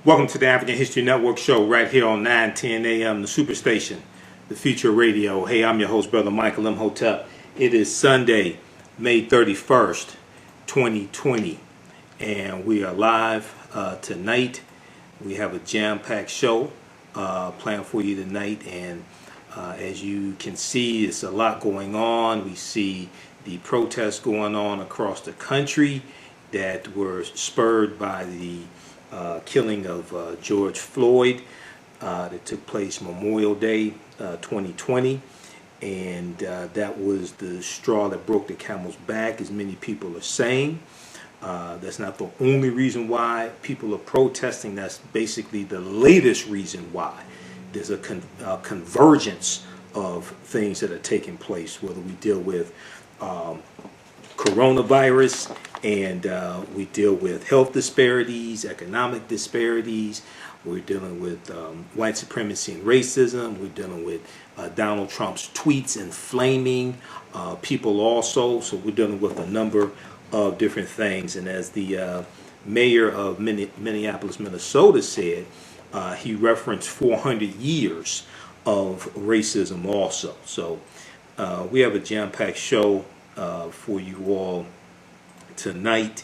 Welcome to the African History Network show right here on 9:10 a.m. the Superstation, the Future Radio. Hey, I'm your host, Brother Michael Imhotep. It is Sunday, May 31st, 2020, and we are live tonight. We have a jam-packed show planned for you tonight, and as you can see, it's a lot going on. We see the protests going on across the country that were spurred by the killing of George Floyd that took place Memorial Day 2020, and that was the straw that broke the camel's back, as many people are saying. That's not the only reason why people are protesting. That's basically the latest reason why. There's a convergence of things that are taking place, whether we deal with coronavirus, and we deal with health disparities, economic disparities. We're dealing with white supremacy and racism. We're dealing with Donald Trump's tweets inflaming people also. So we're dealing with a number of different things. And as the mayor of Minneapolis, Minnesota said, he referenced 400 years of racism also. So we have a jam-packed show for you all tonight,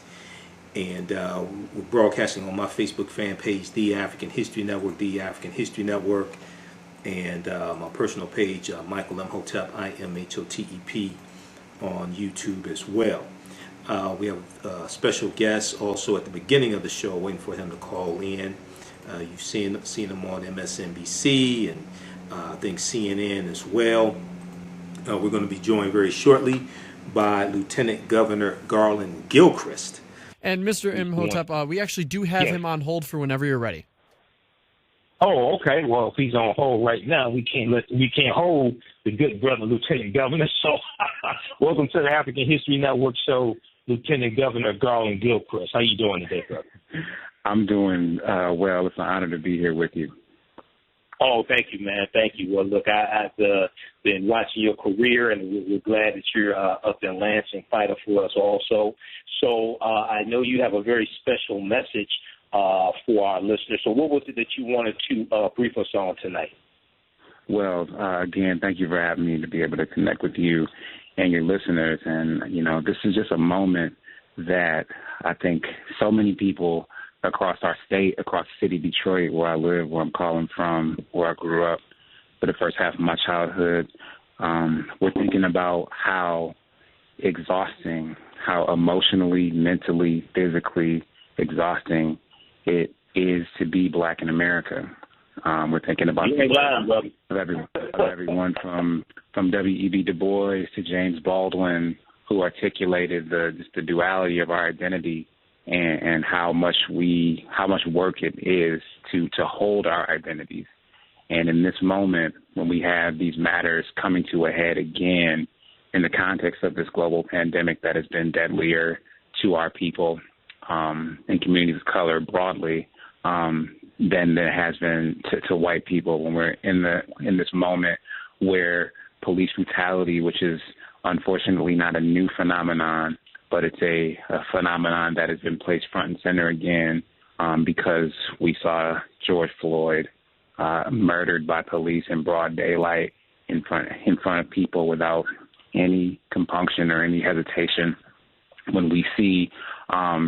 and we're broadcasting on my Facebook fan page, The African History Network, The African History Network, and my personal page, Michael Imhotep, IMHOTEP, on YouTube as well. We have a special guest also at the beginning of the show, waiting for him to call in. You've seen him on MSNBC and I think CNN as well. We're going to be joined very shortly by Lieutenant Governor Garlin Gilchrist. And Mr. Imhotep, we actually do have him on hold for whenever you're ready. Oh, okay. Well, if he's on hold right now, we can't hold the good brother Lieutenant Governor. So, welcome to the African History Network show, Lieutenant Governor Garlin Gilchrist. How you doing today, brother? I'm doing well. It's an honor to be here with you. Oh, thank you, man. Thank you. Well, look, I've been watching your career, and we're glad that you're up in Lansing fighter for us also. So I know you have a very special message for our listeners. So what was it that you wanted to brief us on tonight? Well, again, thank you for having me to be able to connect with you and your listeners. And, you know, this is just a moment that I think so many people across our state, across the city of Detroit, where I live, where I'm calling from, where I grew up for the first half of my childhood, we're thinking about how exhausting, how emotionally, mentally, physically exhausting it is to be Black in America. We're thinking about everyone from W.E.B. Du Bois to James Baldwin, who articulated the duality of our identity, and how much work it is to hold our identities. And in this moment, when we have these matters coming to a head again in the context of this global pandemic that has been deadlier to our people and communities of color broadly than there has been to white people, when we're in this moment where police brutality, which is unfortunately not a new phenomenon, but it's a phenomenon that has been placed front and center again because we saw George Floyd murdered by police in broad daylight in front of people without any compunction or any hesitation. When we see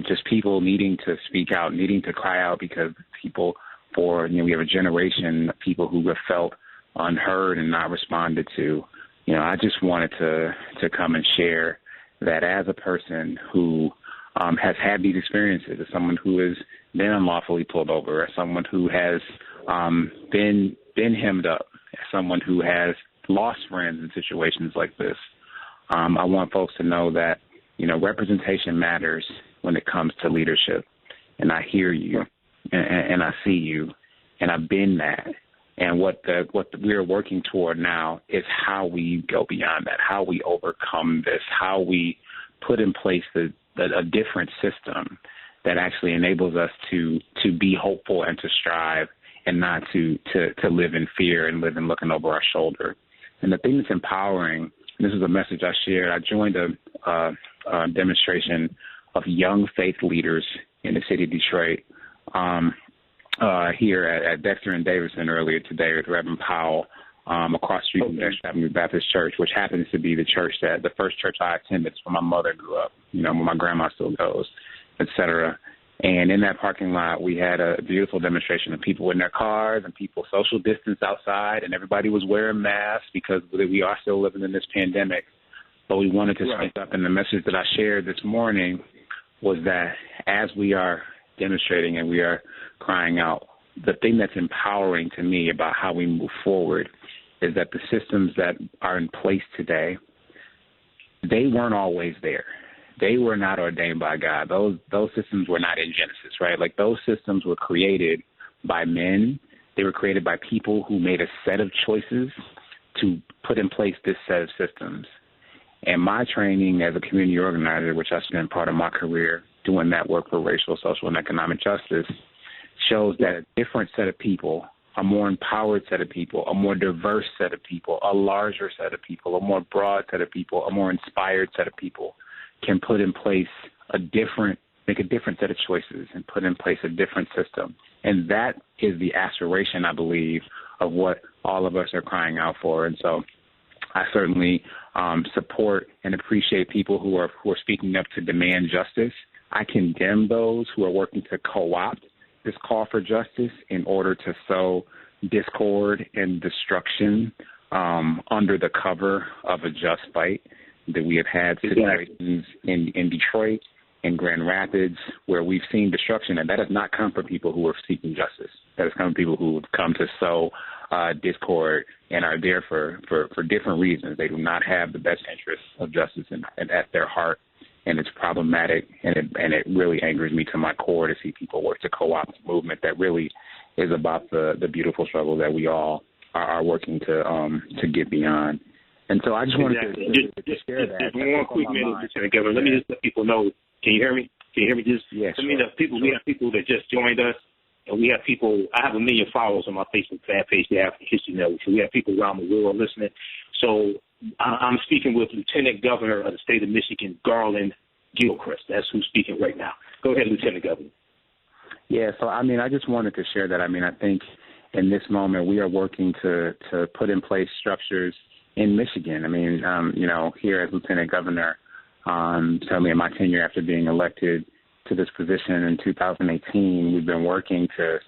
just people needing to speak out, needing to cry out because people we have a generation of people who have felt unheard and not responded to. You know, I just wanted to come and share that as a person who has had these experiences, as someone who has been unlawfully pulled over, as someone who has been hemmed up, as someone who has lost friends in situations like this, I want folks to know that, you know, representation matters when it comes to leadership. And I hear you, and I see you, and I've been that. And what we're working toward now is how we go beyond that, how we overcome this, how we put in place a different system that actually enables us to be hopeful and to strive, and not to live in fear and live in looking over our shoulder. And the thing that's empowering, and this is a message I shared, I joined a demonstration of young faith leaders in the city of Detroit here at Dexter and Davidson earlier today with Reverend Powell across the street from Dexter Avenue Baptist Church, which happens to be the first church I attended where my mother grew up, where my grandma still goes, et cetera. And in that parking lot, we had a beautiful demonstration of people in their cars and people social distance outside, and everybody was wearing masks because we are still living in this pandemic. But we wanted to speak up, and the message that I shared this morning was that as we are demonstrating and we are crying out, the thing that's empowering to me about how we move forward is that the systems that are in place today, they weren't always there. They were not ordained by God. Those systems were not in Genesis, right? Like those systems were created by men. They were created by people who made a set of choices to put in place this set of systems. And my training as a community organizer, which I spent part of my career doing that work for racial, social, and economic justice, shows that a different set of people, a more empowered set of people, a more diverse set of people, a larger set of people, a more broad set of people, a more inspired set of people can put in place make a different set of choices and put in place a different system. And that is the aspiration, I believe, of what all of us are crying out for. And so I certainly support and appreciate people who are speaking up to demand justice. I condemn those who are working to co-opt this call for justice in order to sow discord and destruction under the cover of a just fight. That we have had situations in Detroit and Grand Rapids where we've seen destruction, and that has not come from people who are seeking justice. That has come from people who have come to sow discord and are there for different reasons. They do not have the best interests of justice at their heart, and it's problematic, and it really angers me to my core to see people work to co-opt a movement that really is about the beautiful struggle that we all are working to get beyond. And so I just wanted to share that. Just one quick minute, Lieutenant Governor. Let me just let people know. Can you hear me? Can you hear me? Yes. We have people that just joined us, and we have people. I have 1 million followers on my Facebook fan page, the African History Network. So we have people around the world listening. So I'm speaking with Lieutenant Governor of the state of Michigan, Garlin Gilchrist. That's who's speaking right now. Go ahead, Lieutenant Governor. Yeah. So I just wanted to share that. I think in this moment we are working to put in place structures in Michigan. Here as Lieutenant Governor, certainly in my tenure after being elected to this position in 2018, we've been working to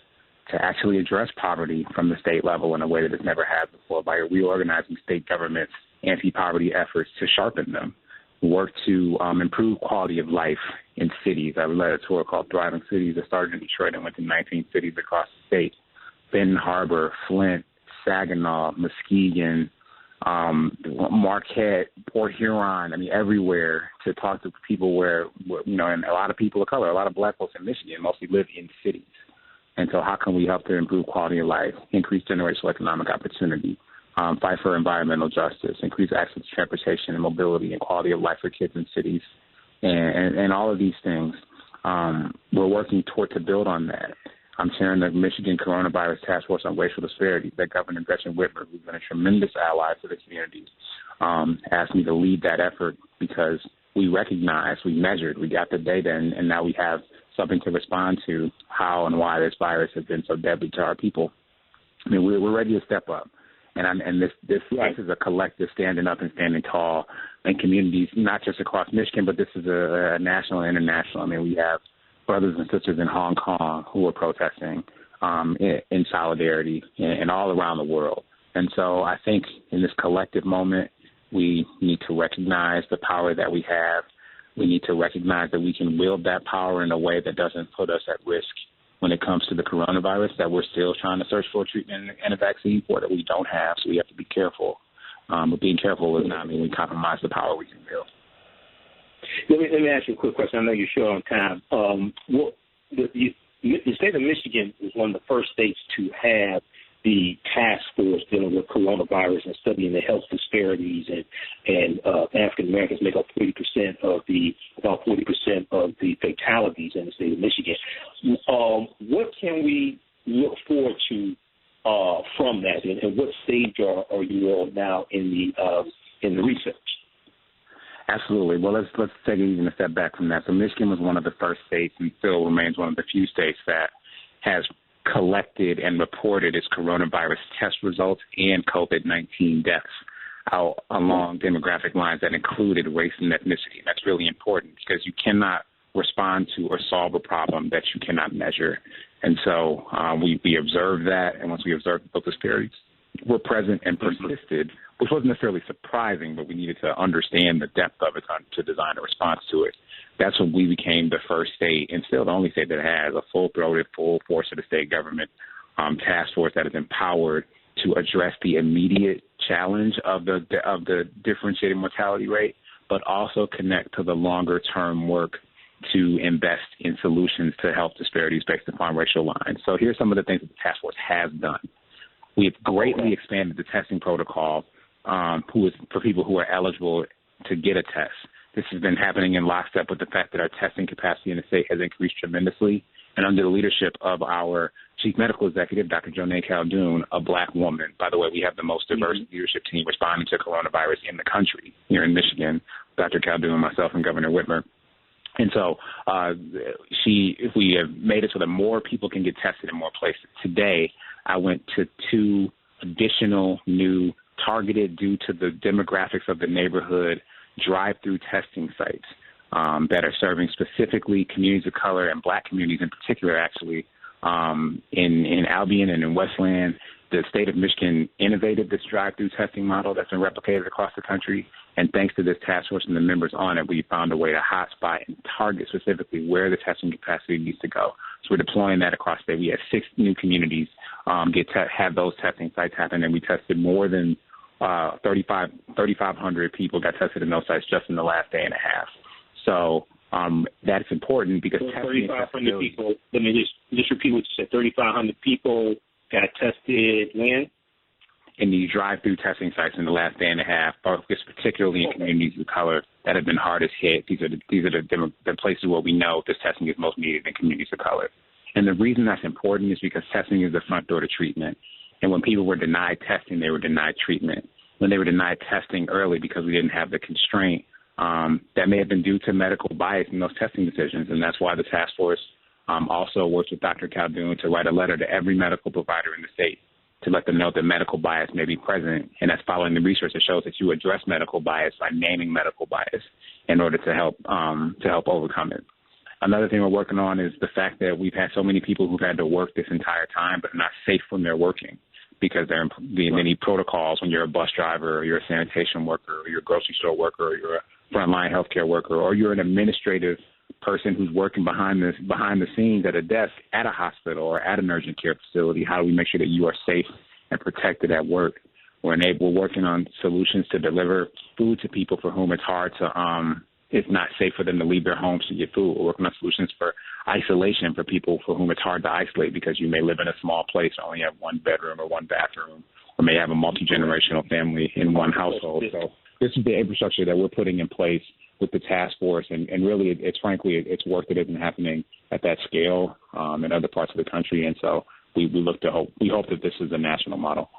actually address poverty from the state level in a way that it's never had before by reorganizing state government's anti-poverty efforts to sharpen them, work to improve quality of life in cities. I led a tour called Thriving Cities that started in Detroit and went to 19 cities across the state, Benton Harbor, Flint, Saginaw, Muskegon, Marquette, Port Huron, everywhere to talk to people where, and a lot of people of color, a lot of black folks in Michigan mostly live in cities. And so how can we help to improve quality of life, increase generational economic opportunity, fight for environmental justice, increase access to transportation and mobility and quality of life for kids in cities, and all of these things. We're working toward to build on that. I'm chairing the Michigan Coronavirus Taskforce on Racial Disparities that Governor Gretchen Whitmer, who's been a tremendous ally to the community, asked me to lead that effort because we recognized, we measured, we got the data, and now we have something to respond to how and why this virus has been so deadly to our people. We're ready to step up. And this is a collective standing up and standing tall in communities, not just across Michigan, but this is a national and international. We have brothers and sisters in Hong Kong who are protesting in solidarity and all around the world. And so I think in this collective moment, we need to recognize the power that we have. We need to recognize that we can wield that power in a way that doesn't put us at risk when it comes to the coronavirus that we're still trying to search for a treatment and a vaccine for that we don't have. So we have to be careful. But being careful does not mean we compromise the power we can build. Let me ask you a quick question. I know you're short on time. The state of Michigan was one of the first states to have the task force dealing with coronavirus and studying the health disparities, and African Americans make up about 40% of the fatalities in the state of Michigan. What can we look forward to from that, and what stage are you all now in the research? Absolutely. Well, let's take it even a step back from that. So Michigan was one of the first states and still remains one of the few states that has collected and reported its coronavirus test results and COVID-19 deaths out along demographic lines that included race and ethnicity. That's really important because you cannot respond to or solve a problem that you cannot measure. And so we observed that, and once we observed those disparities were present and persisted, which wasn't necessarily surprising, but we needed to understand the depth of it to design a response to it. That's when we became the first state, and still the only state that has a full-throated, full force of the state government task force that is empowered to address the immediate challenge of the differentiated mortality rate, but also connect to the longer-term work to invest in solutions to health disparities based upon racial lines. So here's some of the things that the task force has done. We have greatly expanded the testing protocol for people who are eligible to get a test. This has been happening in lockstep with the fact that our testing capacity in the state has increased tremendously. And under the leadership of our chief medical executive, Dr. Jonae Caldoun, a black woman. By the way, we have the most diverse leadership team responding to coronavirus in the country here in Michigan, Dr. Caldoun, myself, and Governor Whitmer. And so we have made it so that more people can get tested in more places. Today, I went to 2 additional new targeted due to the demographics of the neighborhood drive-through testing sites that are serving specifically communities of color and black communities in particular, actually, in Albion and in Westland. The state of Michigan innovated this drive-through testing model that's been replicated across the country. And thanks to this task force and the members on it, we found a way to hotspot and target specifically where the testing capacity needs to go. So we're deploying that across the state. We had 6 new communities have those testing sites happen, and we tested more than 3,500 people got tested in those sites just in the last day and a half. So that's important because so 3,500 people. Let me just repeat what you said. 3,500 people got tested when? In the drive-through testing sites in the last day and a half, focused particularly in communities of color that have been hardest hit. These are the places where we know this testing is most needed in communities of color. And the reason that's important is because testing is the front door to treatment. And when people were denied testing, they were denied treatment. When they were denied testing early because we didn't have the constraint, that may have been due to medical bias in those testing decisions. And that's why the task force also works with Dr. Caldoun to write a letter to every medical provider in the state to let them know that medical bias may be present. And that's following the research that shows that you address medical bias by naming medical bias in order to help overcome it. Another thing we're working on is the fact that we've had so many people who've had to work this entire time but are not safe when they're working because there are many protocols when you're a bus driver or you're a sanitation worker or you're a grocery store worker or you're a frontline healthcare worker or you're an administrative person who's working behind the scenes at a desk at a hospital or at an urgent care facility. How do we make sure that you are safe and protected at work? We're working on solutions to deliver food to people for whom it's hard to it's not safe for them to leave their homes to get food. We're working on solutions for isolation for people for whom it's hard to isolate because you may live in a small place, only have 1 bedroom or 1 bathroom, or may have a multi-generational family in one household. So this is the infrastructure that we're putting in place with the task force, and really it's work that isn't happening at that scale in other parts of the country, and so we hope that this is a national model.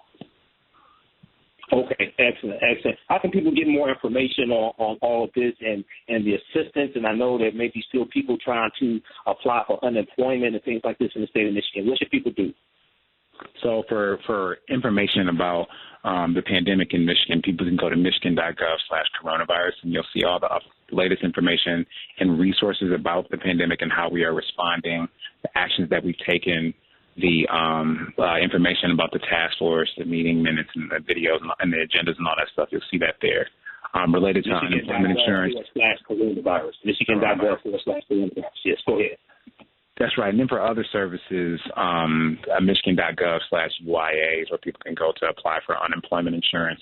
Okay, excellent. How can people get more information on all of this and the assistance? And I know there may be still people trying to apply for unemployment and things like this in the state of Michigan. What should people do? So for information about the pandemic in Michigan, people can go to michigan.gov/coronavirus, and you'll see all the latest information and resources about the pandemic and how we are responding, the actions that we've taken, the information about the task force, the meeting minutes and the videos and the agendas and all that stuff. You'll see that there. Related to unemployment insurance. Michigan.gov/coronavirus. Michigan.gov/coronavirus. Yes, go ahead. That's right. And then for other services, michigan.gov/UIAs, where people can go to apply for unemployment insurance.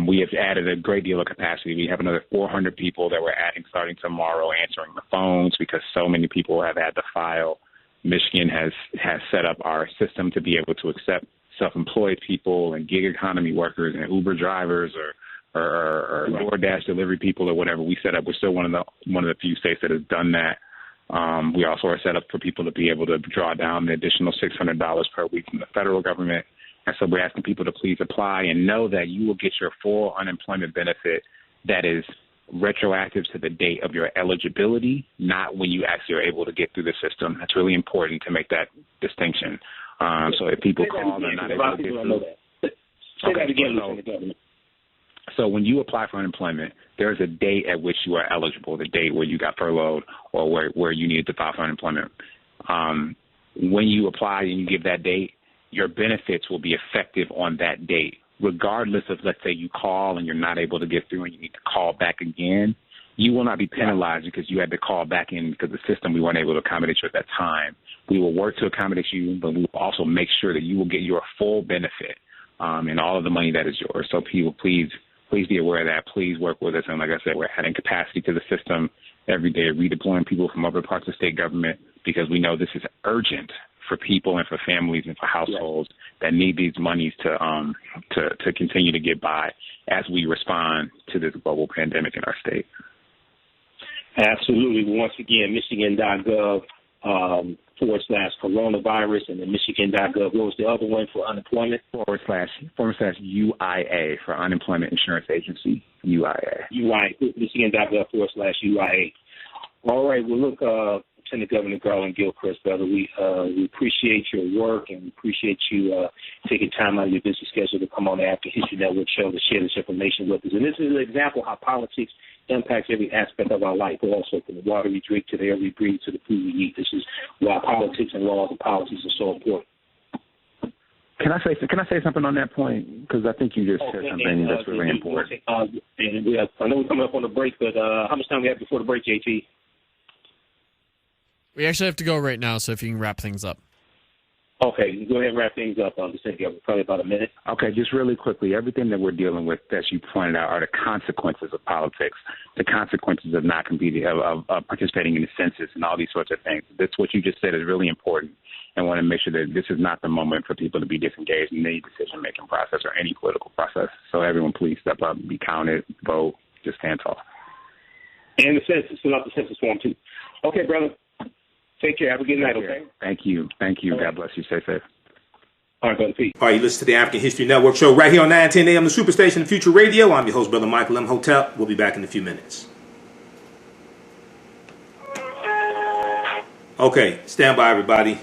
We have added a great deal of capacity. We have another 400 people that we're adding starting tomorrow answering the phones because so many people have had to file. Michigan has set up our system to be able to accept self-employed people and gig economy workers and Uber drivers or DoorDash delivery people or whatever we set up. We're still one of the few states that has done that. We also are set up for people to be able to draw down the additional $600 per week from the federal government. And so we're asking people to please apply and know that you will get your full unemployment benefit that is retroactive to the date of your eligibility, not when you actually are able to get through the system. That's really important to make that distinction. So if people call, they're not able to get through. Say that again, Lieutenant Governor. So when you apply for unemployment, there's a date at which you are eligible, the date where you got furloughed or where you needed to file for unemployment. When you apply and you give that date, your benefits will be effective on that date, regardless of, let's say, you call and you're not able to get through and you need to call back again. You will not be penalized because you had to call back in because the system, we weren't able to accommodate you at that time. We will work to accommodate you, but we will also make sure that you will get your full benefit and all of the money that is yours. So people, please be aware of that. Please work with us. And like I said, we're adding capacity to the system every day, redeploying people from other parts of state government because we know this is urgent for people and for families and for households that need these monies to continue to get by as we respond to this global pandemic in our state. Absolutely. Once again, Michigan.gov /coronavirus and then Michigan.gov. What was the other one for unemployment? / UIA for Unemployment Insurance Agency, UIA. Michigan.gov /UIA. All right. Well, look, Lieutenant Governor Garlin Gilchrist, brother, we appreciate your work and we appreciate you taking time out of your busy schedule to come on the African History Network show to share this information with us. And this is an example of how politics impacts every aspect of our life, also from the water we drink to the air we breathe to the food we eat. This is why politics and laws and policies are so important. Can I say something on that point? Because I think you just said something that's really important. I know we're coming up on the break, but how much time we have before the break, JT? We actually have to go right now, so if you can wrap things up. Okay, go ahead and wrap things up. Probably about a minute. Okay, just really quickly, everything that we're dealing with, as you pointed out, are the consequences of politics, the consequences of not competing, of participating in the census and all these sorts of things. That's what you just said is really important, and want to make sure that this is not the moment for people to be disengaged in any decision-making process or any political process. So everyone, please step up, be counted, vote, just stand tall. And the census, fill out the census form too. Okay, brother. Take care. Have a good night, okay? Thank you. God bless you. Stay safe. All right, brother. Peace. All right, you listen to the African History Network show right here on 910 AM, the Superstation Future Radio. I'm your host, Brother Michael Imhotep. We'll be back in a few minutes. Okay, stand by, everybody.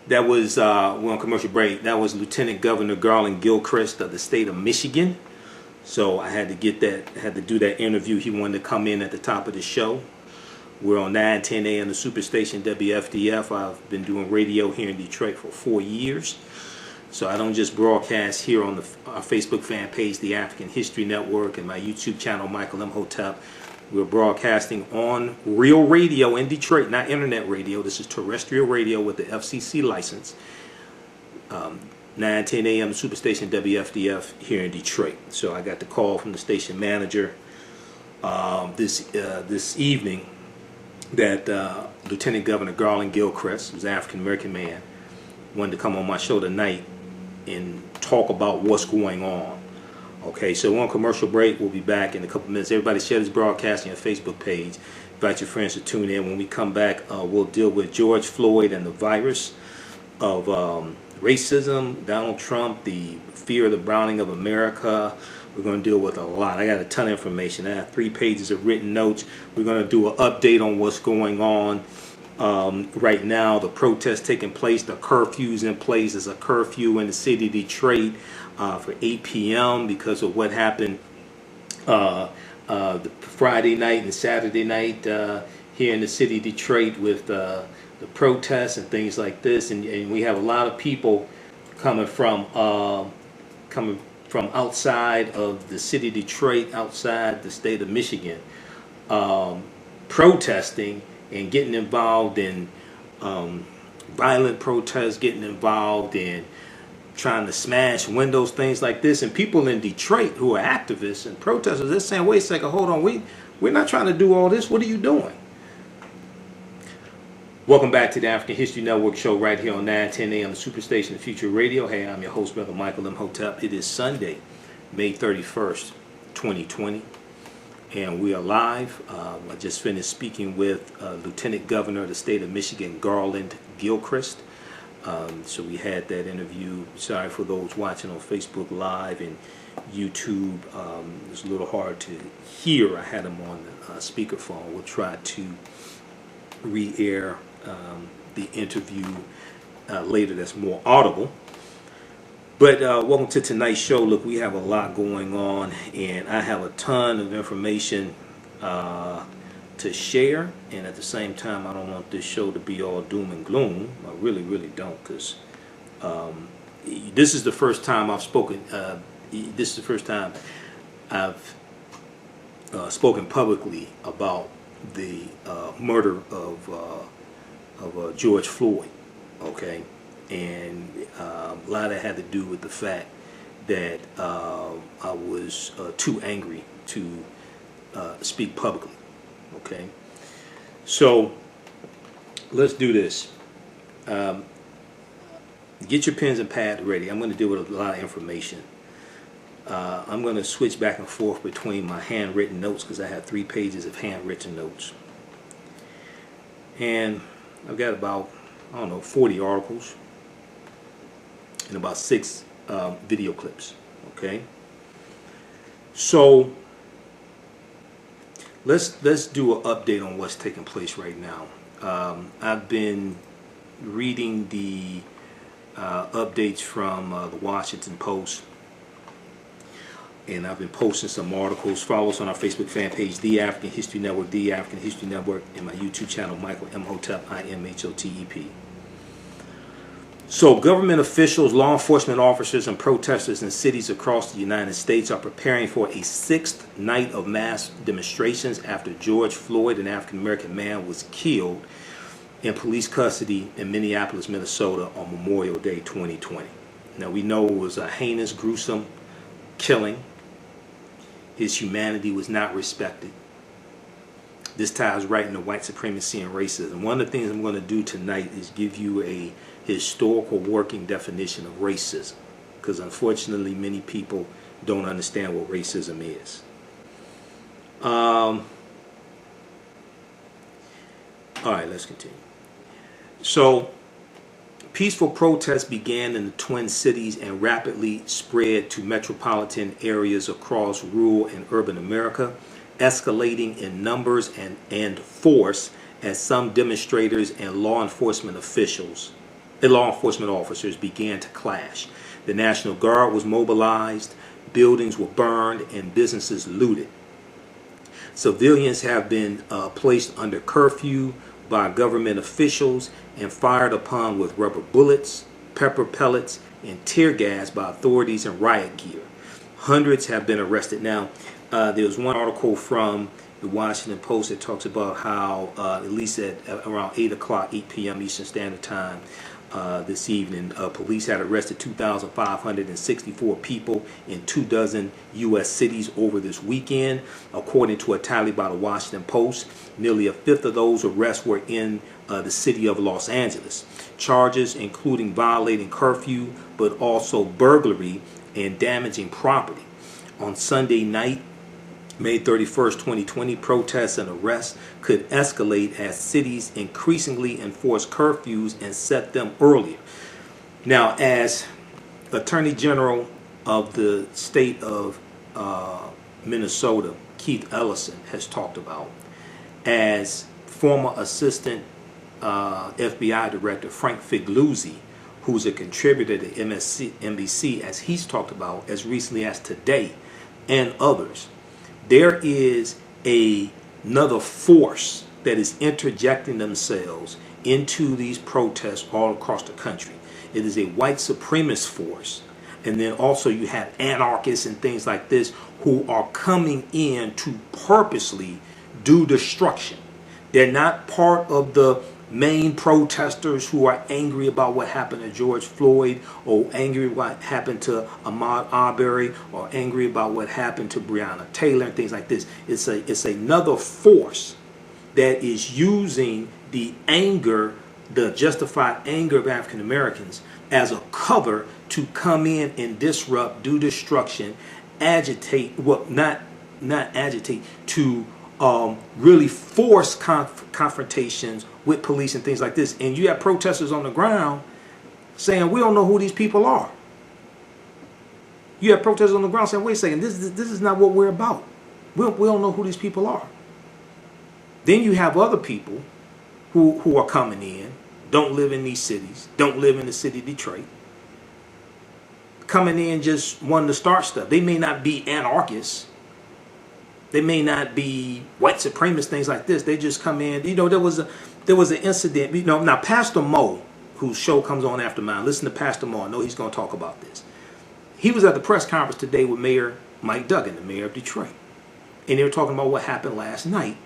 That was, we're on commercial break. That was Lieutenant Governor Garlin Gilchrist of the state of Michigan. So I had to do that interview. He wanted to come in at the top of the show. We're on 910 AM, the Superstation WFDF. I've been doing radio here in Detroit for 4 years. So I don't just broadcast here on our Facebook fan page, the African History Network, and my YouTube channel, Michael Imhotep. We're broadcasting on real radio in Detroit, not internet radio. This is terrestrial radio with the FCC license. 910 AM, Superstation WFDF here in Detroit. So I got the call from the station manager this evening that Lieutenant Governor Garlin Gilchrist, who's an African-American man, wanted to come on my show tonight and talk about what's going on. Okay, so we're on commercial break. We'll be back in a couple minutes. Everybody share this broadcast on your Facebook page. Invite your friends to tune in. When we come back, we'll deal with George Floyd and the virus of racism, Donald Trump, the fear of the browning of America. We're going to deal with a lot. I got a ton of information. I have 3 pages of written notes. We're going to do an update on what's going on right now. The protests taking place, the curfews in place. There's a curfew in the city of Detroit for 8 p.m. because of what happened the Friday night and Saturday night here in the city of Detroit with the protests and things like this. And we have a lot of people coming from outside of the city of Detroit, outside the state of Michigan, protesting and getting involved in violent protests, getting involved in trying to smash windows, things like this. And people in Detroit who are activists and protesters, they're saying, wait a second, hold on, we're not trying to do all this. What are you doing? Welcome back to the African History Network show right here on 910 AM, the Superstation Future Radio. Hey, I'm your host, Brother Michael Imhotep. It is Sunday, May 31st, 2020, and we are live. I just finished speaking with Lieutenant Governor of the state of Michigan, Garlin Gilchrist. So we had that interview. Sorry for those watching on Facebook Live and YouTube. It's a little hard to hear. I had them on the speakerphone. We'll try to re-air the interview later that's more audible. But welcome to tonight's show. Look, we have a lot going on, and I have a ton of information to share, and at the same time, I don't want this show to be all doom and gloom. I really, really don't, because this is the first time I've spoken. This is the first time I've spoken publicly about the murder of George Floyd. Okay, and a lot of that had to do with the fact that I was too angry to speak publicly. Okay, so let's do this. Get your pens and pads ready. I'm going to deal with a lot of information. I'm going to switch back and forth between my handwritten notes because I have 3 pages of handwritten notes. And I've got about, 40 articles and about 6 video clips. Okay, so let's do an update on what's taking place right now. I've been reading the updates from the Washington Post, and I've been posting some articles. Follow us on our Facebook fan page, The African History Network, The African History Network, and my YouTube channel, Michael Imhotep, Imhotep. So government officials, law enforcement officers, and protesters in cities across the United States are preparing for a 6th night of mass demonstrations after George Floyd, an African-American man, was killed in police custody in Minneapolis, Minnesota on Memorial Day 2020. Now we know it was a heinous, gruesome killing. His humanity was not respected. This ties right into white supremacy and racism. One of the things I'm going to do tonight is give you a historical working definition of racism, because unfortunately many people don't understand what racism is. All right, let's continue. So peaceful protests began in the Twin Cities and rapidly spread to metropolitan areas across rural and urban America, escalating in numbers and force as some demonstrators and law enforcement officers began to clash. The National Guard was mobilized, buildings were burned, and businesses looted. Civilians have been placed under curfew by government officials and fired upon with rubber bullets, pepper pellets, and tear gas by authorities in riot gear. Hundreds have been arrested. Now, there's one article from the Washington Post that talks about how at least at around 8 p.m. Eastern Standard Time this evening, police had arrested 2,564 people in 24 U.S. cities over this weekend. According to a tally by the Washington Post, nearly a fifth of those arrests were in the city of Los Angeles. Charges including violating curfew, but also burglary and damaging property. On Sunday night, May 31st, 2020, protests and arrests could escalate as cities increasingly enforce curfews and set them earlier. Now, as Attorney General of the state of Minnesota, Keith Ellison, has talked about, as former Assistant FBI Director Frank Figliuzzi, who's a contributor to NBC, as he's talked about as recently as today, and others, there is another force that is interjecting themselves into these protests all across the country. It is a white supremacist force. And then also you have anarchists and things like this who are coming in to purposely do destruction. They're not part of the main protesters who are angry about what happened to George Floyd, or angry what happened to Ahmaud Arbery, or angry about what happened to Breonna Taylor and things like this. It's another force that is using the anger, the justified anger of African Americans as a cover to come in and disrupt, do destruction, agitate, well, not agitate, to really force confrontations with police and things like this. And you have protesters on the ground saying we don't know who these people are. You have protesters on the ground saying, wait a second, this is not what we're about. We don't know who these people are. Then you have other people who are coming in, don't live in these cities, don't live in the city of Detroit, coming in just wanting to start stuff. They may not be anarchists. They may not be white supremacists, things like this. They just come in. You know, there was an incident. You know, now Pastor Mo, whose show comes on after mine, listen to Pastor Mo. I know he's going to talk about this. He was at the press conference today with Mayor Mike Duggan, the mayor of Detroit, and they were talking about what happened last night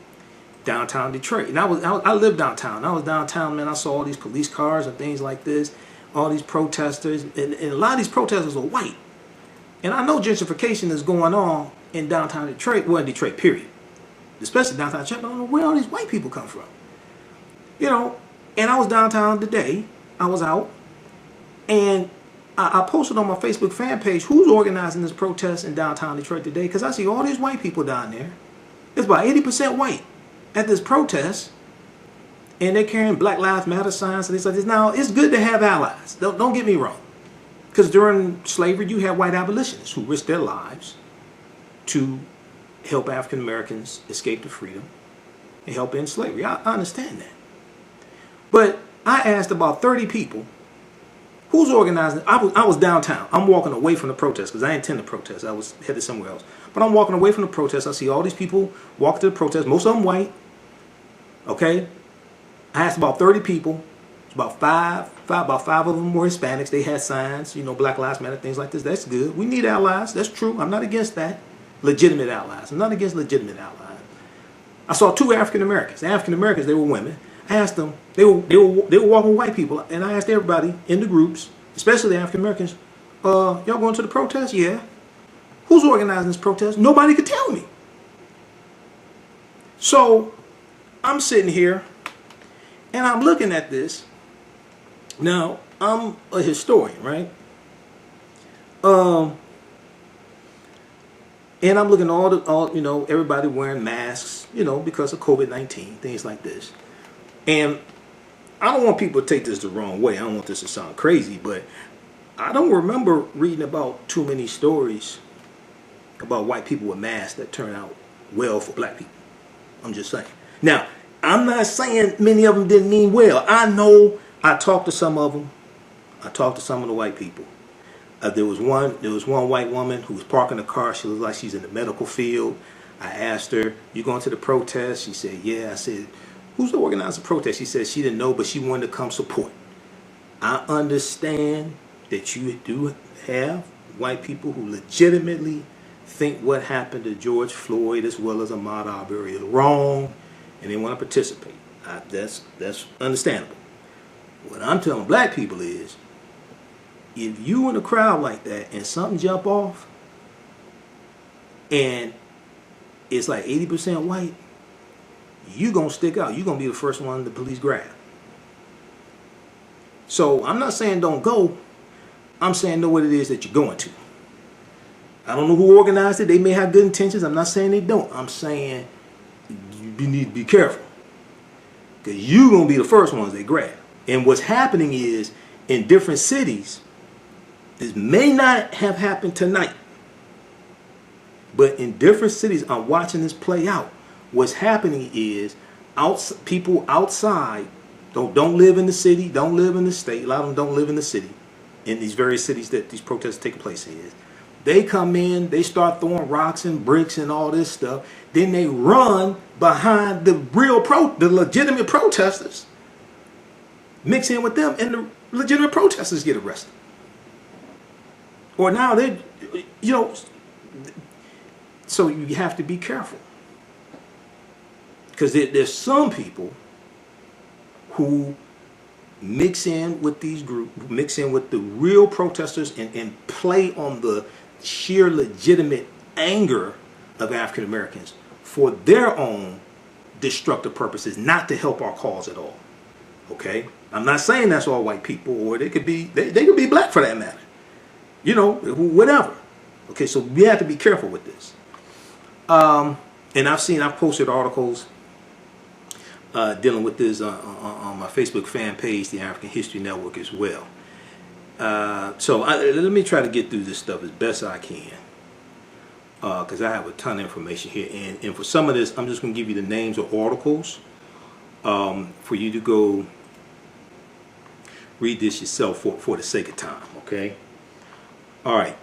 downtown Detroit. And I live downtown. I was downtown, man. I saw all these police cars and things like this, all these protesters, and a lot of these protesters are white. And I know gentrification is going on in downtown Detroit, well, in Detroit, period. Especially downtown Detroit, but I don't know where all these white people come from. You know, and I was downtown today. I was out, and I posted on my Facebook fan page who's organizing this protest in downtown Detroit today, because I see all these white people down there. It's about 80% white at this protest, and they're carrying Black Lives Matter signs and things like this. Now, it's good to have allies. Don't get me wrong, because during slavery, you had white abolitionists who risked their lives to help African Americans escape to freedom and help end slavery. I understand that. But I asked about 30 people, who's organizing? I was downtown. I'm walking away from the protest because I intend to protest. I was headed somewhere else. But I'm walking away from the protest. I see all these people walk to the protest, most of them white. Okay? I asked about 30 people. About five of them were Hispanics. They had signs, you know, Black Lives Matter, things like this. That's good. We need allies. That's true. I'm not against that. Legitimate allies. I'm not against legitimate allies. I saw 2 African Americans. The African Americans, they were women. I asked them, they were walking with white people, and I asked everybody in the groups, especially the African Americans, y'all going to the protest? Yeah. Who's organizing this protest? Nobody could tell me. So I'm sitting here and I'm looking at this. Now, I'm a historian, right? And I'm looking at all you know, everybody wearing masks, you know, because of COVID-19, things like this. And I don't want people to take this the wrong way. I don't want this to sound crazy, but I don't remember reading about too many stories about white people with masks that turn out well for black people. I'm just saying. Now, I'm not saying many of them didn't mean well. I know. I talked to some of them. I talked to some of the white people. There was one white woman who was parking a car. She looked like she's in the medical field. I asked her, "You going to the protest?" She said, "Yeah." I said, "Who's organizing the protest?" She said she didn't know, but she wanted to come support. I understand that you do have white people who legitimately think what happened to George Floyd as well as Ahmaud Arbery is wrong, and they want to participate. That's understandable. What I'm telling black people is, if you in a crowd like that and something jump off, and it's like 80% white, you're going to stick out. You're going to be the first one the police grab. So I'm not saying don't go. I'm saying know what it is that you're going to. I don't know who organized it. They may have good intentions. I'm not saying they don't. I'm saying you need to be careful, because you're going to be the first ones they grab. And what's happening is, in different cities, this may not have happened tonight, but in different cities, I'm watching this play out. What's happening is people outside don't live in the city, don't live in the state. A lot of them don't live in the city, in these various cities that these protests take place in. They come in, they start throwing rocks and bricks and all this stuff. Then they run behind the legitimate protesters, mix in with them, and the legitimate protesters get arrested. Or now they, you know, so you have to be careful, because there's some people who mix in with these groups, mix in with the real protesters, and play on the sheer legitimate anger of African Americans for their own destructive purposes, not to help our cause at all. Okay, I'm not saying that's all white people, or they could be black for that matter. You know, whatever. Okay, so we have to be careful with this. And I've posted articles dealing with this on my Facebook fan page, the African History Network, as well. Let me try to get through this stuff as best I can, because I have a ton of information here, and for some of this, I'm just going to give you the names of articles for you to go read this yourself for the sake of time. Okay. All right.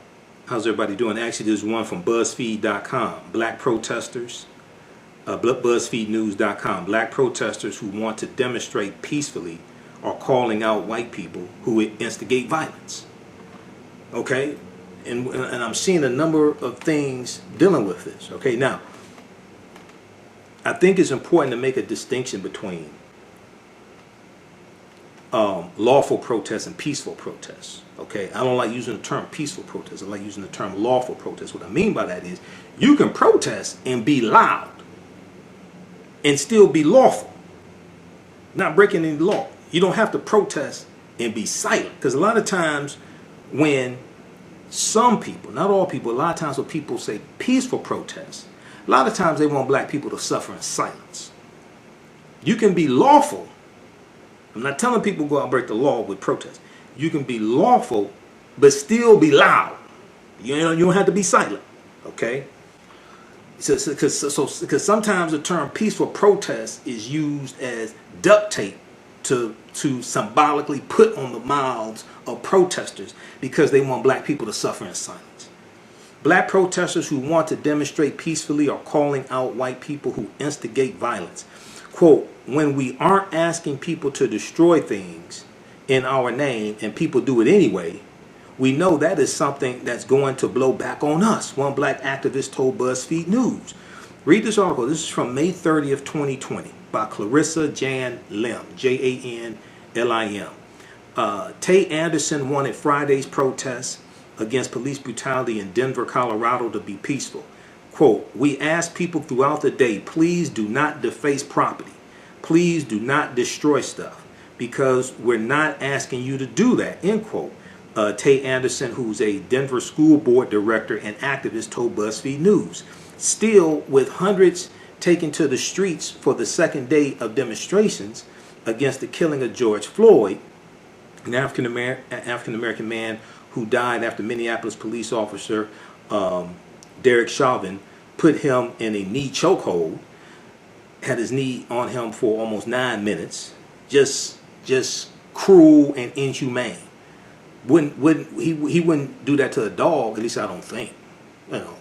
How's everybody doing? Actually, there's one from BuzzFeed.com. Black protesters. BuzzFeedNews.com. Black protesters who want to demonstrate peacefully are calling out white people who instigate violence. Okay, and I'm seeing a number of things dealing with this. Okay, now I think it's important to make a distinction between lawful protests and peaceful protests. Okay, I don't like using the term peaceful protest. I like using the term lawful protest. What I mean by that is you can protest and be loud and still be lawful, not breaking any law. You don't have to protest and be silent, because a lot of times when some people, not all people, a lot of times when people say peaceful protests, a lot of times they want black people to suffer in silence. You can be lawful. I'm not telling people go out and break the law with protest. You can be lawful, but still be loud. You don't have to be silent. Okay? Because sometimes the term peaceful protest is used as duct tape to symbolically put on the mouths of protesters because they want black people to suffer in silence. Black protesters who want to demonstrate peacefully are calling out white people who instigate violence. Quote, when we aren't asking people to destroy things in our name and people do it anyway, we know that is something that's going to blow back on us, one black activist told BuzzFeed News. Read this article. This is from May 30th, 2020 by Clarissa Jan Lim, Janlim. Tay Anderson wanted Friday's protests against police brutality in Denver, Colorado to be peaceful. Quote, we ask people throughout the day, please do not deface property. Please do not destroy stuff, because we're not asking you to do that, end quote. Tay Anderson, who's a Denver school board director and activist, told BuzzFeed News. Still, with hundreds taken to the streets for the second day of demonstrations against the killing of George Floyd, an African-American man who died after Minneapolis police officer Derek Chauvin put him in a knee chokehold, had his knee on him for almost 9 minutes, just cruel and inhumane. He wouldn't do that to a dog, at least I don't think.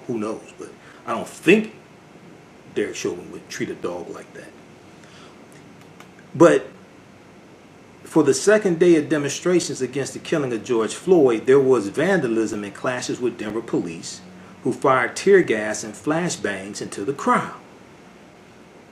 Who knows, but I don't think Derek Chauvin would treat a dog like that. But for the second day of demonstrations against the killing of George Floyd, there was vandalism and clashes with Denver police, who fired tear gas and flashbangs into the crowd.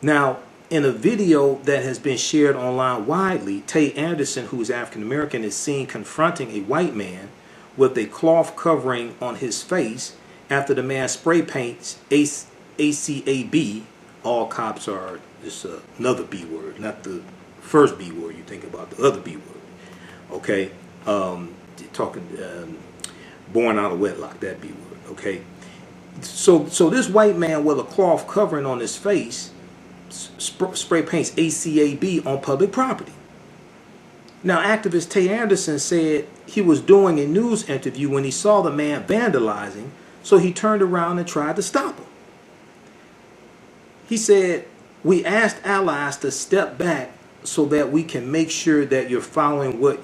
Now, in a video that has been shared online widely, Tay Anderson, who is African American, is seen confronting a white man with a cloth covering on his face after the man spray paints ACAB. All cops are just another B word, not the first B word you think about, the other B word. Okay, born out of wedlock, that B word. Okay, so this white man with a cloth covering on his face spray paints ACAB on public property. Now, activist Tay Anderson said he was doing a news interview when he saw the man vandalizing, so he turned around and tried to stop him. He said, we asked allies to step back so that we can make sure that you're following what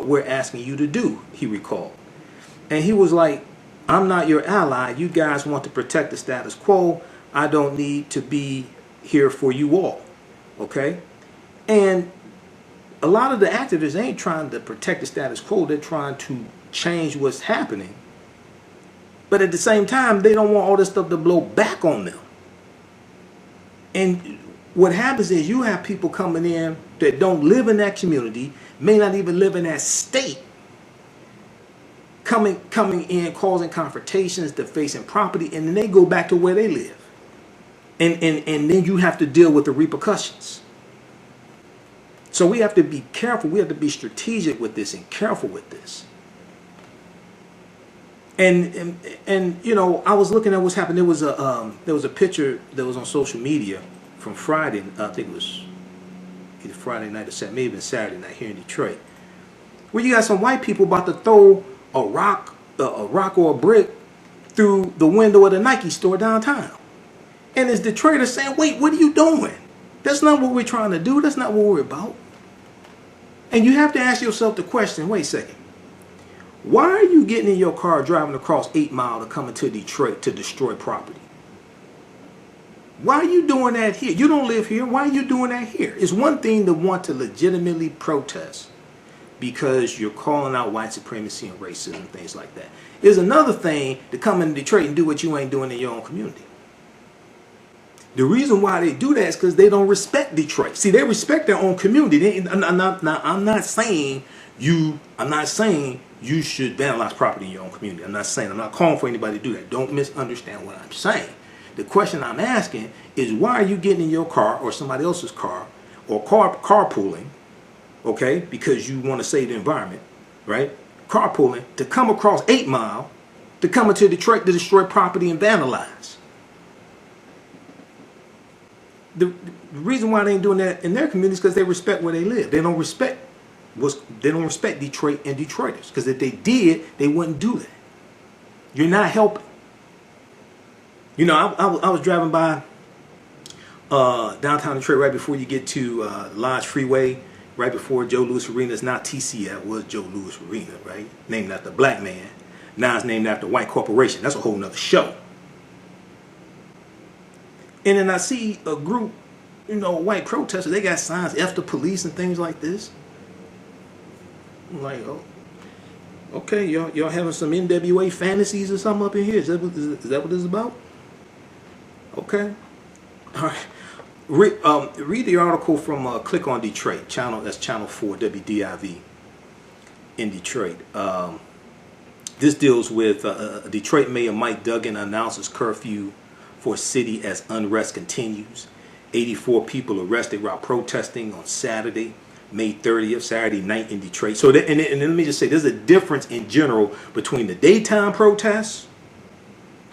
we're asking you to do, he recalled. And he was like, I'm not your ally. You guys want to protect the status quo. I don't need to be here for you all. Okay? And a lot of the activists ain't trying to protect the status quo. They're trying to change what's happening. But at the same time, they don't want all this stuff to blow back on them. And what happens is you have people coming in that don't live in that community, may not even live in that state, coming in, causing confrontations, defacing property, and then they go back to where they live. And then you have to deal with the repercussions. So we have to be careful. We have to be strategic with this and careful with this. And you know, I was looking at what's happened. There was a picture that was on social media from Friday. I think it was either Friday night or Saturday, maybe even Saturday night here in Detroit, where you got some white people about to throw a rock or a brick through the window of the Nike store downtown. And it's Detroiters saying, wait, what are you doing? That's not what we're trying to do. That's not what we're about. And you have to ask yourself the question, wait a second. Why are you getting in your car driving across 8 Mile to come into Detroit to destroy property? Why are you doing that here? You don't live here. Why are you doing that here? It's one thing to want to legitimately protest because you're calling out white supremacy and racism, things like that. It's another thing to come into Detroit and do what you ain't doing in your own community. The reason why they do that is because they don't respect Detroit. See, they respect their own community. I'm not saying you should vandalize property in your own community. I'm not calling for anybody to do that. Don't misunderstand what I'm saying. The question I'm asking is, why are you getting in your car or somebody else's car or carpooling, okay, because you want to save the environment, right? Carpooling to come across 8 Mile to come into Detroit to destroy property and vandalize. The reason why they ain't doing that in their community is because they respect where they live. They don't respect Detroit and Detroiters, because if they did, they wouldn't do that. You're not helping. You know, I was driving by downtown Detroit right before you get to Lodge Freeway, right before Joe Louis Arena. It's not TCF, was Joe Louis Arena, right? Named after a black man. Now it's named after a white corporation. That's a whole nother show. And then I see a group, white protesters. They got signs, F the police and things like this. I'm like, oh, okay, y'all having some NWA fantasies or something up in here? Is that what this is about? Okay. All right. Read the article from Click on Detroit, that's Channel 4, WDIV in Detroit. This deals with Detroit Mayor Mike Duggan announces curfew for city as unrest continues. 84 people arrested while protesting on Saturday, May 30th, Saturday night in Detroit. So, and let me just say, there's a difference in general between the daytime protests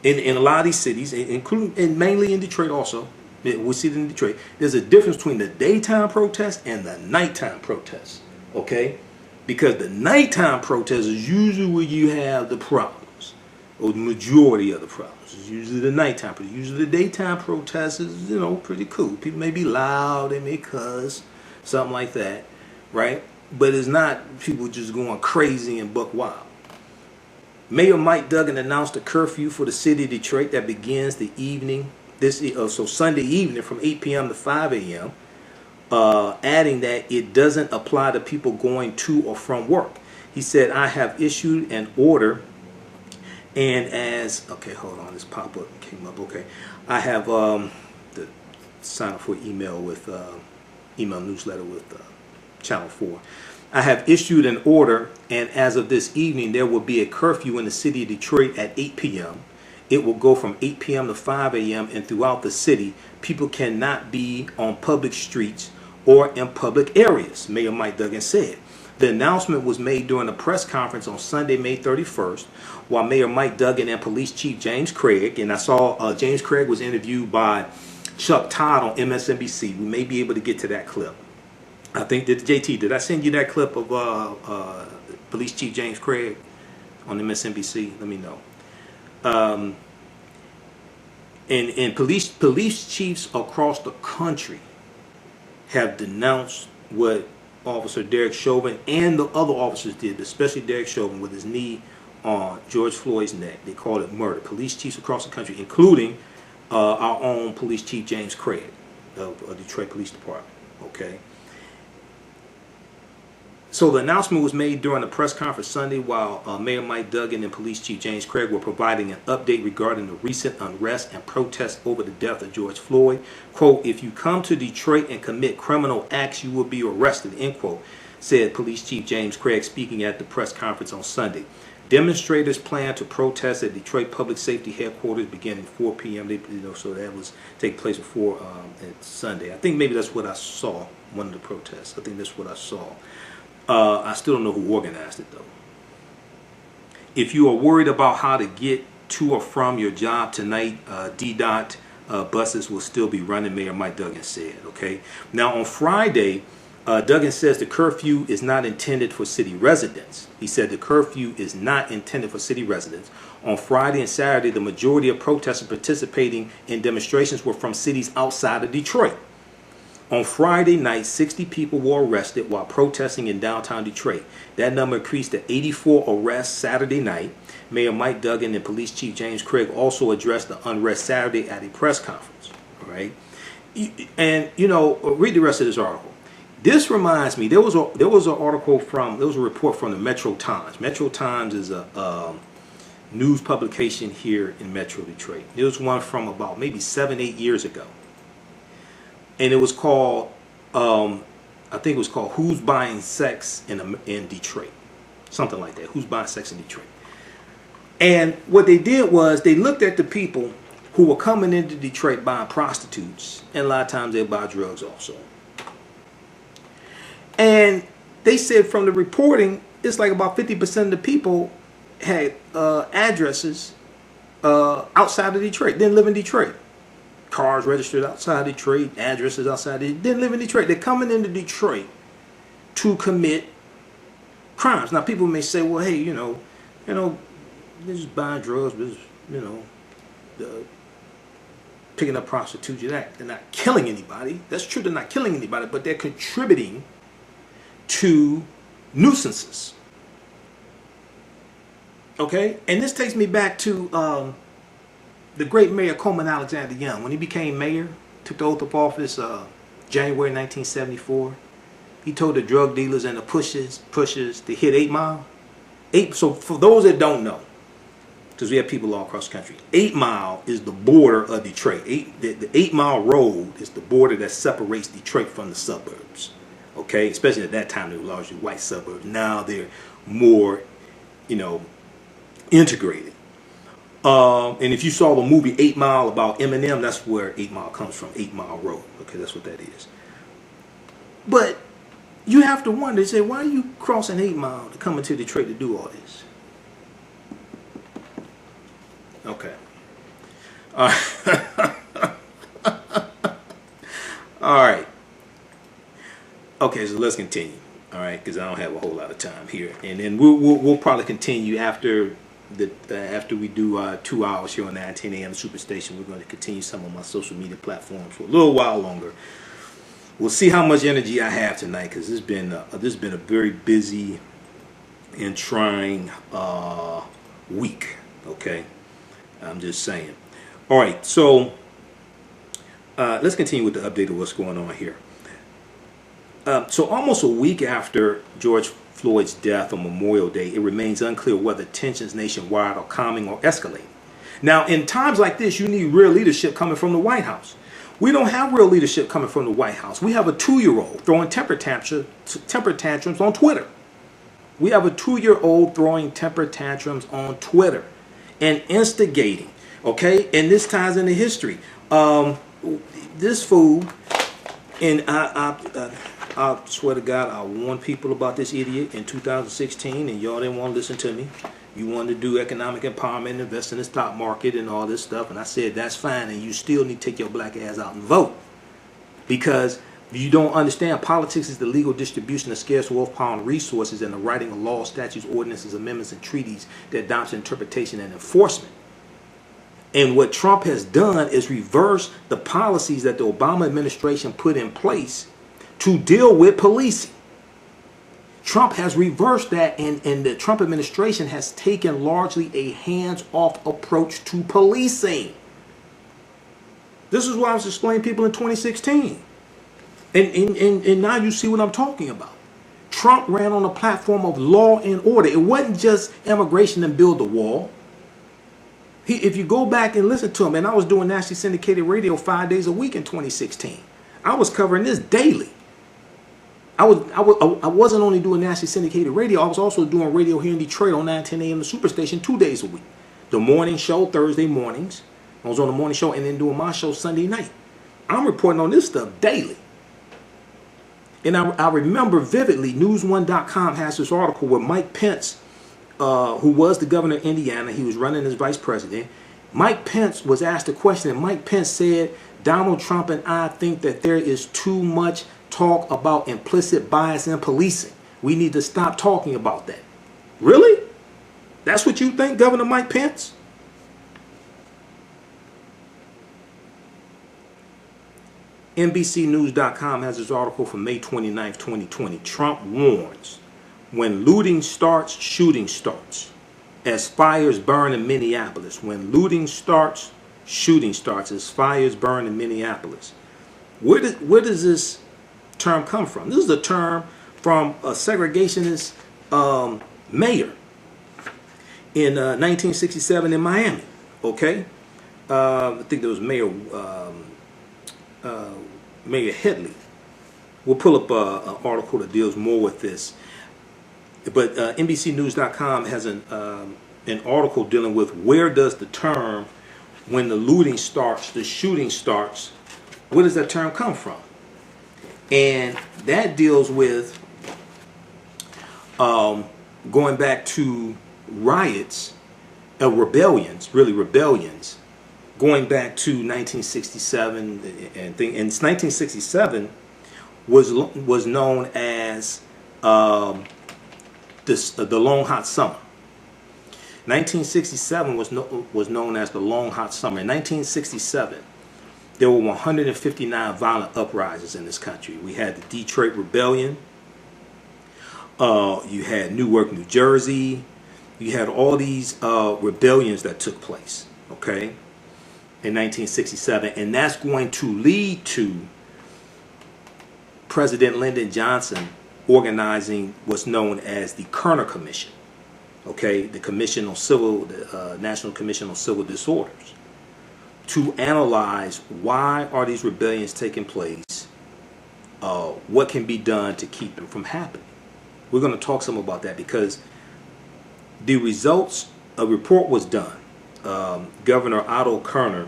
in a lot of these cities, including and mainly in Detroit also. We see it in Detroit. There's a difference between the daytime protests and the nighttime protests, okay? Because the nighttime protests is usually where you have the problems, or the majority of the problems. It's usually the nighttime protests. Usually the daytime protests is, pretty cool. People may be loud, they may cuss, something like that, right? But it's not people just going crazy and buck wild. Mayor Mike Duggan announced a curfew for the city of Detroit that begins the evening, so Sunday evening from 8 p.m. to 5 a.m., adding that it doesn't apply to people going to or from work. He said, I have issued an order, and okay, hold on, this pop-up came up, okay. I have the sign up for email newsletter with Channel 4. I have issued an order, and as of this evening, there will be a curfew in the city of Detroit at 8 p.m. It will go from 8 p.m. to 5 a.m. and throughout the city, people cannot be on public streets or in public areas, Mayor Mike Duggan said. The announcement was made during a press conference on Sunday, May 31st, while Mayor Mike Duggan and Police Chief James Craig, and I saw James Craig was interviewed by Chuck Todd on MSNBC. We may be able to get to that clip. I think that JT, did I send you that clip of Police Chief James Craig on MSNBC? Let me know. And police chiefs across the country have denounced what Officer Derek Chauvin and the other officers did, especially Derek Chauvin with his knee on George Floyd's neck. They called it murder. Police chiefs across the country, including our own Police Chief James Craig of Detroit Police Department. Okay. So the announcement was made during a press conference Sunday while Mayor Mike Duggan and Police Chief James Craig were providing an update regarding the recent unrest and protests over the death of George Floyd. Quote, if you come to Detroit and commit criminal acts, you will be arrested, end quote, said Police Chief James Craig speaking at the press conference on Sunday. Demonstrators plan to protest at Detroit Public Safety Headquarters beginning 4 p.m. So that was taking place before Sunday. I think maybe that's what I saw, one of the protests. I think that's what I saw. I still don't know who organized it, though. If you are worried about how to get to or from your job tonight, DDOT buses will still be running, Mayor Mike Duggan said. Okay. Now, on Friday, Duggan says the curfew is not intended for city residents. He said the curfew is not intended for city residents. On Friday and Saturday, the majority of protesters participating in demonstrations were from cities outside of Detroit. On Friday night, 60 people were arrested while protesting in downtown Detroit. That number increased to 84 arrests Saturday night. Mayor Mike Duggan and Police Chief James Craig also addressed the unrest Saturday at a press conference. All right, and read the rest of this article. This reminds me, there was a report from the Metro Times. Metro Times is a news publication here in Metro Detroit. There was one from about maybe 7-8 years ago. And it was called, I think it was called "Who's Buying Sex in Detroit?" Something like that. Who's buying sex in Detroit? And what they did was they looked at the people who were coming into Detroit buying prostitutes, and a lot of times they buy drugs also. And they said from the reporting, it's like about 50% of the people had addresses outside of Detroit, didn't live in Detroit. Cars registered outside Detroit, addresses outside Detroit, didn't live in Detroit. They're coming into Detroit to commit crimes. Now people may say, well, hey, they're just buying drugs, picking up prostitutes. They're not killing anybody. That's true, they're not killing anybody, but they're contributing to nuisances. Okay? And this takes me back to the great Mayor Coleman Alexander Young. When he became mayor, took the oath of office January 1974, he told the drug dealers and the pushers to hit 8 Mile. So for those that don't know, because we have people all across the country, 8 Mile is the border of Detroit. The 8 Mile Road is the border that separates Detroit from the suburbs. Okay, especially at that time they were largely white suburbs. Now they're more, integrated. And if you saw the movie 8 Mile about Eminem, that's where 8 Mile comes from, 8 Mile Road. Okay, that's what that is. But you have to wonder, say, why are you crossing 8 Mile to come into Detroit to do all this? Okay. All right. Okay, so let's continue. All right, because I don't have a whole lot of time here, and then we'll probably continue after we do 2 hours here on 9:10 a.m. Superstation. We're going to continue some of my social media platforms for a little while longer. We'll see how much energy I have tonight, because this has been a very busy and trying week. Okay, I'm just saying. All right, so let's continue with the update of what's going on here. So almost a week after George Floyd's death on Memorial Day, it remains unclear whether tensions nationwide are calming or escalating. Now, in times like this, you need real leadership coming from the White House. We don't have real leadership coming from the White House. We have a 2-year-old throwing temper tantrums on Twitter. We have a 2-year-old throwing temper tantrums on Twitter and instigating. Okay, and this ties into history. This fool, and I swear to God, I warned people about this idiot in 2016, and y'all didn't want to listen to me. You wanted to do economic empowerment, invest in the stock market and all this stuff, and I said that's fine, and you still need to take your black ass out and vote. Because you don't understand, politics is the legal distribution of scarce wealth, power, and resources, and the writing of laws, statutes, ordinances, amendments, and treaties that adopts interpretation and enforcement. And what Trump has done is reverse the policies that the Obama administration put in place to deal with policing. Trump has reversed that, and the Trump administration has taken largely a hands-off approach to policing. This is what I was explaining to people in 2016. And now you see what I'm talking about. Trump ran on a platform of law and order. It wasn't just immigration and build the wall. If you go back and listen to him, and I was doing nationally syndicated radio 5 days a week in 2016. I was covering this daily. I wasn't only doing nationally syndicated radio, I was also doing radio here in Detroit on 9:10 a.m. the Superstation 2 days a week. The morning show, Thursday mornings. I was on the morning show and then doing my show Sunday night. I'm reporting on this stuff daily. And I remember vividly, News1.com has this article where Mike Pence, who was the governor of Indiana, he was running as vice president. Mike Pence was asked a question, and Mike Pence said, Donald Trump and I think that there is too much talk about implicit bias in policing. We need to stop talking about that. Really? That's what you think, Governor Mike Pence? NBCnews.com has this article from May 29th, 2020. Trump warns, when looting starts, shooting starts. As fires burn in Minneapolis. When looting starts, shooting starts. As fires burn in Minneapolis. Where does this term come from? This is a term from a segregationist mayor in 1967 in Miami. Okay? I think there was Mayor Headley. We'll pull up an article that deals more with this. But NBCnews.com has an article dealing with where does the term, when the looting starts, the shooting starts, where does that term come from? And that deals with going back to riots, rebellions, going back to 1967 and 1967 was known as the Long Hot Summer. 1967 was known as the Long Hot Summer. In 1967, there were 159 violent uprisings in this country. We had the Detroit Rebellion. You had Newark, New Jersey. You had all these rebellions that took place, okay, in 1967. And that's going to lead to President Lyndon Johnson organizing what's known as the Kerner Commission, okay, the National Commission on Civil Disorders, to analyze why are these rebellions taking place, what can be done to keep them from happening. We're going to talk some about that because the results, a report was done. Governor Otto Kerner,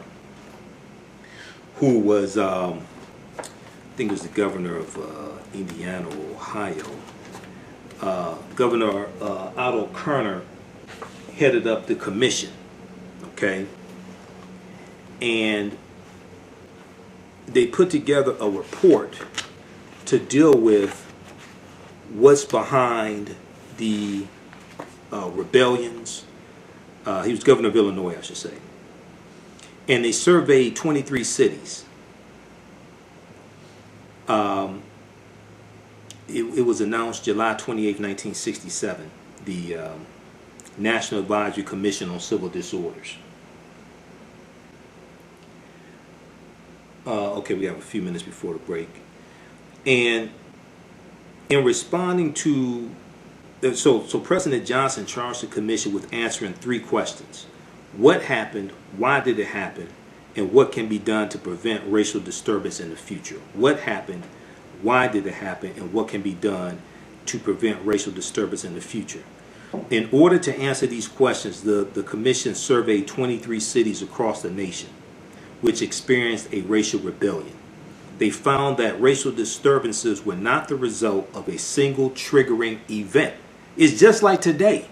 who was, I think it was the governor of Indiana or Ohio, Governor Otto Kerner headed up the commission, okay? And they put together a report to deal with what's behind the rebellions. He was governor of Illinois, I should say. And they surveyed 23 cities. It was announced July 28, 1967, the National Advisory Commission on Civil Disorders. Okay, we have a few minutes before the break. And in responding to, so President Johnson charged the commission with answering 3 questions. What happened? Why did it happen? And what can be done to prevent racial disturbance in the future? What happened? Why did it happen? And what can be done to prevent racial disturbance in the future? In order to answer these questions, the commission surveyed 23 cities across the nation which experienced a racial rebellion. They found that racial disturbances were not the result of a single triggering event. It's just like today.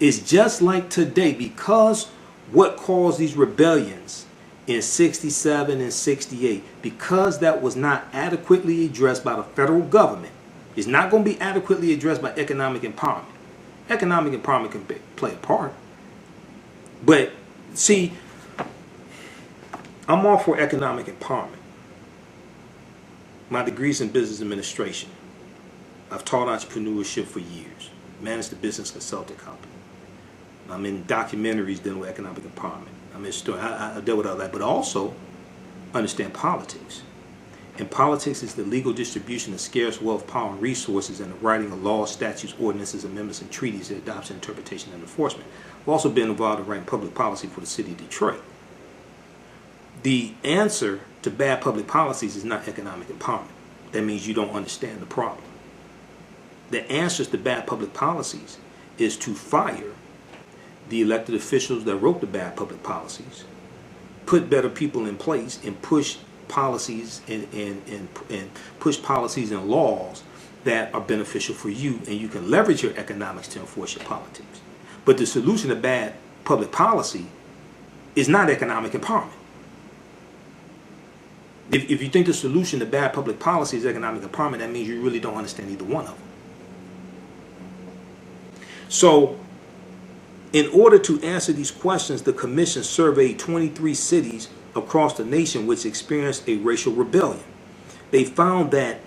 It's just like today, because what caused these rebellions in 67 and 68, because that was not adequately addressed by the federal government, is not going to be adequately addressed by economic empowerment. Economic empowerment can play a part. But see, I'm all for economic empowerment. My degree's in business administration. I've taught entrepreneurship for years. Managed a business consulting company. I'm in documentaries dealing with economic empowerment. I'm in story. I deal with all that, but also understand politics. And politics is the legal distribution of scarce wealth, power, and resources, and the writing of laws, statutes, ordinances, amendments, and treaties, their adoption, interpretation, and enforcement. I've also been involved in writing public policy for the city of Detroit. The answer to bad public policies is not economic empowerment. That means you don't understand the problem. The answers to bad public policies is to fire the elected officials that wrote the bad public policies, put better people in place, and push policies and push policies and laws that are beneficial for you, and you can leverage your economics to enforce your politics. But the solution to bad public policy is not economic empowerment. If you think the solution to bad public policy is economic empowerment, that means you really don't understand either one of them. So, in order to answer these questions, the commission surveyed 23 cities across the nation which experienced a racial rebellion. They found that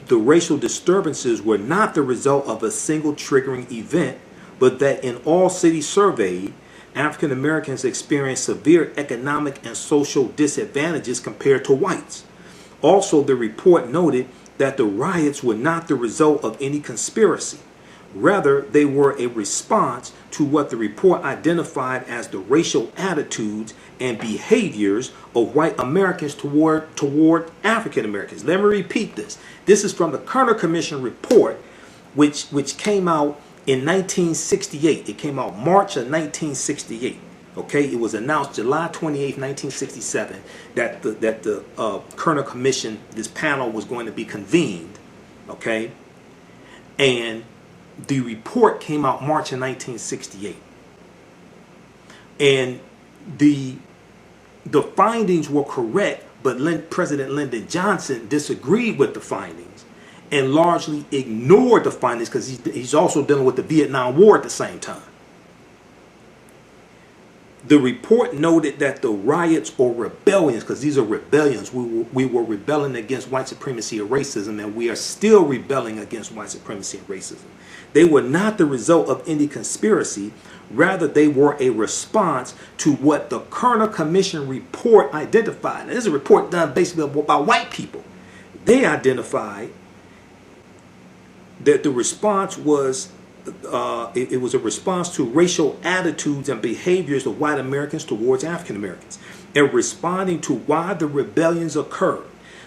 the racial disturbances were not the result of a single triggering event, but that in all cities surveyed, African Americans experienced severe economic and social disadvantages compared to whites. Also, the report noted that the riots were not the result of any conspiracy. Rather, they were a response to what the report identified as the racial attitudes and behaviors of white Americans toward African Americans. Let me repeat this. This is from the Kerner Commission report, which came out in 1968. It came out March of 1968. Okay, it was announced July 28, 1967, that the Kerner Commission, this panel, was going to be convened. Okay, and the report came out March of 1968, and the findings were correct, but President Lyndon Johnson disagreed with the findings and largely ignored the findings because he's also dealing with the Vietnam War at the same time. The report noted that the riots or rebellions, because these are rebellions, we were rebelling against white supremacy and racism, and we are still rebelling against white supremacy and racism. They were not the result of any conspiracy. Rather, they were a response to what the Kerner Commission report identified. And this is a report done basically by white people. They identified that the response was it was a response to racial attitudes and behaviors of white Americans towards African Americans. In responding to why the rebellions occurred,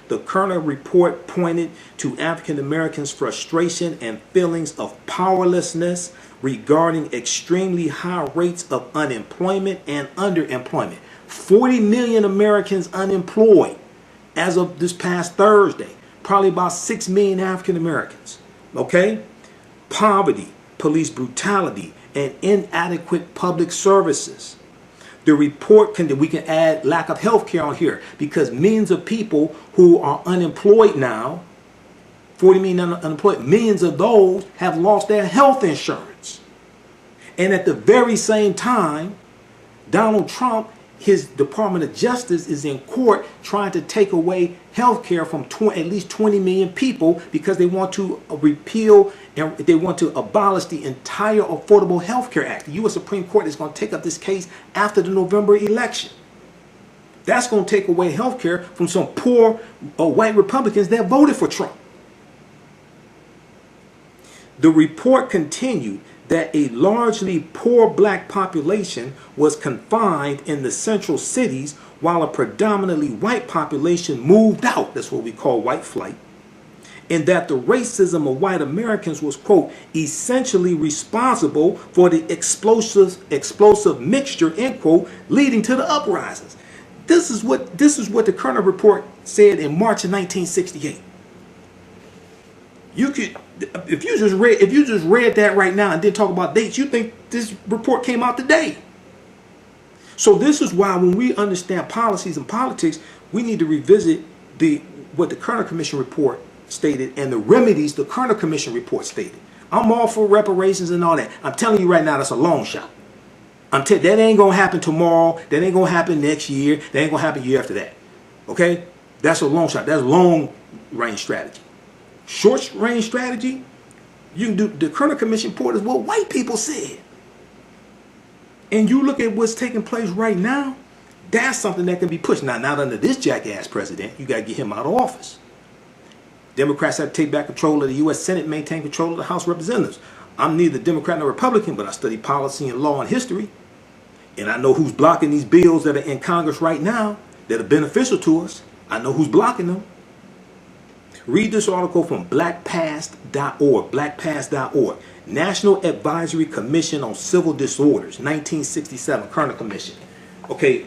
the Kerner report pointed to African Americans' frustration and feelings of powerlessness regarding extremely high rates of unemployment and underemployment. 40 million Americans unemployed as of this past Thursday. Probably about 6 million African Americans. Okay? Poverty, police brutality, and inadequate public services. The report we can add lack of health care on here because millions of people who are unemployed now, 40 million unemployed, millions of those have lost their health insurance. And at the very same time, Donald Trump, his Department of Justice is in court trying to take away health care from at least 20 million people because they want to repeal and they want to abolish the entire Affordable Health Care Act. The U.S. Supreme Court is going to take up this case after the November election. That's going to take away health care from some poor white Republicans that voted for Trump. The report continued that a largely poor black population was confined in the central cities while a predominantly white population moved out. That's what we call white flight. And that the racism of white Americans was, quote, essentially responsible for the explosive mixture, end quote, leading to the uprisings. This is what the Kerner report said in March of 1968. You could, if you just read that right now and didn't talk about dates, you think this report came out today. So this is why when we understand policies and politics, we need to revisit what the Kerner Commission report stated and the remedies the Kerner Commission report stated. I'm all for reparations and all that. I'm telling you right now, that's a long shot. That ain't gonna happen tomorrow. That ain't gonna happen next year. That ain't gonna happen the year after that. Okay, that's a long shot. That's long range strategy. Short range strategy, you can do. The Kerner Commission report is what white people said. And you look at what's taking place right now, that's something that can be pushed. Now, not under this jackass president. You got to get him out of office. Democrats have to take back control of the U.S. Senate, maintain control of the House of Representatives. I'm neither Democrat nor Republican, but I study policy and law and history. And I know who's blocking these bills that are in Congress right now that are beneficial to us. I know who's blocking them. Read this article from blackpast.org, blackpast.org. National Advisory Commission on Civil Disorders, 1967, Kerner Commission. Okay,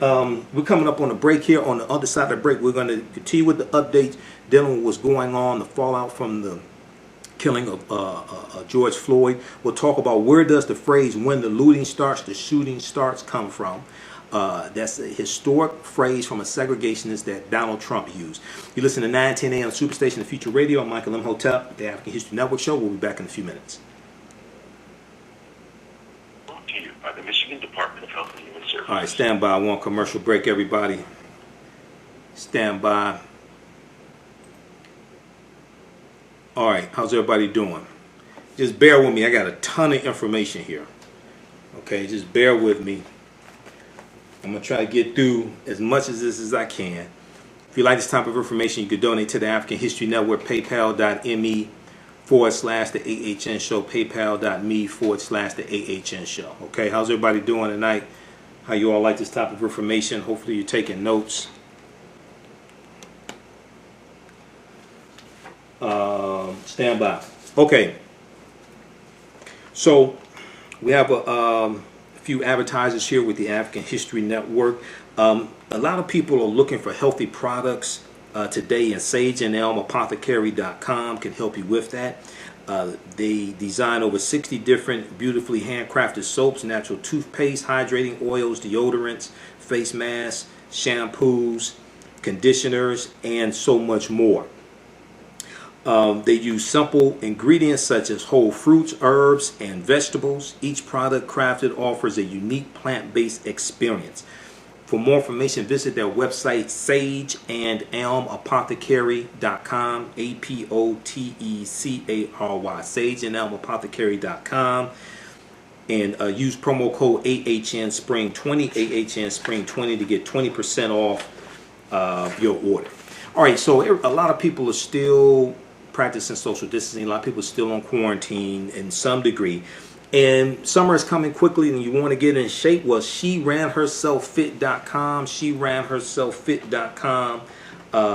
we're coming up on a break here. On the other side of the break, we're going to continue with the updates dealing with what's going on, the fallout from the killing of George Floyd. We'll talk about where does the phrase "when the looting starts, the shooting starts" come from. That's a historic phrase from a segregationist that Donald Trump used. You listen to 910 a.m. Superstation, the Future Radio. I'm Michael Imhotep, the African History Network Show. We'll be back in a few minutes. Brought to you by the Michigan Department of Health and Human Services. All right, stand by. One commercial break, everybody. Stand by. All right, how's everybody doing? Just bear with me. I got a ton of information here. Okay, just bear with me. I'm going to try to get through as much of this as I can. If you like this type of information, you can donate to the African History Network, paypal.me/the AHN Show, paypal.me/the AHN Show. Okay, how's everybody doing tonight? How you all like this type of information? Hopefully you're taking notes. Stand by. Okay, so we have a few advertisers here with the African History Network. A lot of people are looking for healthy products today, and Sage and Elm Apothecary.com can help you with that. They design over 60 different beautifully handcrafted soaps, natural toothpaste, hydrating oils, deodorants, face masks, shampoos, conditioners, and so much more. They use simple ingredients such as whole fruits, herbs, and vegetables. Each product crafted offers a unique plant-based experience. For more information, visit their website, sageandelmapothecary.com, APOTECARY, sageandelmapothecary.com, and use promo code AHNSPRING20, AHNSPRING20 to get 20% off your order. All right, so a lot of people are still practicing social distancing. A lot of people are still on quarantine in some degree. And summer is coming quickly and you want to get in shape. Well, SheRanHerselfFit.com, SheRanHerselfFit.com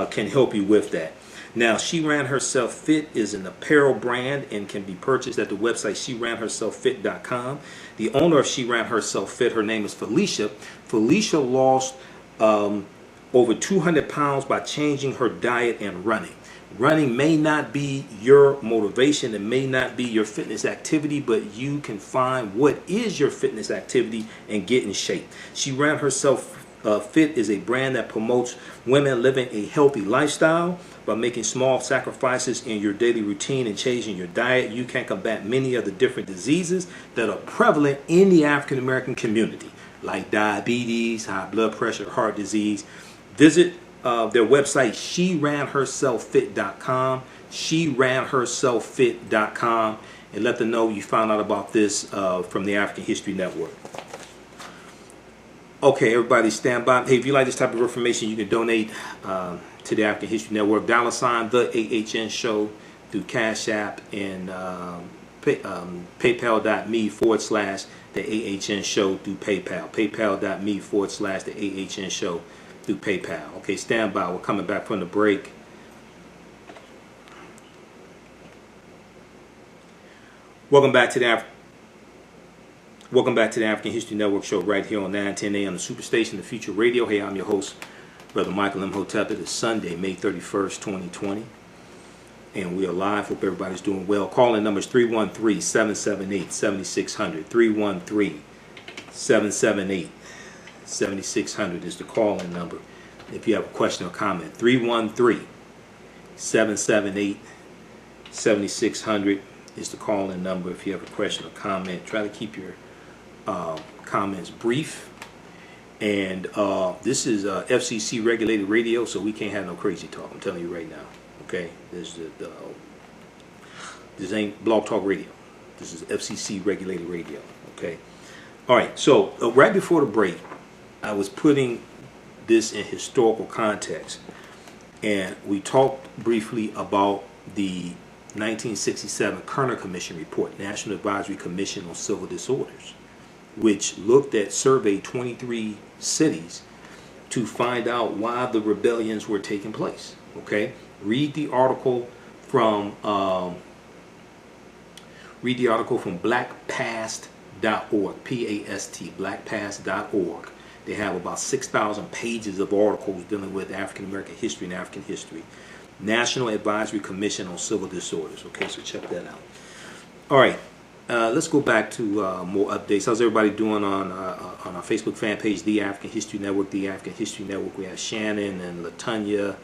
can help you with that. Now, She Ran Herself Fit is an apparel brand and can be purchased at the website SheRanHerselfFit.com. The owner of She Ran Herself Fit, her name is Felicia. Felicia lost over 200 pounds by changing her diet and running. Running may not be your motivation, it may not be your fitness activity, but you can find what is your fitness activity and get in shape. She Ran Herself Fit is a brand that promotes women living a healthy lifestyle. By making small sacrifices in your daily routine and changing your diet, you can combat many of the different diseases that are prevalent in the African American community, like diabetes, high blood pressure, heart disease. Visit their website, SheRanHerselfFit.com, SheRanHerselfFit.com, and let them know you found out about this from the African History Network. Okay, everybody stand by. Hey, if you like this type of information, you can donate to the African History Network. $ the AHN Show through Cash App and paypal.me/the AHN Show through PayPal. PayPal.me/the AHN Show through PayPal. Okay, stand by. We're coming back from the break. Welcome back to the African History Network Show right here on 910 a.m. the Superstation, the Future Radio. Hey, I'm your host, Brother Michael Imhotep. It is Sunday, May 31st, 2020. And we are live. Hope everybody's doing well. Call-in number is 313-778-7600. 313-778-7600 is the call-in number. If you have a question or comment, 313-778-7600 is the call-in number. If you have a question or comment, try to keep your comments brief. And this is FCC regulated radio, so we can't have no crazy talk. I'm telling you right now. Okay, this ain't Blog Talk Radio. This is FCC regulated radio. Okay. All right. So right before the break, I was putting this in historical context, and we talked briefly about the 1967 Kerner Commission report, National Advisory Commission on Civil Disorders, which surveyed 23 cities to find out why the rebellions were taking place. Okay, read the article from blackpast.org, P-A-S-T, blackpast.org. They have about 6,000 pages of articles dealing with African American history and African history. National Advisory Commission on Civil Disorders. Okay, so check that out. All right. let's go back to more updates. How's everybody doing on our Facebook fan page, The African History Network, The African History Network? We have Shannon and Latonya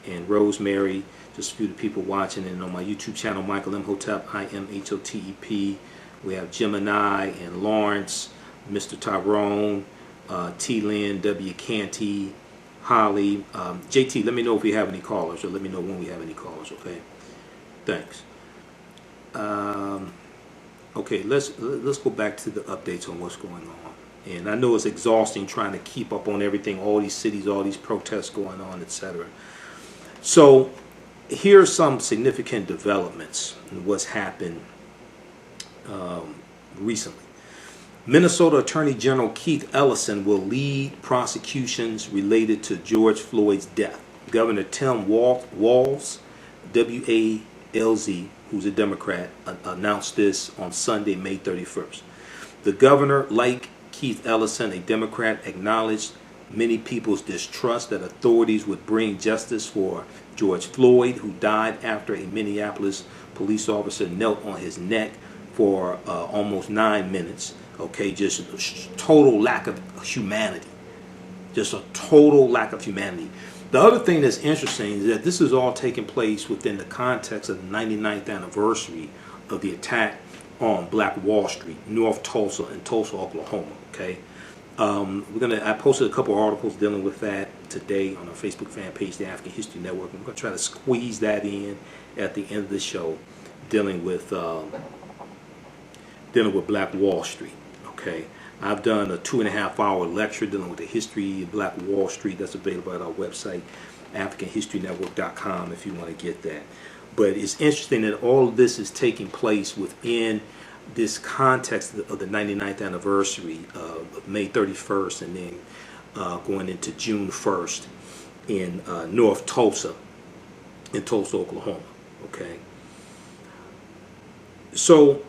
and Rosemary, just a few of the people watching. And on my YouTube channel, Michael Imhotep, IMHOTEP. We have Gemini and Lawrence, Mr. Tyrone, T. Lynn, W. Canty, Holly. JT, let me know if we have any callers, or let me know when we have any callers, okay? Thanks. Okay, let's go back to the updates on what's going on. And I know it's exhausting trying to keep up on everything, all these cities, all these protests going on, etc. So here are some significant developments in what's happened recently. Minnesota Attorney General Keith Ellison will lead prosecutions related to George Floyd's death. Governor Tim Walz, W-A-L-Z, who's a Democrat, announced this on Sunday, May 31st. The governor, like Keith Ellison, a Democrat, acknowledged many people's distrust that authorities would bring justice for George Floyd, who died after a Minneapolis police officer knelt on his neck for almost 9 minutes. Okay, just a total lack of humanity. Just a total lack of humanity. The other thing that's interesting is that this is all taking place within the context of the 99th anniversary of the attack on Black Wall Street, North Tulsa, in Tulsa, Oklahoma. Okay, I posted a couple articles dealing with that today on our Facebook fan page, the African History Network. I'm going to try to squeeze that in at the end of the show, dealing with Black Wall Street. Okay. I've done a 2.5-hour lecture dealing with the history of Black Wall Street. That's available at our website, AfricanHistoryNetwork.com, if you want to get that. But it's interesting that all of this is taking place within this context of the 99th anniversary of May 31st, and then going into June 1st in North Tulsa, in Tulsa, Oklahoma. Okay. So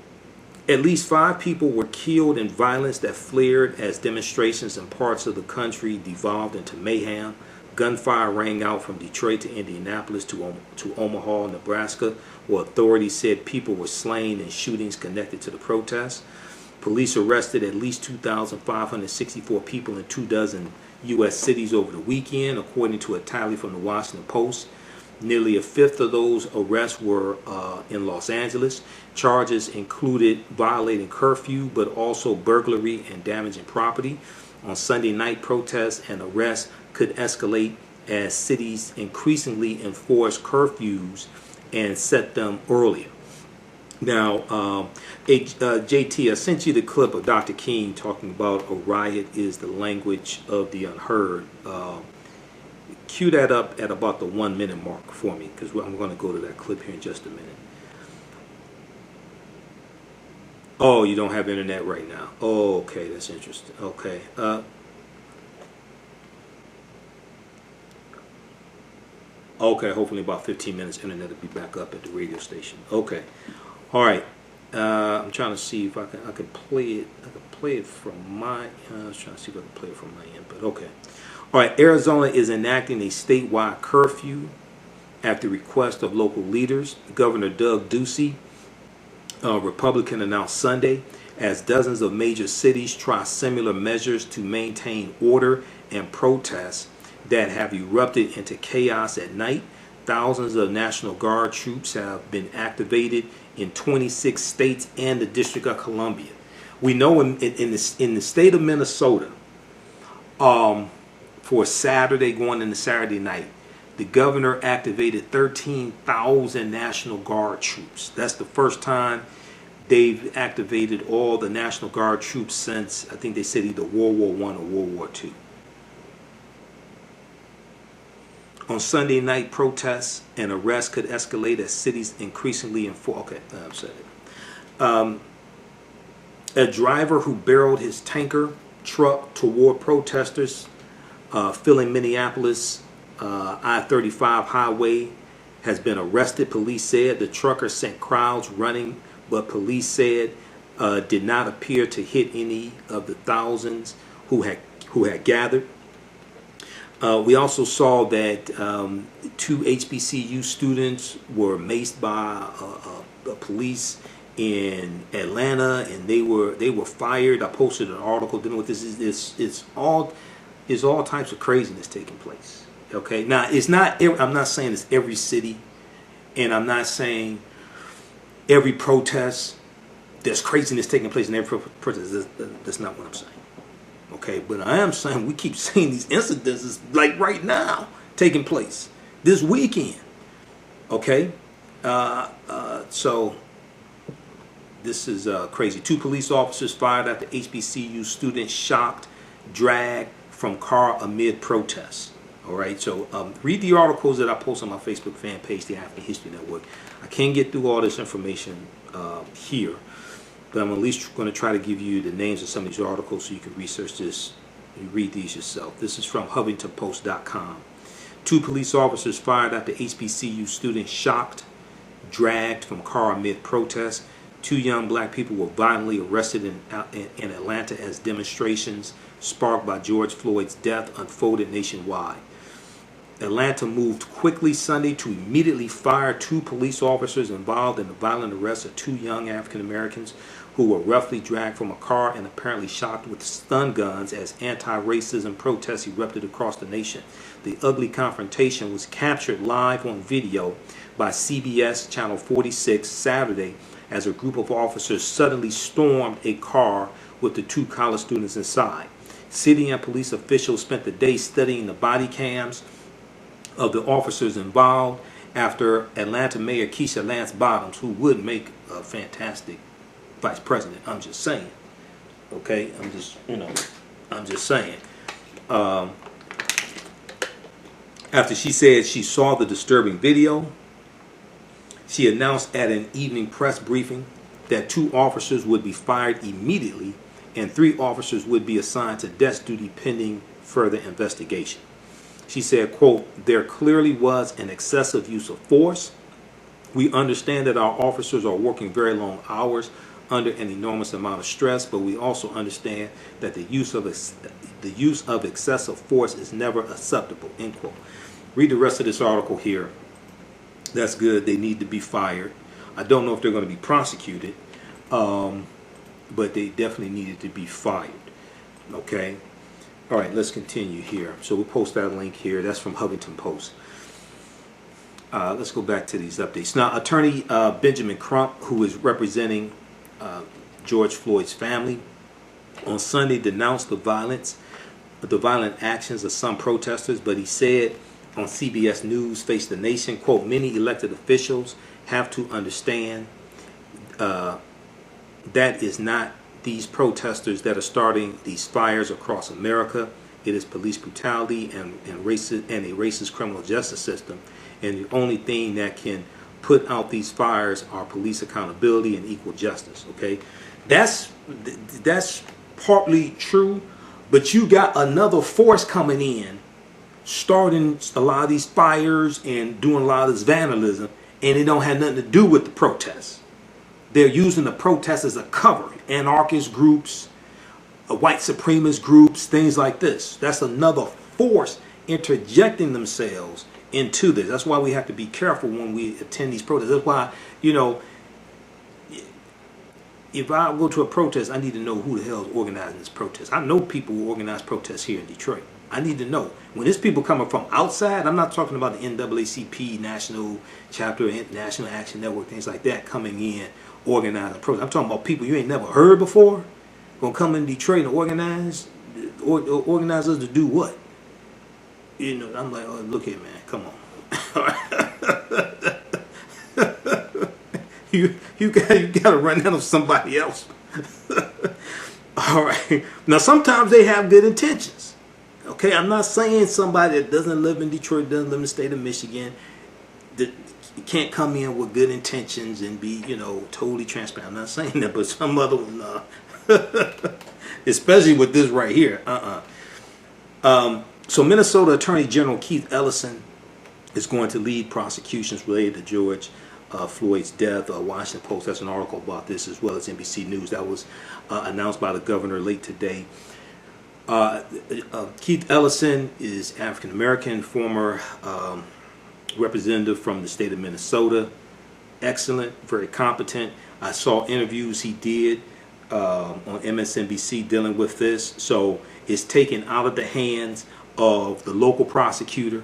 at least 5 people were killed in violence that flared as demonstrations in parts of the country devolved into mayhem. Gunfire rang out from Detroit to Indianapolis to Omaha, Nebraska, where authorities said people were slain in shootings connected to the protests. Police arrested at least 2,564 people in 24 U.S. cities over the weekend, according to a tally from the Washington Post. Nearly a fifth of those arrests were in Los Angeles. Charges included violating curfew, but also burglary and damaging property. On Sunday night, protests and arrests could escalate as cities increasingly enforce curfews and set them earlier. Now, JT, I sent you the clip of Dr. King talking about a riot is the language of the unheard. Cue that up at about the 1 minute mark for me, because I'm going to go to that clip here in just a minute. Oh, you don't have internet right now. Oh, okay, that's interesting. Okay. Okay, hopefully about 15 minutes internet will be back up at the radio station. Okay. All right. I'm trying to see if I can play it. I can play it from my. I was trying to see if I can play it from my end, but okay. All right. Arizona is enacting a statewide curfew at the request of local leaders. Governor Doug Ducey, Republican, announced Sunday, as dozens of major cities try similar measures to maintain order and protests that have erupted into chaos at night. Thousands of National Guard troops have been activated in 26 states and the District of Columbia. We know in the state of Minnesota, for Saturday, going into Saturday night, the governor activated 13,000 National Guard troops. That's the first time they've activated all the National Guard troops since, I think they said, either World War I or World War II. On Sunday night, protests and arrests could escalate as cities increasingly enforce. Okay, I've said it. A driver who barreled his tanker truck toward protesters filling Minneapolis I-35 highway has been arrested. Police said the trucker sent crowds running, but police said did not appear to hit any of the thousands who had gathered. We also saw that 2 HBCU students were maced by police in Atlanta, and they were fired. I posted an article dealing with this. It's all types of craziness taking place. Okay, now it's not. I'm not saying it's every city, and I'm not saying every protest. There's craziness taking place in every protest. That's not what I'm saying. Okay, but I am saying we keep seeing these incidences like right now taking place this weekend. Okay, so this is crazy. 2 police officers fired after HBCU student shocked, dragged from car amid protests. All right, so read the articles that I post on my Facebook fan page, the African History Network. I can't get through all this information here, but I'm at least going to try to give you the names of some of these articles so you can research this and read these yourself. This is from HuffingtonPost.com. 2 police officers fired after HBCU student shocked, dragged from car amid protests. 2 young black people were violently arrested in Atlanta as demonstrations sparked by George Floyd's death unfolded nationwide. Atlanta moved quickly Sunday to immediately fire 2 police officers involved in the violent arrest of 2 young African Americans who were roughly dragged from a car and apparently shocked with stun guns as anti-racism protests erupted across the nation. The ugly confrontation was captured live on video by CBS Channel 46 Saturday as a group of officers suddenly stormed a car with the 2 college students inside. City and police officials spent the day studying the body cams of the officers involved after Atlanta Mayor Keisha Lance Bottoms, who would make a fantastic vice president, I'm just saying. Okay, I'm just saying. After she said she saw the disturbing video, she announced at an evening press briefing that 2 officers would be fired immediately and 3 officers would be assigned to desk duty pending further investigation. She said, quote, "There clearly was an excessive use of force. We understand that our officers are working very long hours under an enormous amount of stress, but we also understand that the use of excessive force is never acceptable," end quote. Read the rest of this article here. That's good. They need to be fired. I don't know if they're going to be prosecuted, but they definitely needed to be fired. Okay. All right, let's continue here. So we'll post that link here. That's from Huffington Post. Let's go back to these updates. Now, Attorney Benjamin Crump, who is representing George Floyd's family, on Sunday denounced the violent actions of some protesters, but he said on CBS News Face the Nation, quote, "Many elected officials have to understand that is not these protesters that are starting these fires across America. It is police brutality and a racist criminal justice system. And the only thing that can put out these fires are police accountability and equal justice." Okay, that's partly true, but you got another force coming in, starting a lot of these fires and doing a lot of this vandalism, and it don't have nothing to do with the protests. They're using the protests as a cover. Anarchist groups, white supremacist groups, things like this. That's another force interjecting themselves into this. That's why we have to be careful when we attend these protests. That's why, if I go to a protest, I need to know who the hell is organizing this protest. I know people who organize protests here in Detroit. I need to know. When there's people coming from outside, I'm not talking about the NAACP, National Chapter, National Action Network, things like that, coming in, organizing protests. I'm talking about people you ain't never heard before, gonna come in Detroit and organize us to do what? I'm like, oh, look here, man, come on. you gotta run out of somebody else. All right. Now, sometimes they have good intentions. Okay, I'm not saying somebody that doesn't live in Detroit, doesn't live in the state of Michigan, that can't come in with good intentions and be, totally transparent. I'm not saying that, but some other one, especially with this right here. So Minnesota Attorney General Keith Ellison is going to lead prosecutions related to George Floyd's death. Washington Post has an article about this, as well as NBC News. That was announced by the governor late today. Keith Ellison is African American, former representative from the state of Minnesota. Excellent, very competent. I saw interviews he did on MSNBC dealing with this. So it's taken out of the hands of the local prosecutor,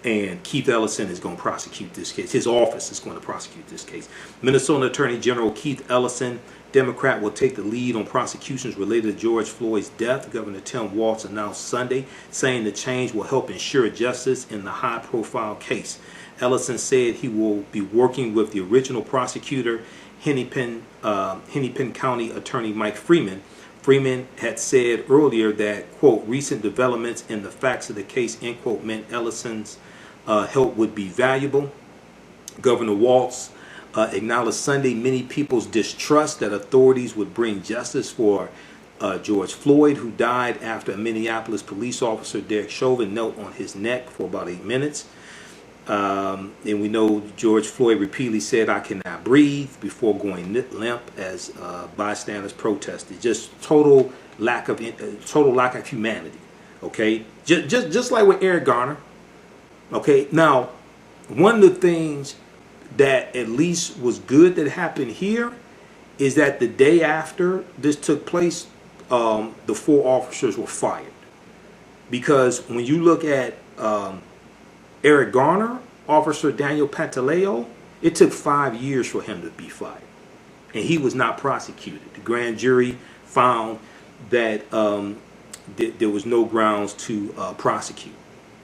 and Keith Ellison is going to prosecute this case. His office is going to prosecute this case. Minnesota Attorney General Keith Ellison, Democrat, will take the lead on prosecutions related to George Floyd's death. Governor Tim Walz announced Sunday, saying the change will help ensure justice in the high-profile case. Ellison said he will be working with the original prosecutor, Hennepin County Attorney Mike Freeman. Freeman had said earlier that, quote, recent developments in the facts of the case, end quote, meant Ellison's help would be valuable. Governor Walz acknowledged Sunday many people's distrust that authorities would bring justice for George Floyd, who died after a Minneapolis police officer, Derek Chauvin, knelt on his neck for about 8 minutes. And we know George Floyd repeatedly said, "I cannot breathe," before going limp as bystanders protested. Just total lack of humanity. Okay, just like with Eric Garner. Okay, now one of the things that at least was good that happened here is that the day after this took place, the 4 officers were fired. Because when you look at Eric Garner, Officer Daniel Pantaleo, it took 5 years for him to be fired, and he was not prosecuted. The grand jury found that there was no grounds to prosecute.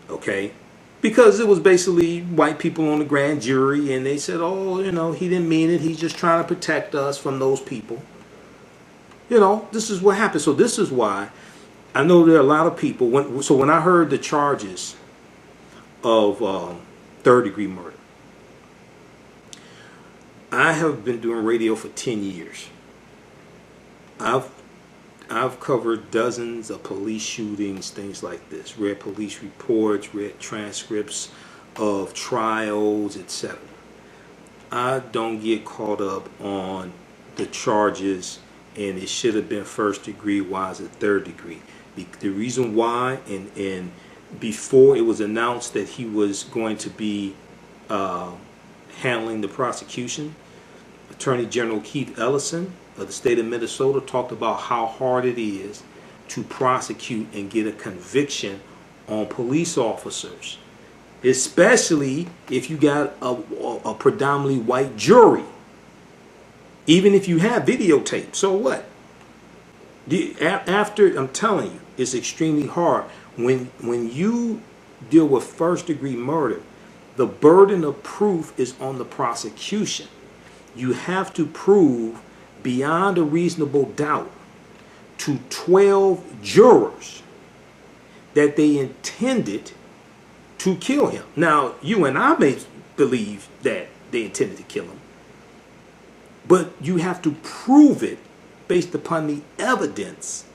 Okay, because it was basically white people on the grand jury, and they said, "Oh, you know, he didn't mean it. He's just trying to protect us from those people." You know, this is what happened. So this is why I know there are a lot of people. When I heard the charges of third-degree murder, I have been doing radio for 10 years. I've covered dozens of police shootings, things like this. Read police reports, read transcripts of trials, etc. I don't get caught up on the charges and it should have been first degree, why is it third degree? The reason why, and before it was announced that he was going to be handling the prosecution, Attorney General Keith Ellison of the state of Minnesota talked about how hard it is to prosecute and get a conviction on police officers, especially if you got a predominantly white jury. Even if you have videotape, so what? After, I'm telling you, it's extremely hard. When you deal with first-degree murder, the burden of proof is on the prosecution. You have to prove beyond a reasonable doubt to 12 jurors that they intended to kill him. Now, you and I may believe that they intended to kill him, but you have to prove it based upon the evidence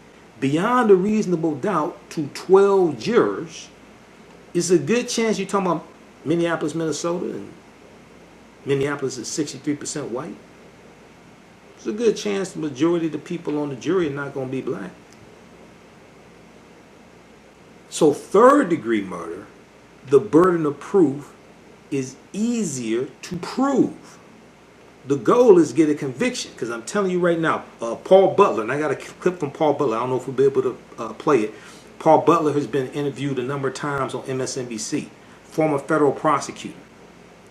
beyond a reasonable doubt to 12 jurors. It's a good chance you're talking about Minneapolis, Minnesota, and Minneapolis is 63% white. It's a good chance the majority of the people on the jury are not going to be black. So third-degree murder, the burden of proof is easier to prove. The goal is get a conviction, because I'm telling you right now, Paul Butler, and I got a clip from Paul Butler. I don't know if we'll be able to play it. Paul Butler has been interviewed a number of times on MSNBC, former federal prosecutor,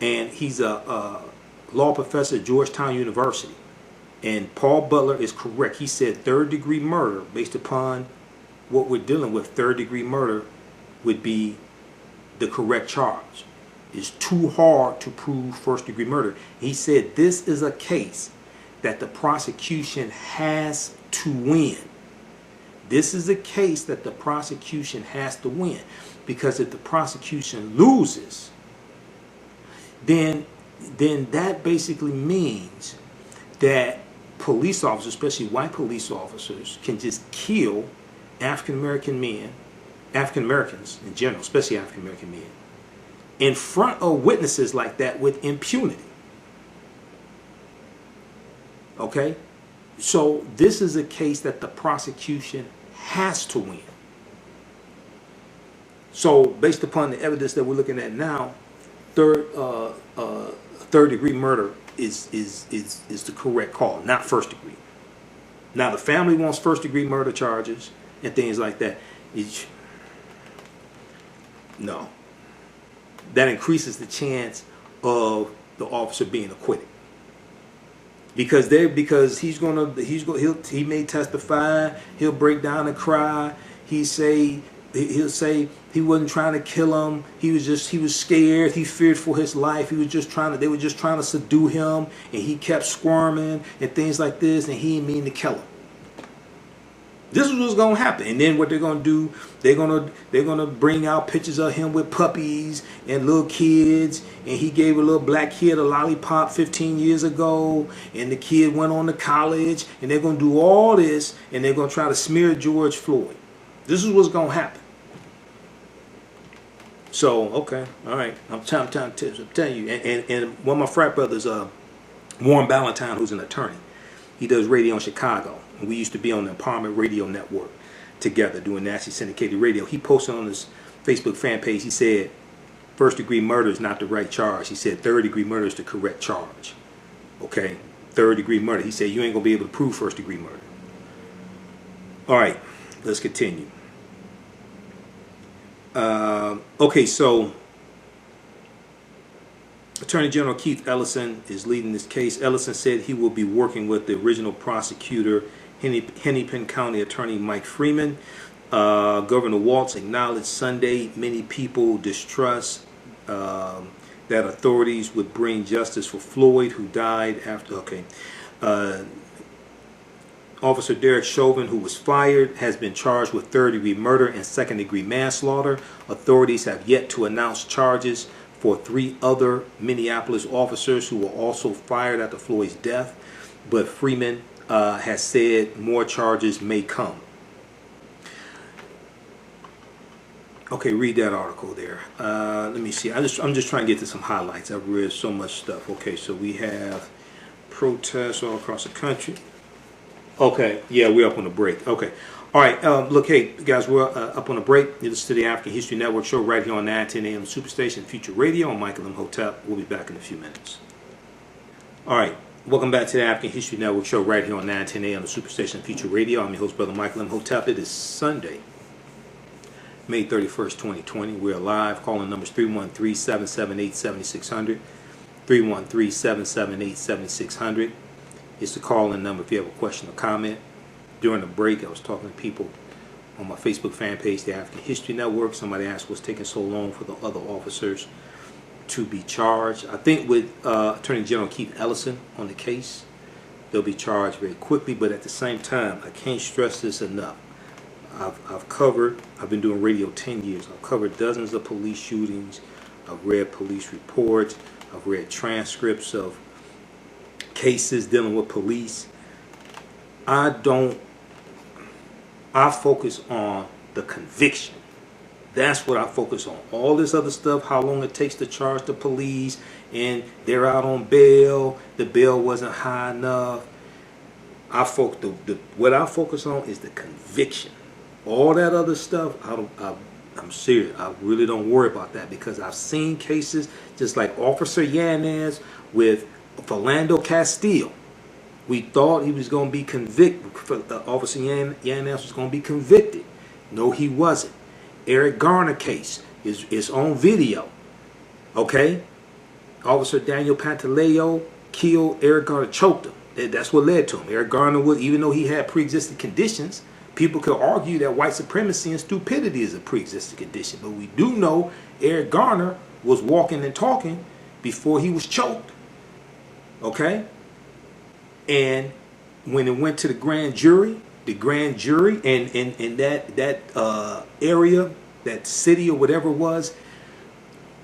and he's a law professor at Georgetown University. And Paul Butler is correct. He said third-degree murder, based upon what we're dealing with, third-degree murder would be the correct charge. It's too hard to prove first-degree murder. He said this is a case that the prosecution has to win. This is a case that the prosecution has to win, because if the prosecution loses, then that basically means that police officers, especially white police officers, can just kill African-American men, African-Americans in general, especially African-American men, in front of witnesses like that with impunity. Okay? So this is a case that the prosecution has to win. So based upon the evidence that we're looking at now, third-degree murder is the correct call, not first degree. Now the family wants first degree murder charges and things like that. No, that increases the chance of the officer being acquitted because he may testify, he'll break down and cry, he'll say he wasn't trying to kill him, he was scared, he feared for his life, they were just trying to subdue him, and he kept squirming and things like this, and he didn't mean to kill him. This is what's gonna happen, and then what they're gonna do? They're gonna bring out pictures of him with puppies and little kids, and he gave a little black kid a lollipop 15 years ago, and the kid went on to college, and they're gonna do all this, and they're gonna try to smear George Floyd. This is what's gonna happen. So okay, all right, I'm telling you, and one of my frat brothers, Warren Ballantyne, who's an attorney, he does radio in Chicago. We used to be on the Empowerment Radio Network together doing nationally syndicated radio. He posted on his Facebook fan page, he said, first degree murder is not the right charge. He said third degree murder is the correct charge. Okay, third degree murder. He said you ain't going to be able to prove first degree murder. All right, let's continue. Okay, so Attorney General Keith Ellison is leading this case. Ellison said he will be working with the original prosecutor, Hennepin County Attorney Mike Freeman. Governor Walz acknowledged Sunday many people distrust that authorities would bring justice for Floyd, who died after. Okay. Officer Derek Chauvin, who was fired, has been charged with third-degree murder and second-degree manslaughter. Authorities have yet to announce charges for 3 other Minneapolis officers who were also fired after Floyd's death, but Freeman has said more charges may come. Okay, read that article there. Let me see. I'm just trying to get to some highlights. I've read so much stuff. Okay, so we have protests all across the country. Okay, yeah, we're up on the break. Okay. All right, look, hey, guys, we're up on a break. You listen to the African History Network show right here on 910 AM Superstation Future Radio. I'm Michael Imhotep. We'll be back in a few minutes. All right, welcome back to the African History Network show right here on 910 AM Superstation Future Radio. I'm your host, Brother Michael Imhotep. It is Sunday, May 31st, 2020. We're live. Calling numbers 313-778-7600, 313-778-7600. It's the call-in number if you have a question or comment. During the break, I was talking to people on my Facebook fan page, the African History Network. Somebody asked what's taking so long for the other officers to be charged. I think with Attorney General Keith Ellison on the case, they'll be charged very quickly. But at the same time, I can't stress this enough. I've been doing radio 10 years. I've covered dozens of police shootings. I've read police reports. I've read transcripts of cases dealing with police. I focus on the conviction. That's what I focus on. All this other stuff, how long it takes to charge the police, and they're out on bail, the bail wasn't high enough. What I focus on is the conviction. All that other stuff, I'm serious. I really don't worry about that because I've seen cases just like Officer Yanez with Philando Castile. We thought he was going to be convicted. Officer Yanez was going to be convicted. No, he wasn't. Eric Garner case is on video. Okay? Officer Daniel Pantaleo killed Eric Garner, choked him. That's what led to him. Eric Garner was, even though he had pre-existing conditions, people could argue that white supremacy and stupidity is a pre-existing condition. But we do know Eric Garner was walking and talking before he was choked. Okay? And when it went to the grand jury and that area, that city or whatever it was,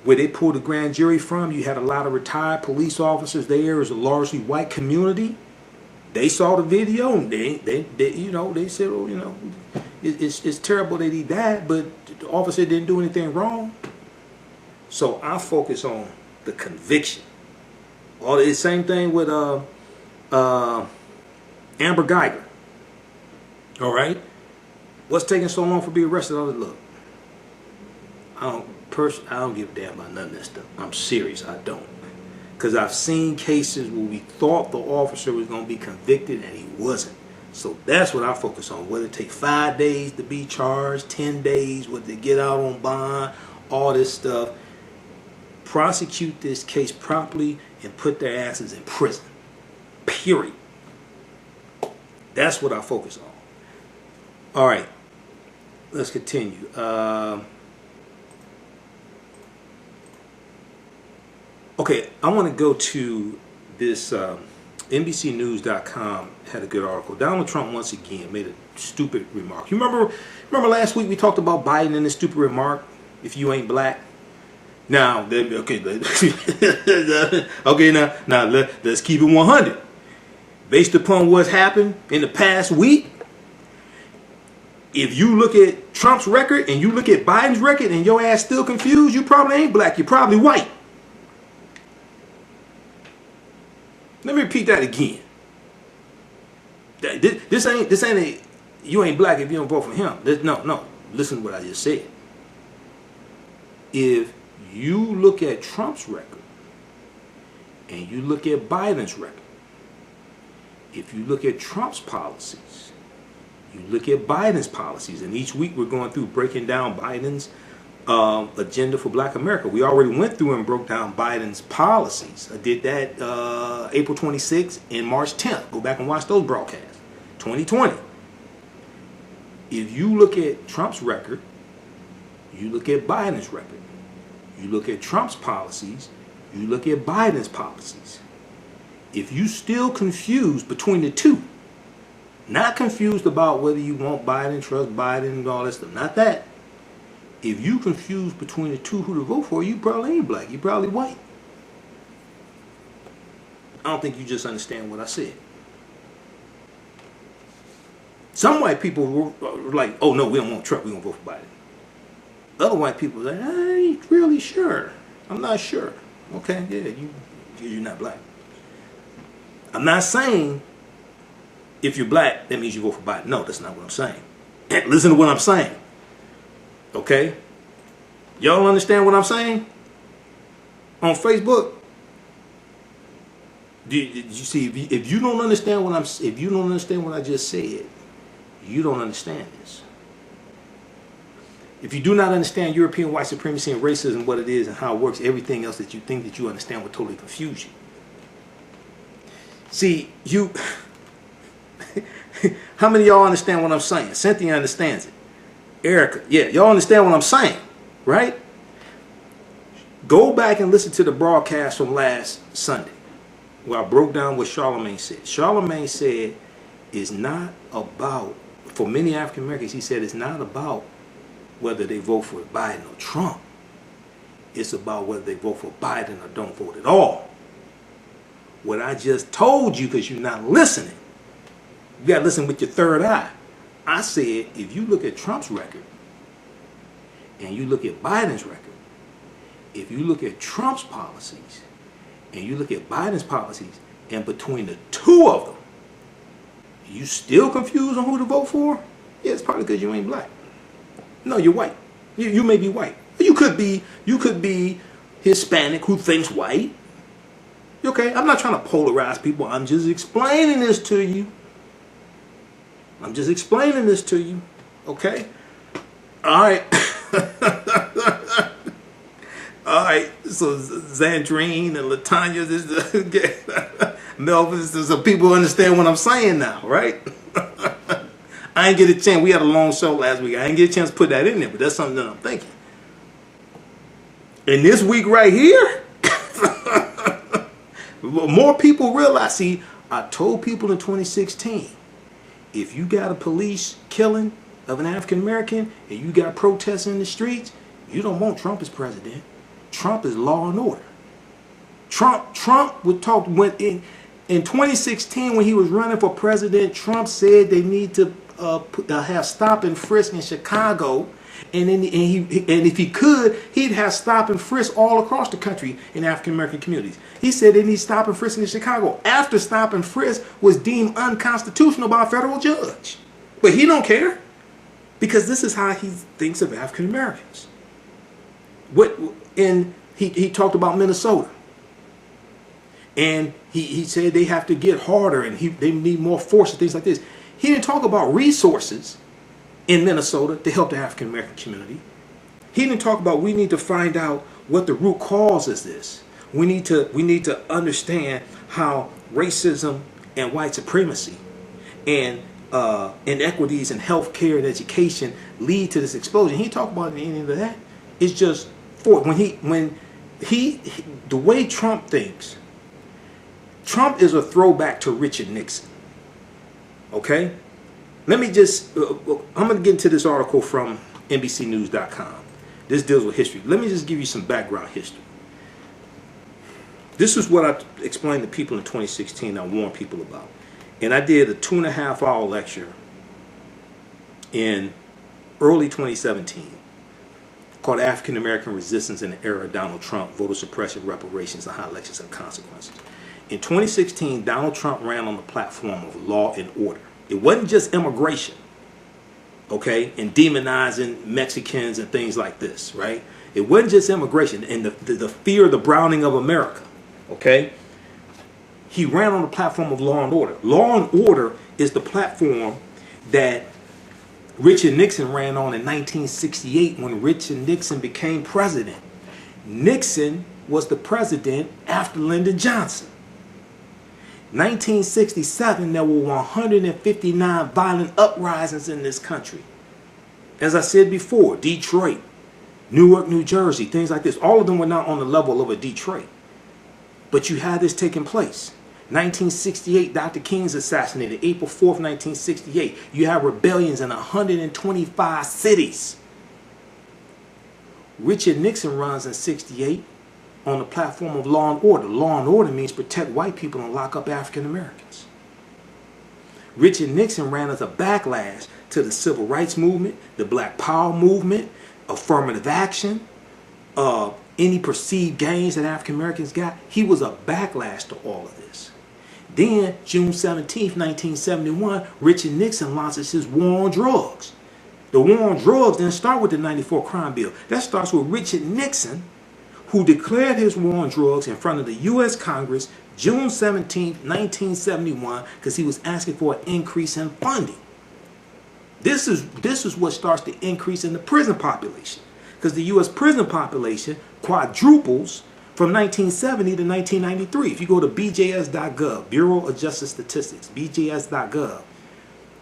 where they pulled the grand jury from, you had a lot of retired police officers there. It was a largely white community. They saw the video and they said, oh, it's terrible that he died, but the officer didn't do anything wrong. So I focus on the conviction. All the same thing with Amber Geiger. All right, what's taking so long for being arrested? Look, I don't give a damn about none of this stuff. I'm serious. I don't. Because I've seen cases where we thought the officer was going to be convicted and he wasn't. So that's what I focus on. Whether it take 5 days to be charged, 10 days, whether they get out on bond, all this stuff. Prosecute this case properly and put their asses in prison. Period. That's what I focus on. All right. Let's continue. Okay, I want to go to this NBCnews.com had a good article. Donald Trump once again made a stupid remark. You remember last week we talked about Biden and his stupid remark, if you ain't black? Now, okay, now let's keep it 100. Based upon what's happened in the past week, if you look at Trump's record and you look at Biden's record and your ass still confused, you probably ain't black. You're probably white. Let me repeat that again. This ain't a you ain't black if you don't vote for him. No. Listen to what I just said. If you look at Trump's record and you look at Biden's record, if you look at Trump's policies, you look at Biden's policies, and each week we're going through breaking down Biden's agenda for Black America. We already went through and broke down Biden's policies. I did that April 26th and March 10th. Go back and watch those broadcasts. 2020. If you look at Trump's record, you look at Biden's record, you look at Trump's policies, you look at Biden's policies. If you still confused between the two, not confused about whether you want Biden, trust Biden, and all that stuff, not that. If you confused between the two who to vote for, you probably ain't black. You probably white. I don't think you just understand what I said. Some white people were like, oh no, we don't want Trump, we're going to vote for Biden. Other white people were like, I ain't really sure. I'm not sure. Okay, yeah, you're not black. I'm not saying if you're black, that means you vote for Biden. No, that's not what I'm saying. Listen to what I'm saying. Okay? Y'all understand what I'm saying? On Facebook? Did you see? If you don't understand what if you don't understand what I just said, you don't understand this. If you do not understand European white supremacy and racism, what it is and how it works, everything else that you think that you understand will totally confuse you. See, how many of y'all understand what I'm saying? Cynthia understands it. Erica, yeah, y'all understand what I'm saying, right? Go back and listen to the broadcast from last Sunday where I broke down what Charlemagne said. Charlemagne said it's not about, for many African Americans, he said it's not about whether they vote for Biden or Trump. It's about whether they vote for Biden or don't vote at all. What I just told you, because you're not listening, you got to listen with your third eye. I said, if you look at Trump's record and you look at Biden's record, if you look at Trump's policies and you look at Biden's policies, and between the two of them, you still confused on who to vote for? Yeah, it's probably because you ain't black. No, you're white. You may be white. You could be Hispanic who thinks white. Okay, I'm not trying to polarize people. I'm just explaining this to you. Okay? All right. All right. So Zandrine and Latanya, Melvin, so people understand what I'm saying now, right? I didn't get a chance. We had a long show last week. I didn't get a chance to put that in there, but that's something that I'm thinking. And this week right here, more people realize. See, I told people in 2016, if you got a police killing of an African American and you got protests in the streets, you don't want Trump as president. Trump is law and order. Trump would talk when in 2016 when he was running for president. Trump said they need to have stop and frisk in Chicago, and if he could, he'd have stop and frisk all across the country in African American communities. He said they need stop and frisk in Chicago after stop and frisk was deemed unconstitutional by a federal judge. But he don't care, because this is how he thinks of African Americans. He talked about Minnesota. And he said they have to get harder and they need more force and things like this. He didn't talk about resources in Minnesota to help the African American community. He didn't talk about we need to find out what the root cause is this. We need to understand how racism and white supremacy and inequities in healthcare and education lead to this explosion. He talked about any of that. It's just the way Trump thinks. Trump is a throwback to Richard Nixon. Okay? Let me just, I'm going to get into this article from NBCnews.com. This deals with history. Let me just give you some background history. This is what I explained to people in 2016. I warned people about. And I did a 2.5-hour lecture in early 2017 called African American Resistance in the Era of Donald Trump, Voter Suppression, Reparations, and How Elections Have Consequences. In 2016, Donald Trump ran on the platform of law and order. It wasn't just immigration, okay, and demonizing Mexicans and things like this, right? It wasn't just immigration and the fear of the browning of America, okay? He ran on the platform of law and order. Law and order is the platform that Richard Nixon ran on in 1968 when Richard Nixon became president. Nixon was the president after Lyndon Johnson. 1967, there were 159 violent uprisings in this country. As I said before, Detroit, Newark, New Jersey, things like this. All of them were not on the level of a Detroit. But you had this taking place. 1968, Dr. King's assassinated. April 4th, 1968. You have rebellions in 125 cities. Richard Nixon runs in 68 on the platform of law and order. Law and order means protect white people and lock up African Americans. Richard Nixon ran as a backlash to the civil rights movement, the Black Power movement, affirmative action, any perceived gains that African Americans got. He was a backlash to all of this. Then, June 17th, 1971, Richard Nixon launches his war on drugs. The war on drugs didn't start with the 94 crime bill. That starts with Richard Nixon, who declared his war on drugs in front of the U.S. Congress June 17th, 1971, because he was asking for an increase in funding. This is what starts the increase in the prison population, because the U.S. prison population quadruples from 1970 to 1993. If you go to bjs.gov, Bureau of Justice Statistics, bjs.gov,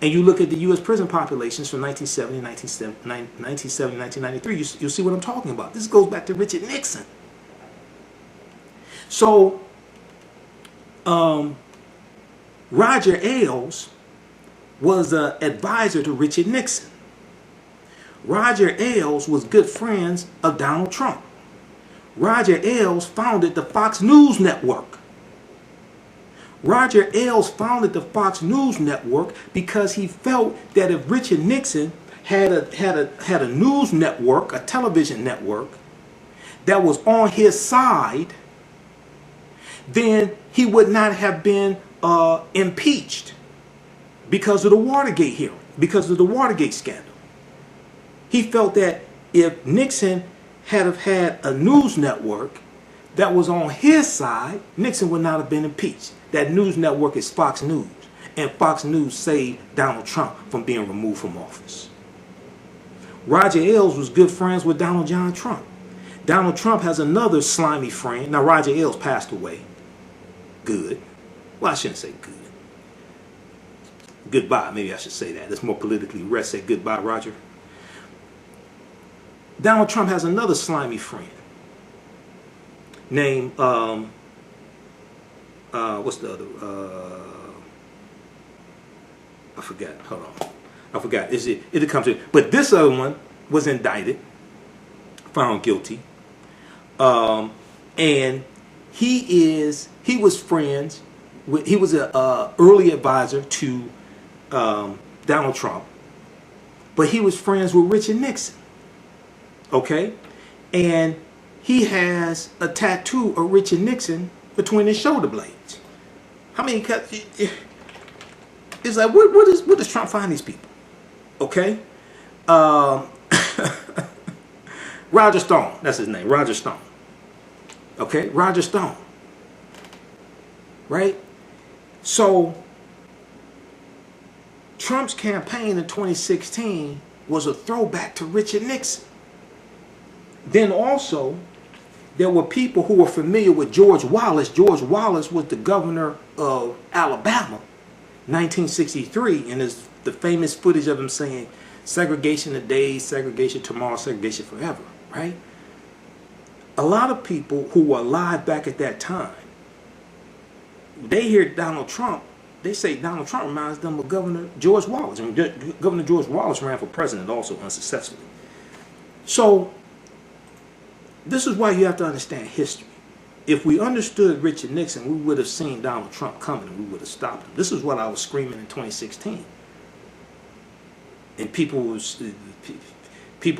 and you look at the U.S. prison populations from 1970 to 1993, you'll see what I'm talking about. This goes back to Richard Nixon. So, Roger Ailes was an advisor to Richard Nixon. Roger Ailes was good friends of Donald Trump. Roger Ailes founded the Fox News Network. Roger Ailes founded the Fox News Network because he felt that if Richard Nixon had a news network, a television network, that was on his side, then he would not have been impeached because of the Watergate hearing, because of the Watergate scandal. He felt that if Nixon had have had a news network that was on his side, Nixon would not have been impeached. That news network is Fox News, and Fox News saved Donald Trump from being removed from office. Roger Ailes was good friends with Donald John Trump. Donald Trump has another slimy friend. Now, Roger Ailes passed away. Good. Well, I shouldn't say good. Goodbye. Maybe I should say that. That's more politically correct. Say goodbye, Roger. Donald Trump has another slimy friend named, what's the other? I forgot. Hold on. I forgot. It comes in. But this other one was indicted, found guilty. And he was friends with, he was an early advisor to Donald Trump, but he was friends with Richard Nixon. Okay? And he has a tattoo of Richard Nixon between his shoulder blades. How many cuts? It's like, what does Trump find these people? Okay? Roger Stone, that's his name, Roger Stone. Okay? Roger Stone. right? So Trump's campaign in 2016 was a throwback to Richard Nixon. Then also, there were people who were familiar with George Wallace. George Wallace was the governor of Alabama, 1963, and there's the famous footage of him saying, segregation today, segregation tomorrow, segregation forever, right? A lot of people who were alive back at that time, they hear Donald Trump, they say Donald Trump reminds them of Governor George Wallace. And Governor George Wallace ran for president also unsuccessfully. So this is why you have to understand history. If we understood Richard Nixon, we would have seen Donald Trump coming and we would have stopped him. This is what I was screaming in 2016. And people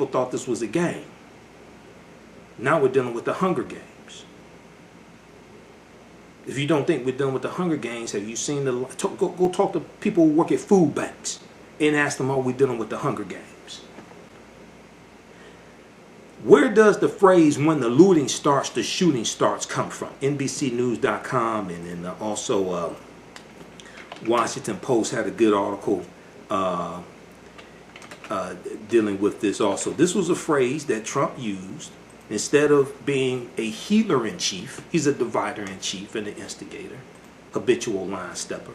thought this was a game. Now we're dealing with the Hunger Games. If you don't think we're done with the Hunger Games, have you seen go talk to people who work at food banks and ask them, are we dealing with the Hunger Games? Where does the phrase "when the looting starts, the shooting starts" come from? NBCnews.com and then also Washington Post had a good article dealing with this also. This was a phrase that Trump used. Instead of being a healer-in-chief, he's a divider-in-chief and an instigator, habitual line stepper.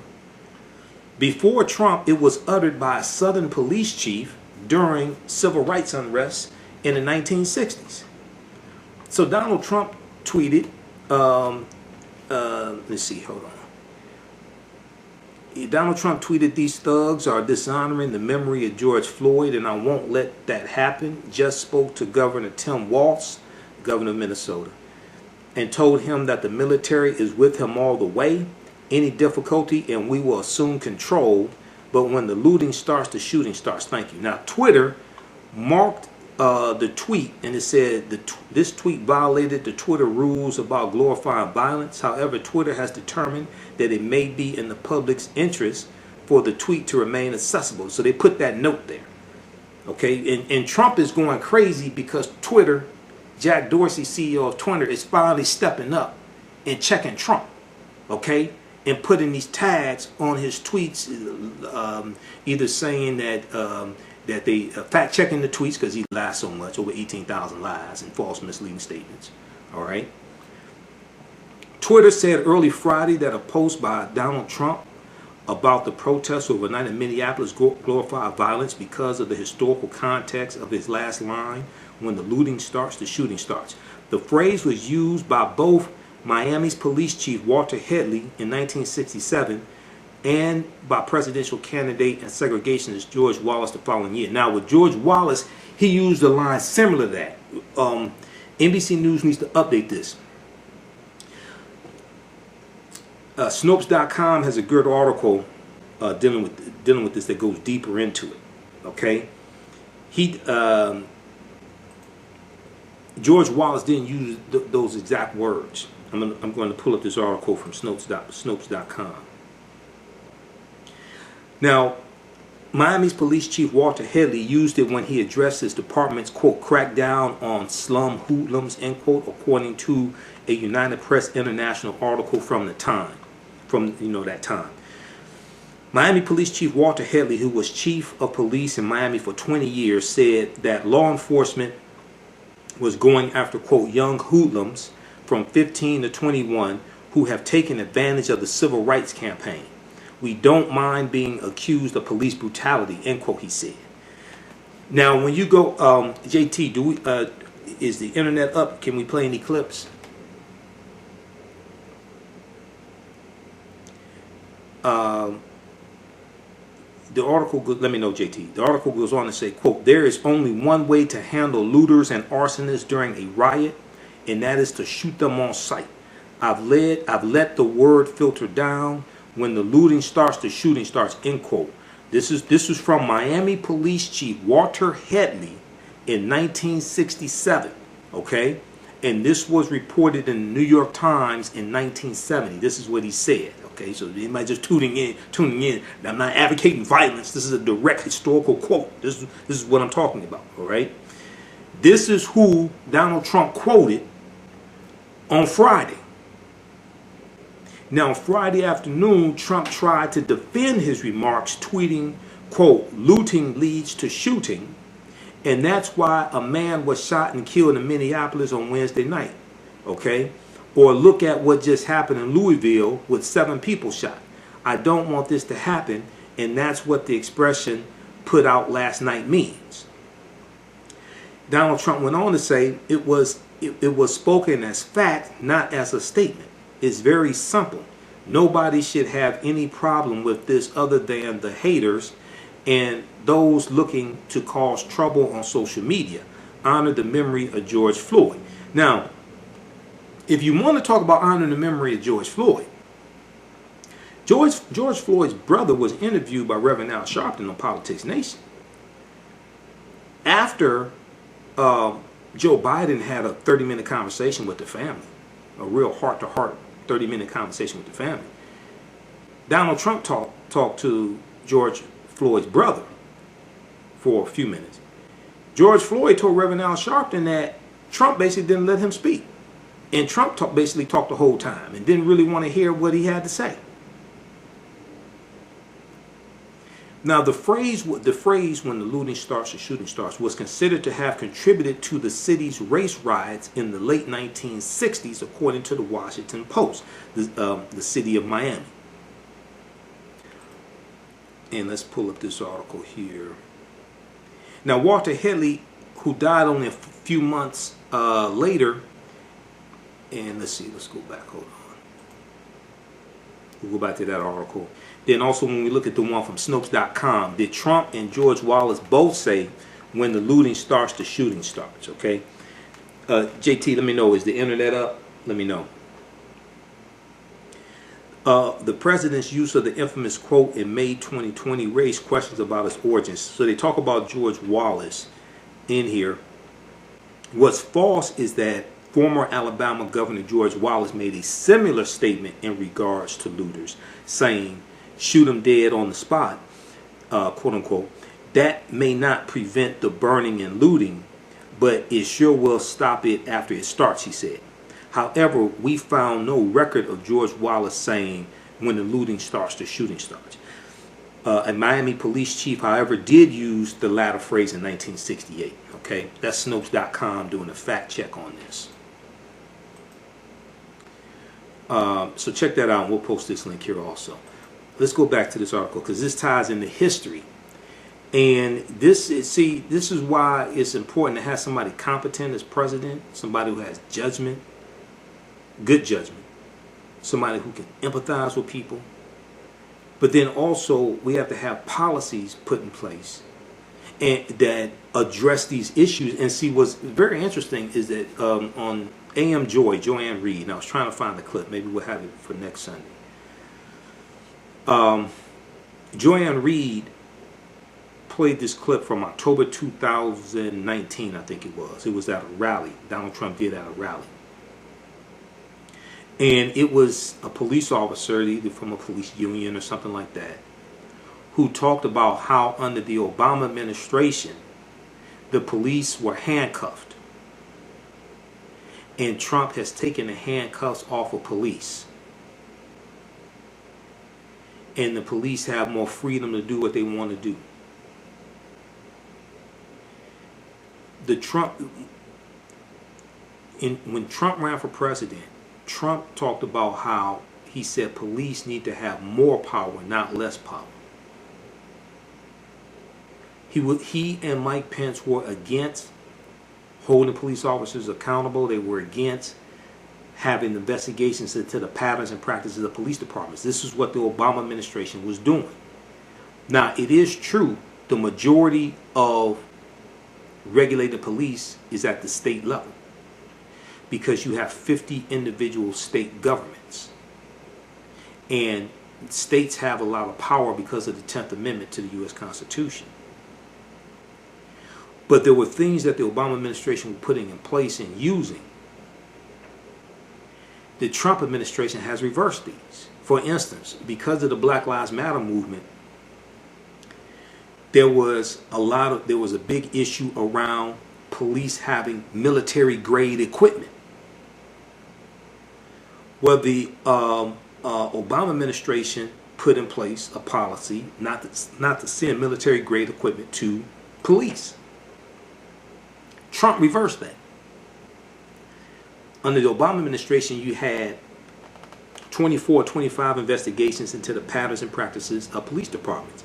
Before Trump, it was uttered by a Southern police chief during civil rights unrest in the 1960s. So Donald Trump tweeted, let's see, hold on. Donald Trump tweeted, "These thugs are dishonoring the memory of George Floyd, and I won't let that happen. Just spoke to Governor Tim Walz, governor of Minnesota, and told him that the military is with him all the way. Any difficulty, and we will assume control. But when the looting starts, the shooting starts." Thank you. Now, Twitter marked the tweet, and it said this tweet violated the Twitter rules about glorifying violence. However, Twitter has determined that it may be in the public's interest for the tweet to remain accessible. So they put that note there. Okay, and Trump is going crazy because Twitter, Jack Dorsey, CEO of Twitter, is finally stepping up and checking Trump. Okay, and putting these tags on his tweets, either saying that that they fact checking the tweets because he lies so much, over 18,000 lies and false misleading statements. All right. Twitter said early Friday that a post by Donald Trump about the protests overnight in Minneapolis glorified violence because of the historical context of his last line, "When the looting starts, the shooting starts." The phrase was used by both Miami's police chief Walter Headley in 1967 and by presidential candidate and segregationist George Wallace the following year. Now, with George Wallace, he used a line similar to that. NBC News needs to update this. Snopes.com has a good article dealing with this that goes deeper into it. Okay, George Wallace didn't use those exact words. I'm going to pull up this article from Snopes.com. Now, Miami's police chief Walter Headley used it when he addressed his department's, quote, crackdown on slum hoodlums, end quote, according to a United Press International article from the time, that time. Miami Police Chief Walter Headley, who was chief of police in Miami for 20 years, said that law enforcement was going after, quote, young hoodlums from 15 to 21 who have taken advantage of the civil rights campaign. "We don't mind being accused of police brutality," end quote, he said. Now, when you go, JT, is the internet up? Can we play any clips? The article, let me know, JT. The article goes on to say, quote, "There is only one way to handle looters and arsonists during a riot, and that is to shoot them on sight. I've let the word filter down. When the looting starts, the shooting starts," end quote. This is from Miami Police Chief Walter Headley in 1967. Okay, and this was reported in the New York Times in 1970. This is what he said. Okay, so anybody just tuning in. I'm not advocating violence. This is a direct historical quote. This is what I'm talking about. All right, this is who Donald Trump quoted on Friday. Now, Friday afternoon, Trump tried to defend his remarks, tweeting, quote, "Looting leads to shooting, and that's why a man was shot and killed in Minneapolis on Wednesday night." Okay? Or look at what just happened in Louisville with 7 people shot. I don't want this to happen, and that's what the expression "put out last night" means. Donald Trump went on to say it was spoken as fact, not as a statement. It's very simple. Nobody should have any problem with this other than the haters and those looking to cause trouble on social media. Honor the memory of George Floyd. Now, if you want to talk about honoring the memory of George Floyd, George Floyd's brother was interviewed by Reverend Al Sharpton on Politics Nation. After Joe Biden had a 30-minute conversation with the family, a real heart-to-heart 30-minute conversation with the family, Donald Trump talked to George Floyd's brother for a few minutes. George Floyd told Reverend Al Sharpton that Trump basically didn't let him speak. And Trump basically talked the whole time and didn't really want to hear what he had to say. Now, the phrase "when the looting starts, the shooting starts" was considered to have contributed to the city's race riots in the late 1960s, according to the Washington Post, the city of Miami. And let's pull up this article here. Now, Walter Headley, who died only a few months later, and let's go back, hold on. We'll go back to that article. Then also, when we look at the one from Snopes.com, did Trump and George Wallace both say "when the looting starts, the shooting starts"? Okay. JT, let me know. Is the internet up? Let me know. The president's use of the infamous quote in May 2020 raised questions about its origins. So they talk about George Wallace in here. What's false is that former Alabama Governor George Wallace made a similar statement in regards to looters, saying, "Shoot them dead on the spot," quote unquote. That may not prevent the burning and looting, but it sure will stop it after it starts, he said. However, we found no record of George Wallace saying "when the looting starts, the shooting starts." A Miami police chief, however, did use the latter phrase in 1968. Okay, that's Snopes.com doing a fact check on this. So check that out, and we'll post this link here also. Let's go back to this article because this ties into history. And this is why it's important to have somebody competent as president, somebody who has judgment, good judgment, somebody who can empathize with people. But then also we have to have policies put in place and that address these issues. And see, what's very interesting is that on AM Joanne Reed, and I was trying to find the clip, maybe we'll have it for next Sunday. Joanne Reed played this clip from October 2019, I think it was. It was at a rally. Donald Trump did at a rally. And it was a police officer, either from a police union or something like that, who talked about how under the Obama administration, the police were handcuffed. And Trump has taken the handcuffs off of police. And the police have more freedom to do what they want to do. When Trump ran for president, Trump talked about how he said police need to have more power, not less power. He and Mike Pence were against holding police officers accountable. They were against having investigations into the patterns and practices of police departments. This is what the Obama administration was doing. Now, it is true the majority of regulated police is at the state level because you have 50 individual state governments. And states have a lot of power because of the 10th Amendment to the U.S. Constitution. But there were things that the Obama administration was putting in place and using. The Trump administration has reversed these. For instance, because of the Black Lives Matter movement, there was a big issue around police having military grade equipment. Well, the Obama administration put in place a policy not to send military grade equipment to police. Trump reversed that. Under the Obama administration, you had 24, 25 investigations into the patterns and practices of police departments.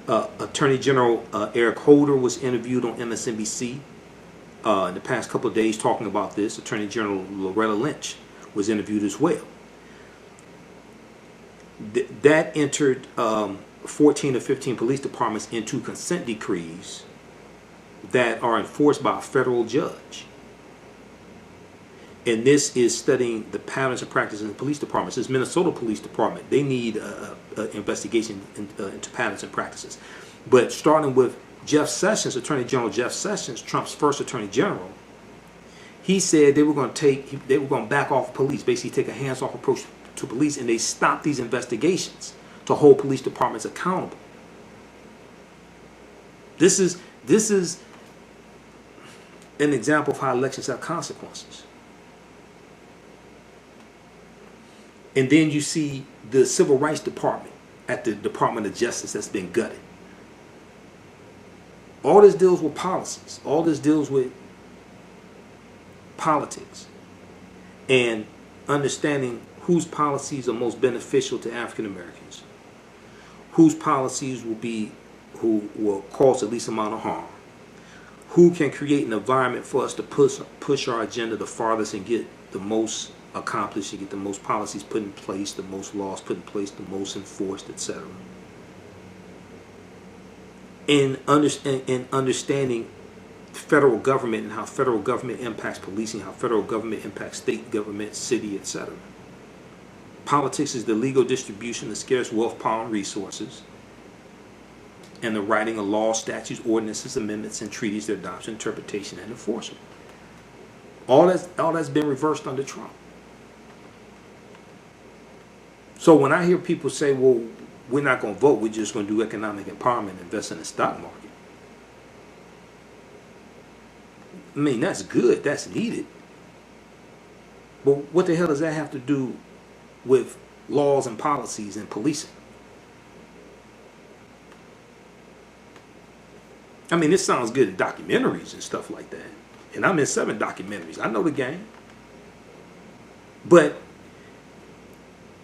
Attorney General Eric Holder was interviewed on MSNBC in the past couple of days talking about this. Attorney General Loretta Lynch was interviewed as well. That entered 14 or 15 police departments into consent decrees that are enforced by a federal judge. And this is studying the patterns and practices in the police departments. This Minnesota Police Department, they need investigation into patterns and practices. But starting with Jeff Sessions, Attorney General Jeff Sessions, Trump's first Attorney General, he said they were going to back off police, basically take a hands-off approach to police, and they stopped these investigations to hold police departments accountable. This is an example of how elections have consequences. And then you see the Civil Rights Department at the Department of Justice that's been gutted. All this deals with policies. All this deals with politics. And understanding whose policies are most beneficial to African Americans. Whose policies who will cause the least amount of harm. Who can create an environment for us to push our agenda the farthest and get the most accomplished, to get the most policies put in place, the most laws put in place, the most enforced, etc. In understanding federal government and how federal government impacts policing, how federal government impacts state government, city, etc. Politics is the legal distribution of scarce wealth, power, and resources, and the writing of laws, statutes, ordinances, amendments, and treaties, their adoption, interpretation, and enforcement. All that's been reversed under Trump. So when I hear people say, well, we're not going to vote, we're just going to do economic empowerment and invest in the stock market. I mean, that's good, that's needed. But what the hell does that have to do with laws and policies and policing? I mean, this sounds good in documentaries and stuff like that. And I'm in 7 documentaries. I know the game. But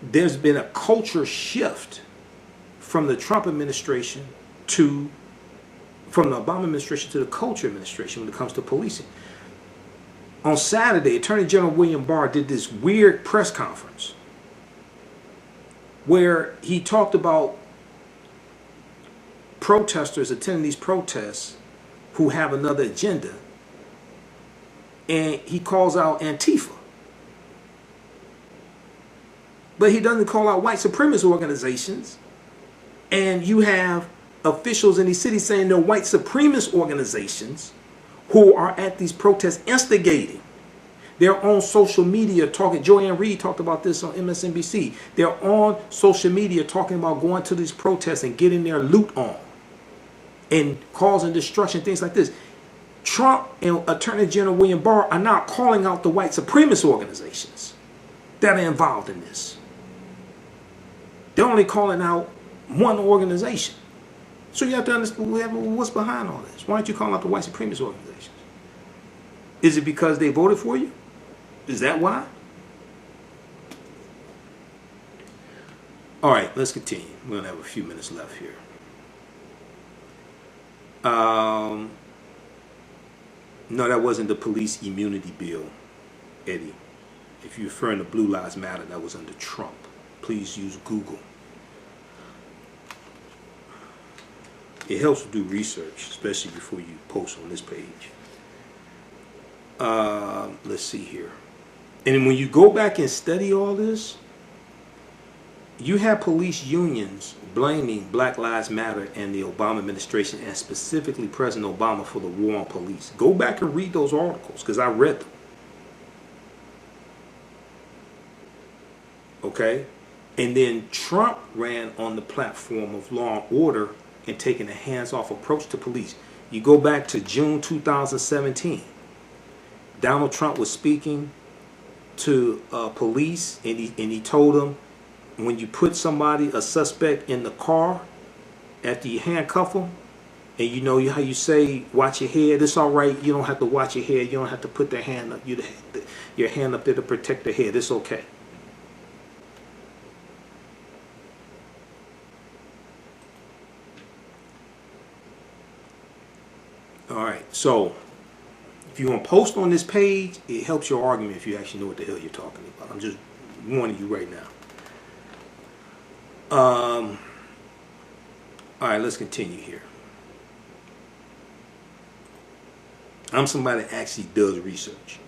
there's been a culture shift from the Trump administration from the Obama administration to the culture administration when it comes to policing. On Saturday, Attorney General William Barr did this weird press conference where he talked about protesters attending these protests who have another agenda, and he calls out Antifa. But he doesn't call out white supremacist organizations, and you have officials in these cities saying they're white supremacist organizations who are at these protests instigating. They're on social media talking. Joanne Reed talked about this on MSNBC. They're on social media talking about going to these protests and getting their loot on and causing destruction, things like this. Trump and Attorney General William Barr are now calling out the white supremacist organizations that are involved in this. They're only calling out one organization. So you have to understand what's behind all this. Why aren't you calling out the white supremacist organizations? Is it because they voted for you? Is that why? All right, let's continue. We're going to have a few minutes left here. No, that wasn't the police immunity bill, Eddie. If you're referring to Blue Lives Matter, that was under Trump. Please use Google. It helps to do research, especially before you post on this page. Let's see here. And when you go back and study all this, you have police unions blaming Black Lives Matter and the Obama administration, and specifically President Obama, for the war on police. Go back and read those articles, because I read them. Okay? And then Trump ran on the platform of law and order and taking a hands-off approach to police. You go back to June 2017. Donald Trump was speaking to police, and he told them, when you put a suspect in the car after you handcuff them, and you know how you say, watch your head, it's all right. You don't have to watch your head. You don't have to put your hand up there to protect the head. It's okay. All right. So if you want to post on this page, it helps your argument if you actually know what the hell you're talking about. I'm just warning you right now. All right, let's continue here. I'm somebody that actually does research.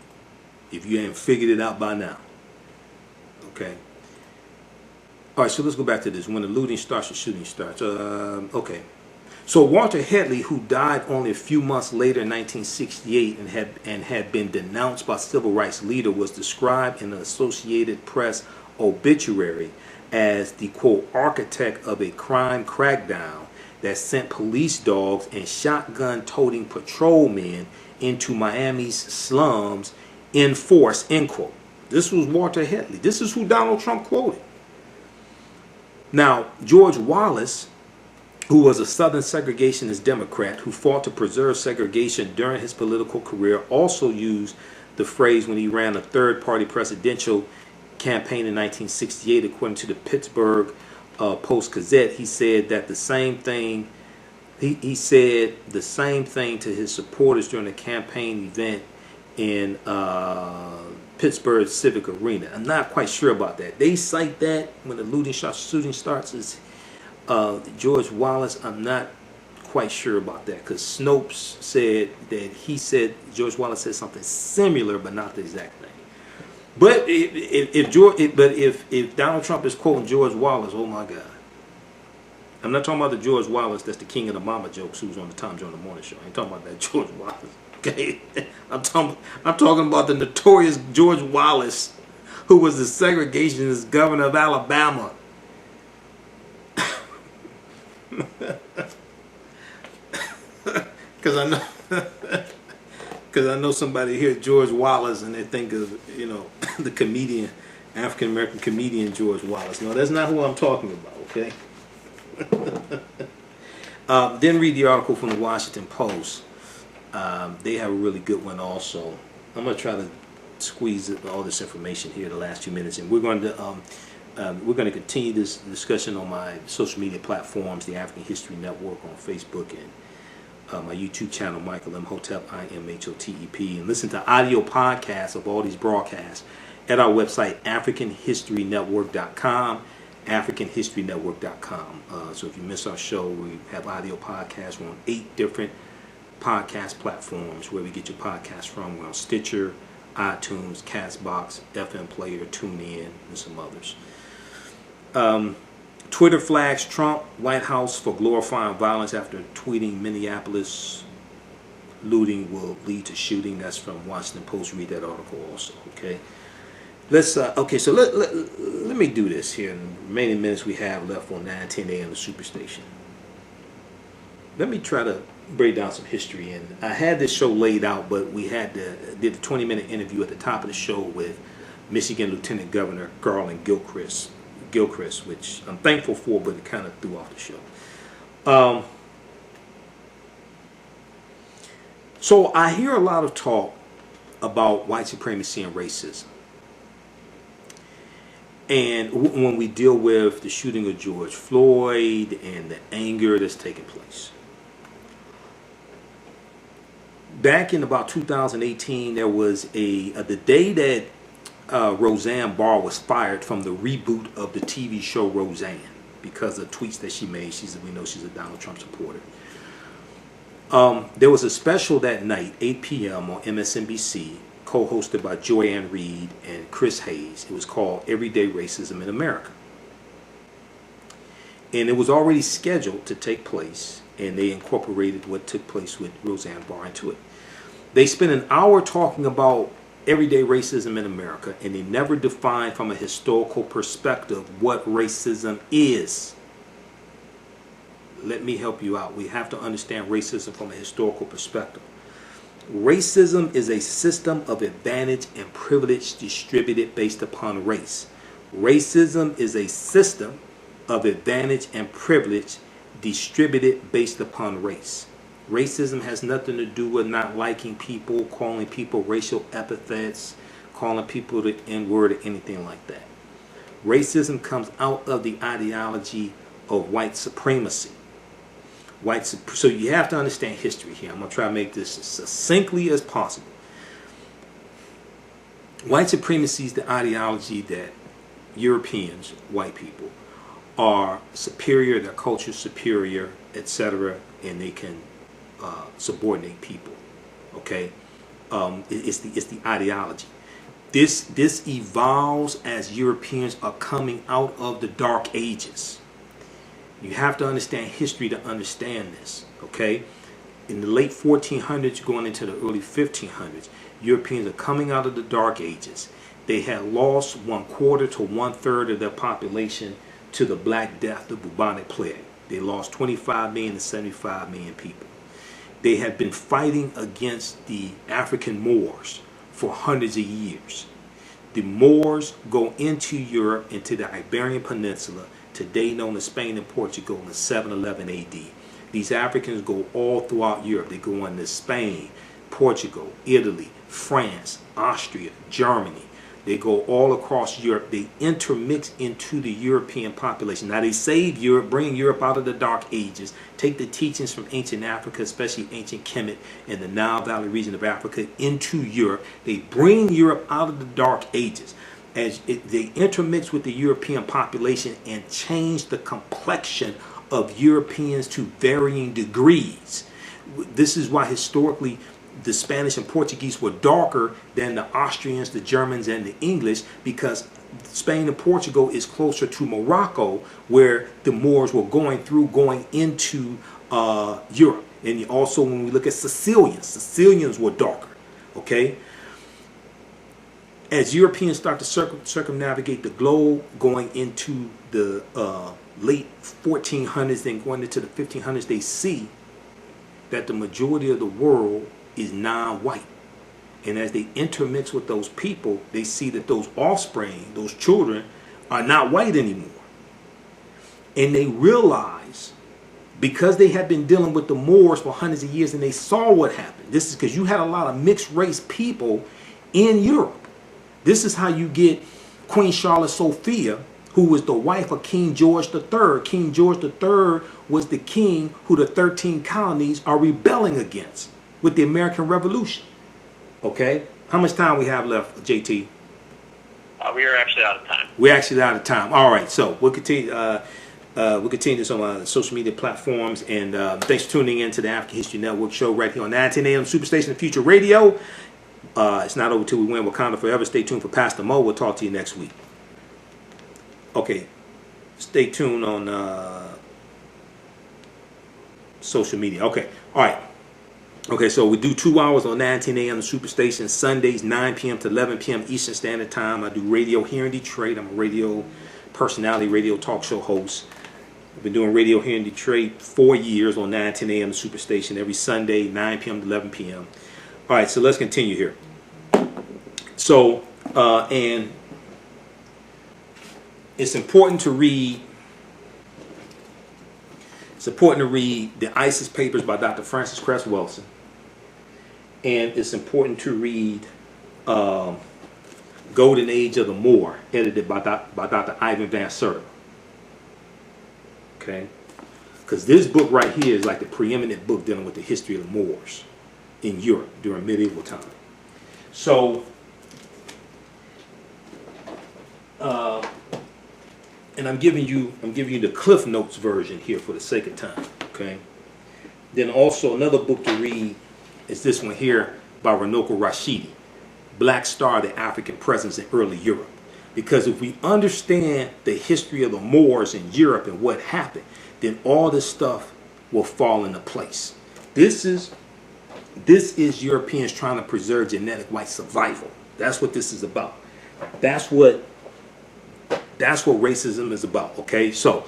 If you haven't figured it out by now. Okay. All right, so let's go back to this. When the looting starts, the shooting starts. Okay. So Walter Headley, who died only a few months later in 1968 and had been denounced by civil rights leader, was described in the Associated Press obituary as the, quote, architect of a crime crackdown that sent police dogs and shotgun-toting patrolmen into Miami's slums in force, end quote. This was Walter Headley. This is who Donald Trump quoted. Now, George Wallace, who was a Southern segregationist Democrat who fought to preserve segregation during his political career, also used the phrase when he ran a third-party presidential campaign in 1968. According to the Pittsburgh Post-Gazette, he said that the same thing. He said the same thing to his supporters during a campaign event in Pittsburgh Civic Arena. I'm not quite sure about that. They cite that when the shooting starts as George Wallace. I'm not quite sure about that because Snopes said that George Wallace said something similar, but not the exact thing. But if Donald Trump is quoting George Wallace, oh my God. I'm not talking about the George Wallace that's the king of the mama jokes who's on the Tom Jones Morning Show. I ain't talking about that George Wallace. Okay, I'm talking about the notorious George Wallace, who was the segregationist governor of Alabama. Because I know somebody here, George Wallace, and they think of the comedian, African American comedian George Wallace. No, that's not who I'm talking about. Okay. Then read the article from the Washington Post. They have a really good one also. I'm going to try to squeeze all this information here the last few minutes, and we're going to continue this discussion on my social media platforms, the African History Network on Facebook, and my YouTube channel, Michael Imhotep, IMHOTEP, and listen to audio podcasts of all these broadcasts at our website, AfricanHistoryNetwork.com. AfricanHistoryNetwork.com. So if you miss our show, we have audio podcasts. We're on 8 different podcast platforms where we get your podcast from. We're on Stitcher, iTunes, Castbox, FM Player, TuneIn, and some others. Twitter flags Trump, White House for glorifying violence after tweeting Minneapolis looting will lead to shooting. That's from Washington Post. Read that article also. Okay. Let's so let me do this here in the remaining minutes we have left on 9:10 a.m. the Superstation. Let me try to break down some history, and I had this show laid out, but we did a 20-minute interview at the top of the show with Michigan Lieutenant Governor Garlin Gilchrist, which I'm thankful for, but it kind of threw off the show. So I hear a lot of talk about white supremacy and racism. And when we deal with the shooting of George Floyd and the anger that's taking place. Back in about 2018, there was the day that Roseanne Barr was fired from the reboot of the TV show Roseanne because of tweets that she made. We know she's a Donald Trump supporter. There was a special that night, 8 p.m. on MSNBC, co-hosted by Joy-Ann Reid and Chris Hayes. It was called Everyday Racism in America. And it was already scheduled to take place, and they incorporated what took place with Roseanne Barr into it. They spent an hour talking about everyday racism in America, and they never defined from a historical perspective what racism is. Let me help you out. We have to understand racism from a historical perspective. Racism is a system of advantage and privilege distributed based upon race. Racism is a system of advantage and privilege distributed based upon race. Racism has nothing to do with not liking people, calling people racial epithets, calling people the N-word or anything like that. Racism comes out of the ideology of white supremacy. So you have to understand history here. I'm going to try to make this as succinctly as possible. White supremacy is the ideology that Europeans, white people, are superior, their culture is superior, etc., and they can subordinate people. Okay, it's the ideology. This evolves as Europeans are coming out of the Dark Ages. You have to understand history to understand this. Okay, in the late 1400s, going into the early 1500s, Europeans are coming out of the Dark Ages. They had lost 1/4 to 1/3 of their population to the Black Death, the bubonic plague. They lost 25 million to 75 million people. They had been fighting against the African Moors for hundreds of years. The Moors go into Europe, into the Iberian Peninsula, today known as Spain and Portugal, in 711 AD. These Africans go all throughout Europe. They go into Spain, Portugal, Italy, France, Austria, Germany. They go all across Europe. They intermix into the European population. Now they save Europe, bring Europe out of the Dark Ages, take the teachings from ancient Africa, especially ancient Kemet and the Nile Valley region of Africa, into Europe. They bring Europe out of the Dark Ages. They intermix with the European population and change the complexion of Europeans to varying degrees. This is why historically the Spanish and Portuguese were darker than the Austrians, the Germans, and the English, because Spain and Portugal is closer to Morocco, where the Moors were going into Europe. And also when we look at Sicilians were darker. Okay? As Europeans start to circumnavigate the globe, going into the late 1400s and going into the 1500s, they see that the majority of the world is non-white. And as they intermix with those people, they see that those offspring, those children, are not white anymore. And they realize, because they had been dealing with the Moors for hundreds of years and they saw what happened. This is because you had a lot of mixed race people in Europe. This is how you get Queen Charlotte Sophia, who was the wife of King George III. King George III was the king who the 13 colonies are rebelling against with the American Revolution. Okay? How much time we have left, JT? We are actually out of time. We're actually out of time. All right, so we'll continue this on our social media platforms. And thanks for tuning in to the African History Network show right here on 910 AM Superstation Future Radio. It's not over till we win Wakanda Forever. Stay tuned for Pastor Mo. We'll talk to you next week. Okay, stay tuned on social media. Okay, all right. Okay, so we do 2 hours on 910 AM Superstation, Sundays 9 p.m. to 11 p.m. Eastern Standard Time. I do radio here in Detroit. I'm a radio personality, radio talk show host. I've been doing radio here in Detroit 4 years on 910 AM Superstation every Sunday, 9 p.m. to 11 p.m. All right, so let's continue here. So, and it's important to read. It's important to read the ISIS papers by Dr. Francis Cress Welsing, and it's important to read Golden Age of the Moor, edited by Dr. Ivan Van Sertima. Okay, because this book right here is like the preeminent book dealing with the history of the Moors in Europe during medieval time. So, and I'm giving you the Cliff Notes version here for the sake of time. Okay. Then also another book to read is this one here by Runoko Rashidi, Black Star: The African Presence in Early Europe. Because if we understand the history of the Moors in Europe and what happened, then all this stuff will fall into place. This is Europeans trying to preserve genetic white survival. That's what this is about. That's what racism is about. Okay, so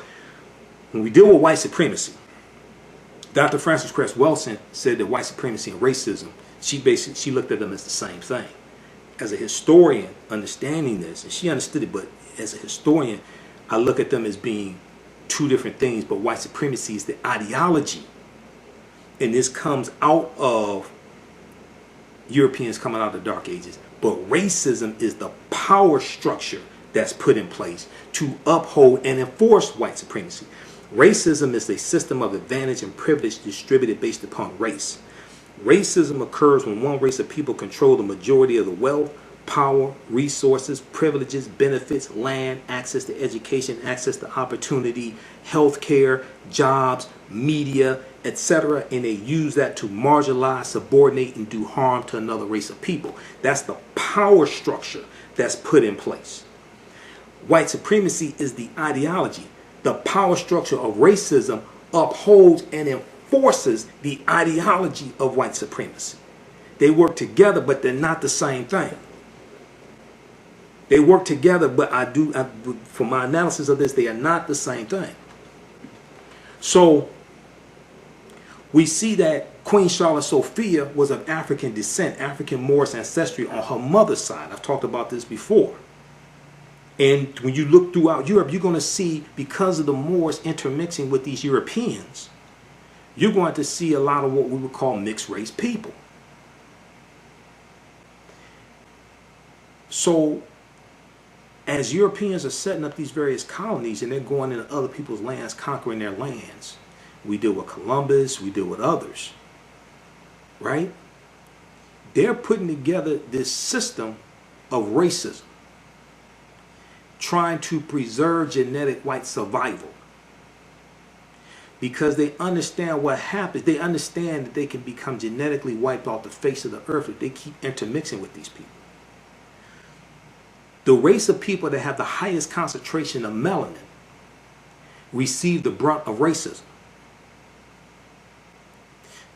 when we deal with white supremacy, Dr. Francis Cress Welsing said that white supremacy and racism, she looked at them as the same thing. As a historian understanding this, and she understood it, but as a historian, I look at them as being two different things, but white supremacy is the ideology. And this comes out of Europeans coming out of the Dark Ages. But racism is the power structure that's put in place to uphold and enforce white supremacy. Racism is a system of advantage and privilege distributed based upon race. Racism occurs when one race of people control the majority of the wealth, power, resources, privileges, benefits, land, access to education, access to opportunity, health care, jobs, media, etc. And they use that to marginalize, subordinate, and do harm to another race of people. That's the power structure that's put in place. White supremacy is the ideology. The power structure of racism upholds and enforces the ideology of white supremacy. They work together, but they're not the same thing. They work together, but from my analysis of this, they are not the same thing. So we see that Queen Charlotte Sophia was of African descent, African Moorish ancestry on her mother's side. I've talked about this before. And when you look throughout Europe, you're going to see, because of the Moors intermixing with these Europeans, you're going to see a lot of what we would call mixed race people. So as Europeans are setting up these various colonies and they're going into other people's lands, conquering their lands, we deal with Columbus, we deal with others, right? They're putting together this system of racism, trying to preserve genetic white survival, because they understand what happens. They understand that they can become genetically wiped off the face of the earth if they keep intermixing with these people. The race of people that have the highest concentration of melanin receive the brunt of racism.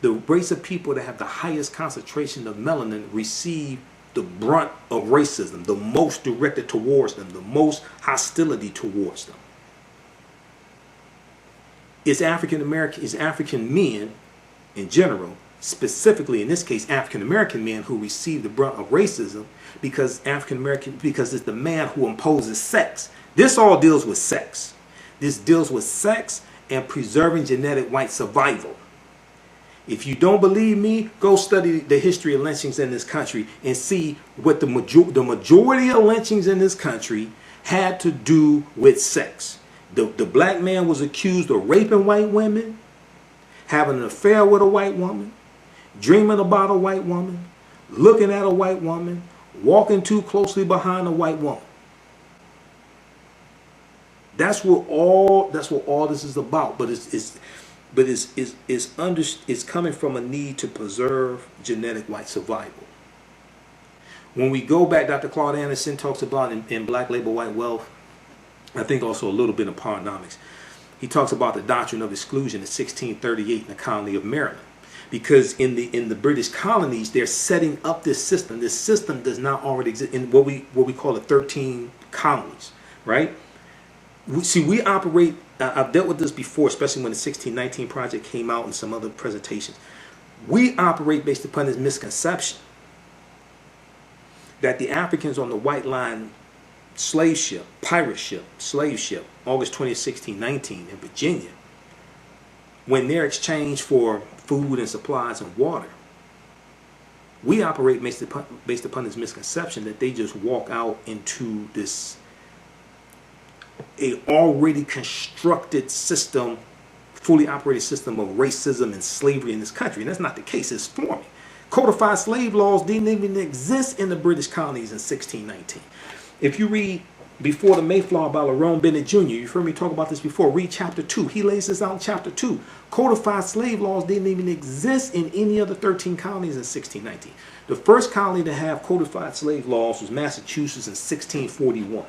The race of people that have the highest concentration of melanin receive the brunt of racism, the most directed towards them, the most hostility towards them. It's African men in general, specifically in this case African American men, who receive the brunt of racism, because it's the man who imposes sex. This all deals with sex. This deals with sex and preserving genetic white survival. If you don't believe me, go study the history of lynchings in this country and see what the majority of lynchings in this country had to do with sex. The black man was accused of raping white women, having an affair with a white woman, dreaming about a white woman, looking at a white woman, walking too closely behind a white woman. That's what all this is about. But it's coming from a need to preserve genetic white survival. When we go back, Dr. Claude Anderson talks about in Black Labor White Wealth, I think also a little bit in Paronomics, he talks about the doctrine of exclusion in 1638 in the colony of Maryland. Because in the British colonies, they're setting up this system. This system does not already exist in what we call the 13 colonies, right? We operate. I've dealt with this before, especially when the 1619 project came out and some other presentations. We operate based upon this misconception that the Africans on the White Line slave ship, pirate ship, slave ship, August 20th, 1619 in Virginia, when they're exchanged for food and supplies and water, we operate based upon this misconception that they just walk out into this a already constructed system, fully operated system of racism and slavery in this country. And that's not the case. It's forming. Codified slave laws didn't even exist in the British colonies in 1619. If you read Before the Mayflower by Lerone Bennett Jr., you've heard me talk about this before, read chapter 2. He lays this out in chapter 2. Codified slave laws didn't even exist in any of the 13 colonies in 1619. The first colony to have codified slave laws was Massachusetts in 1641.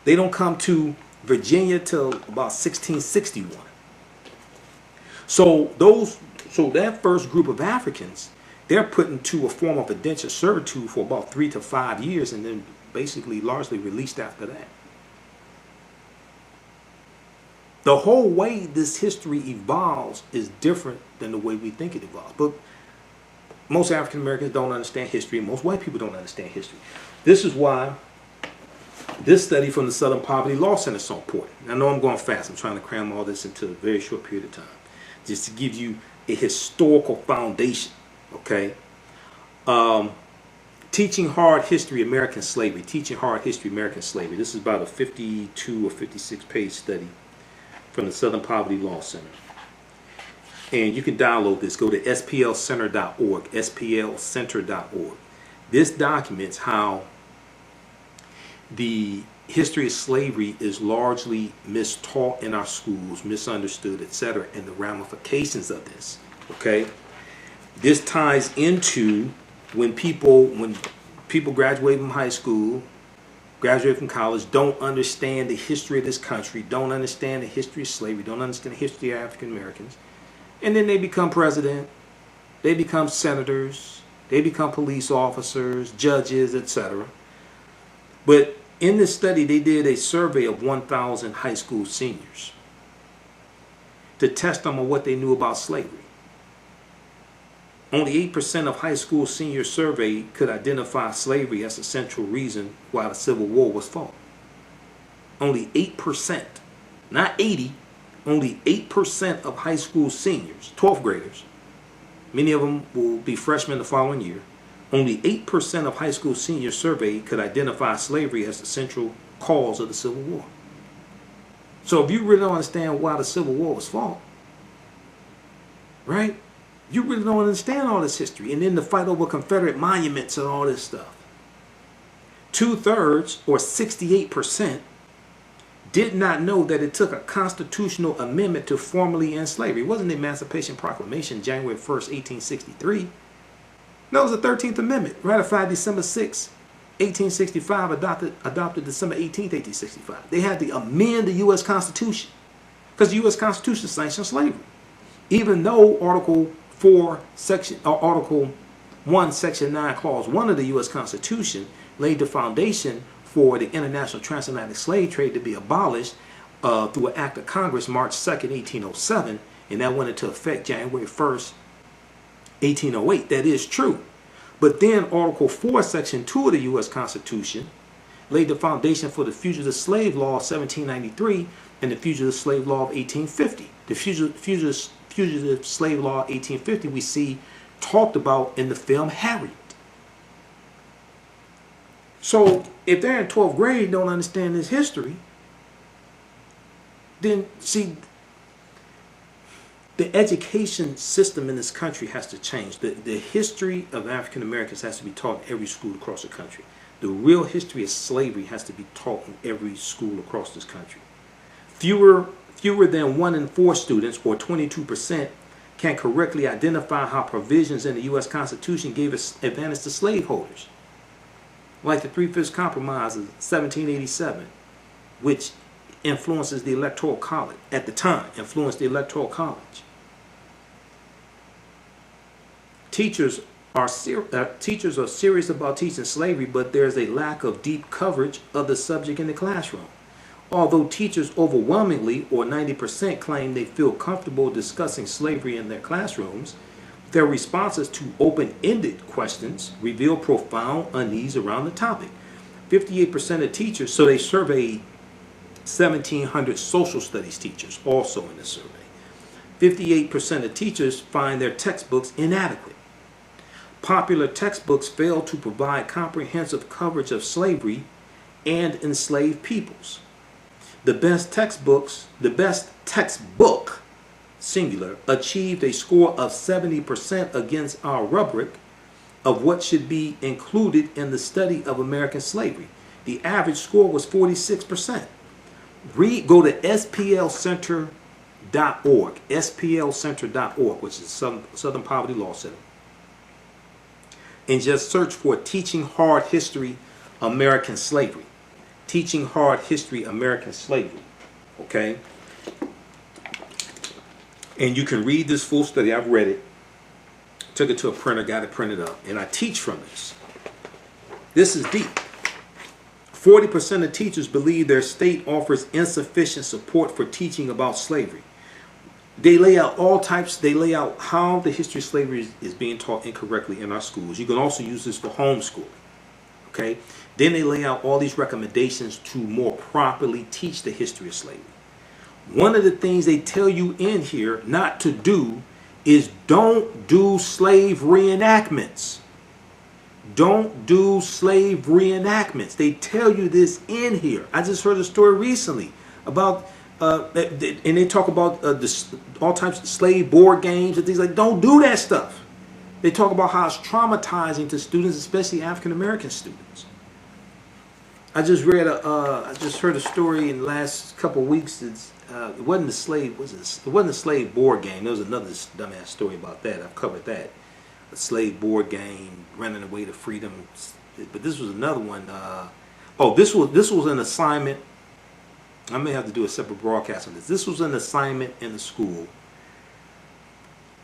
They don't come to Virginia till about 1661. So that first group of Africans, they're put into a form of indentured servitude for about 3 to 5 years, and then basically largely released after that. The whole way this history evolves is different than the way we think it evolves. But most African Americans don't understand history, and most white people don't understand history. This is why This study from the Southern Poverty Law Center is so important. I know I'm going fast. I'm trying to cram all this into a very short period of time. Just to give you a historical foundation, okay? Teaching Hard History, American Slavery. Teaching Hard History, American Slavery. This is about a 52 or 56 page study from the Southern Poverty Law Center. And you can download this. Go to splcenter.org, splcenter.org. This documents how the history of slavery is largely mistaught in our schools, misunderstood, etc., and the ramifications of this. Okay, this ties into when people graduate from high school, graduate from college, don't understand the history of this country, don't understand the history of slavery, don't understand the history of African Americans, and then they become president, they become senators, they become police officers, judges, etc. But in this study, they did a survey of 1,000 high school seniors to test them on what they knew about slavery. Only 8% of high school seniors surveyed could identify slavery as a central reason why the Civil War was fought. Only 8%, not 80, only 8% of high school seniors, 12th graders, many of them will be freshmen the following year, only 8% of high school seniors surveyed could identify slavery as the central cause of the Civil War. So if you really don't understand why the Civil War was fought, right? You really don't understand all this history. And then the fight over Confederate monuments and all this stuff. 2/3, or 68%, did not know that it took a constitutional amendment to formally end slavery. It wasn't the Emancipation Proclamation, January 1st, 1863. No, it was the 13th Amendment, ratified December 6, 1865, adopted December 18th, 1865. They had to amend the U.S. Constitution because the U.S. Constitution sanctioned slavery. Even though Article 1, Section 9, Clause 1 of the U.S. Constitution laid the foundation for the international transatlantic slave trade to be abolished through an act of Congress March 2nd, 1807, and that went into effect January 1st, 1808. That is true. But then Article 4, Section 2 of the U.S. Constitution laid the foundation for the Fugitive Slave Law of 1793 and the Fugitive Slave Law of 1850. The Fugitive Slave Law of 1850 we see talked about in the film Harriet. So if they're in 12th grade and don't understand this history, then see, the education system in this country has to change. The history of African Americans has to be taught in every school across the country. The real history of slavery has to be taught in every school across this country. Fewer than 1 in 4 students, or 22%, can correctly identify how provisions in the U.S. Constitution gave advantage to slaveholders, like the Three-Fifths Compromise of 1787, which influences the Electoral College at the time, influenced the Electoral College. Teachers are serious about teaching slavery, but there's a lack of deep coverage of the subject in the classroom. Although teachers overwhelmingly, or 90%, claim they feel comfortable discussing slavery in their classrooms, their responses to open-ended questions reveal profound unease around the topic. 58% of teachers, so they surveyed 1,700 social studies teachers also in the survey. 58% of teachers find their textbooks inadequate. Popular textbooks fail to provide comprehensive coverage of slavery and enslaved peoples. The best textbook, singular, achieved a score of 70% against our rubric of what should be included in the study of American slavery. The average score was 46%. Go to splcenter.org, splcenter.org, which is Southern Poverty Law Center, and just search for Teaching Hard History, American Slavery. Teaching Hard History, American Slavery. Okay? And you can read this full study. I've read it. Took it to a printer, got it printed up. And I teach from this. This is deep. 40% of teachers believe their state offers insufficient support for teaching about slavery. They lay out all types. They lay out how the history of slavery is being taught incorrectly in our schools. You can also use this for homeschooling. Okay? Then they lay out all these recommendations to more properly teach the history of slavery. One of the things they tell you in here not to do is don't do slave reenactments. Don't do slave reenactments. They tell you this in here. I just heard a story recently about, and they talk about all types of slave board games and things like. Don't do that stuff. They talk about how it's traumatizing to students, especially African American students. I just heard a story in the last couple of weeks. It wasn't a slave. It wasn't a slave board game. There was another dumbass story about that. I've covered that. A slave board game, running away to freedom. But this was another one. This was an assignment. I may have to do a separate broadcast on this. This was an assignment in the school,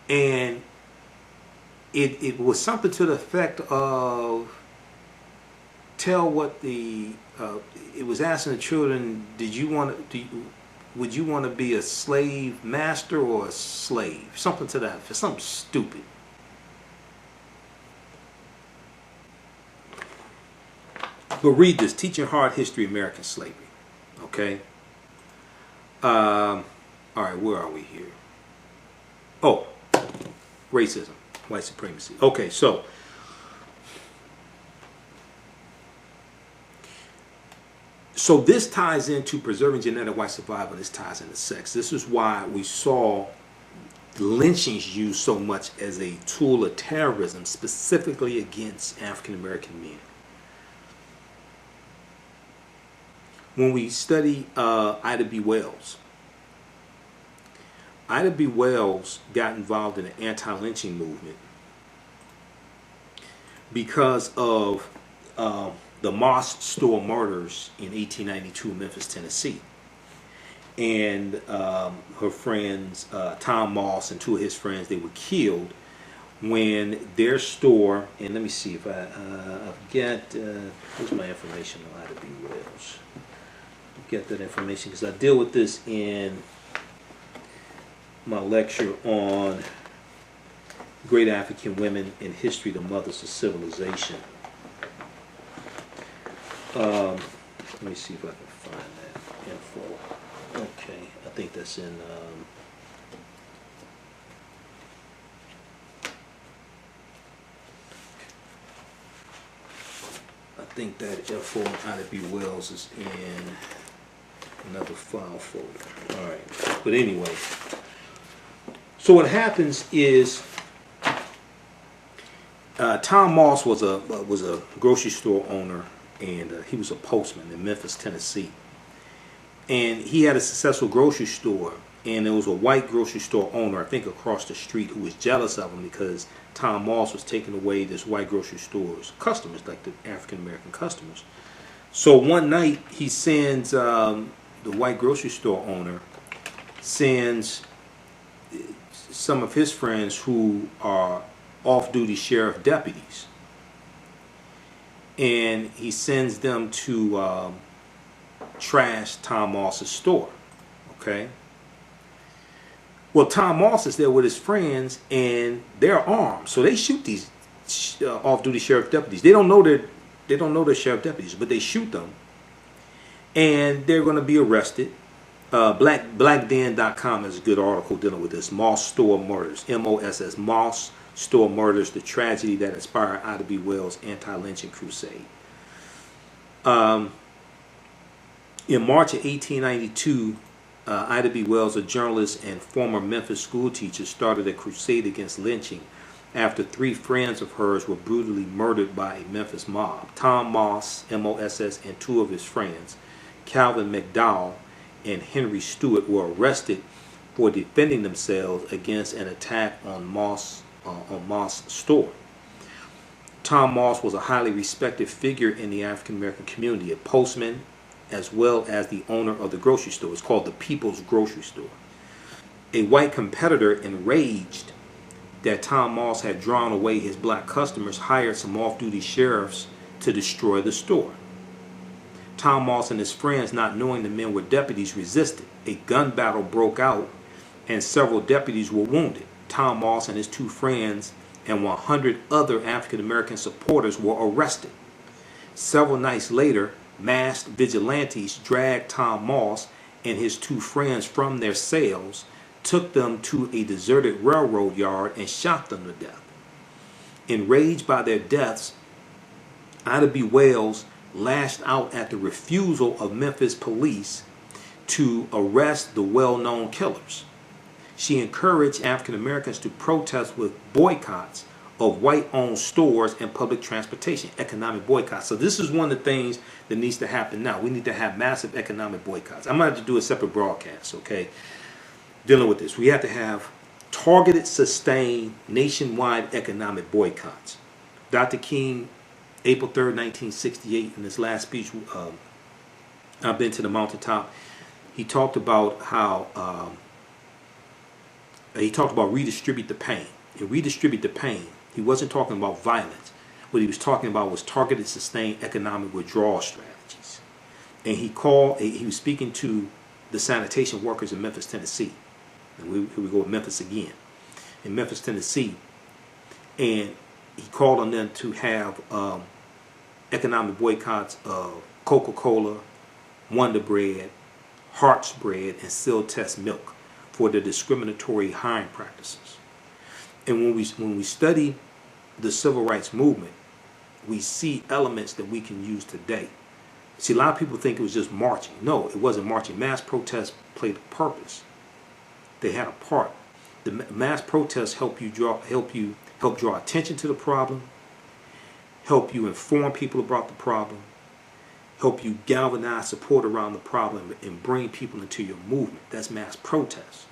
and it was something to the effect of tell what the. It was asking the children, would you want to be a slave master or a slave? Something to that. Something stupid. But read this, Teaching Hard History of American Slavery. Okay? All right, where are we here? Oh, racism, white supremacy. Okay, so this ties into preserving genetic white survival. This ties into sex. This is why we saw lynchings used so much as a tool of terrorism, specifically against African American men. When we study Ida B. Wells, Ida B. Wells got involved in the anti-lynching movement because of the Moss store murders in 1892 in Memphis, Tennessee. And her friends, Tom Moss and two of his friends, they were killed when their store, and let me see if I've got, here's my information on Ida B. Wells. Get that information because I deal with this in my lecture on Great African Women in History, the Mothers of Civilization. Let me see if I can find that info. Okay, I think that's in I think that info on Ida B. Wells is in another file folder. All right, but anyway, so what happens is Tom Moss was a grocery store owner, and he was a postman in Memphis, Tennessee, and he had a successful grocery store. And there was a white grocery store owner, I think across the street, who was jealous of him because Tom Moss was taking away this white grocery store's customers, like the African American customers. So one night he sends the white grocery store owner sends some of his friends who are off-duty sheriff deputies, and he sends them to trash Tom Moss's store. Okay. Well, Tom Moss is there with his friends, and they're armed, so they shoot these off-duty sheriff deputies. They don't know they're sheriff deputies, but they shoot them, and they're going to be arrested. Blackden.com has a good article dealing with this. Moss Store Murders, M-O-S-S, Moss Store Murders, the tragedy that inspired Ida B. Wells' anti-lynching crusade. In March of 1892, Ida B. Wells, a journalist and former Memphis school teacher, started a crusade against lynching after 3 friends of hers were brutally murdered by a Memphis mob. Tom Moss, M-O-S-S, and 2 of his friends, Calvin McDowell and Henry Stewart, were arrested for defending themselves against an attack on Moss store. Tom Moss was a highly respected figure in the African American community, a postman, as well as the owner of the grocery store. It's called the People's Grocery Store. A white competitor, enraged that Tom Moss had drawn away his black customers, hired some off-duty sheriffs to destroy the store. Tom Moss and his friends, not knowing the men were deputies, resisted. A gun battle broke out, and several deputies were wounded. Tom Moss and his 2 friends and 100 other African American supporters were arrested. Several nights later, masked vigilantes dragged Tom Moss and his two friends from their cells, took them to a deserted railroad yard, and shot them to death. Enraged by their deaths, Ida B. Wells lashed out at the refusal of Memphis police to arrest the well-known killers. She encouraged African Americans to protest with boycotts of white-owned stores and public transportation, economic boycotts. So this is one of the things that needs to happen now. We need to have massive economic boycotts. I'm going to have to do a separate broadcast, okay, dealing with this. We have to have targeted, sustained, nationwide economic boycotts. Dr. King, April 3rd, 1968, in his last speech, I've been to the mountaintop, he talked about how redistribute the pain. And redistribute the pain, he wasn't talking about violence. What he was talking about was targeted, sustained economic withdrawal strategies. And he was speaking to the sanitation workers in Memphis, Tennessee. And here we go with Memphis again. In Memphis, Tennessee. And he called on them to have economic boycotts of Coca-Cola, Wonder Bread, Hart's Bread, and Sealtest Milk for their discriminatory hiring practices. And when we study the civil rights movement, we see elements that we can use today. See, a lot of people think it was just marching. No, it wasn't marching. Mass protests played a purpose. They had a part. The mass protests help draw attention to the problem, help you inform people about the problem, help you galvanize support around the problem, and bring people into your movement. That's mass protest.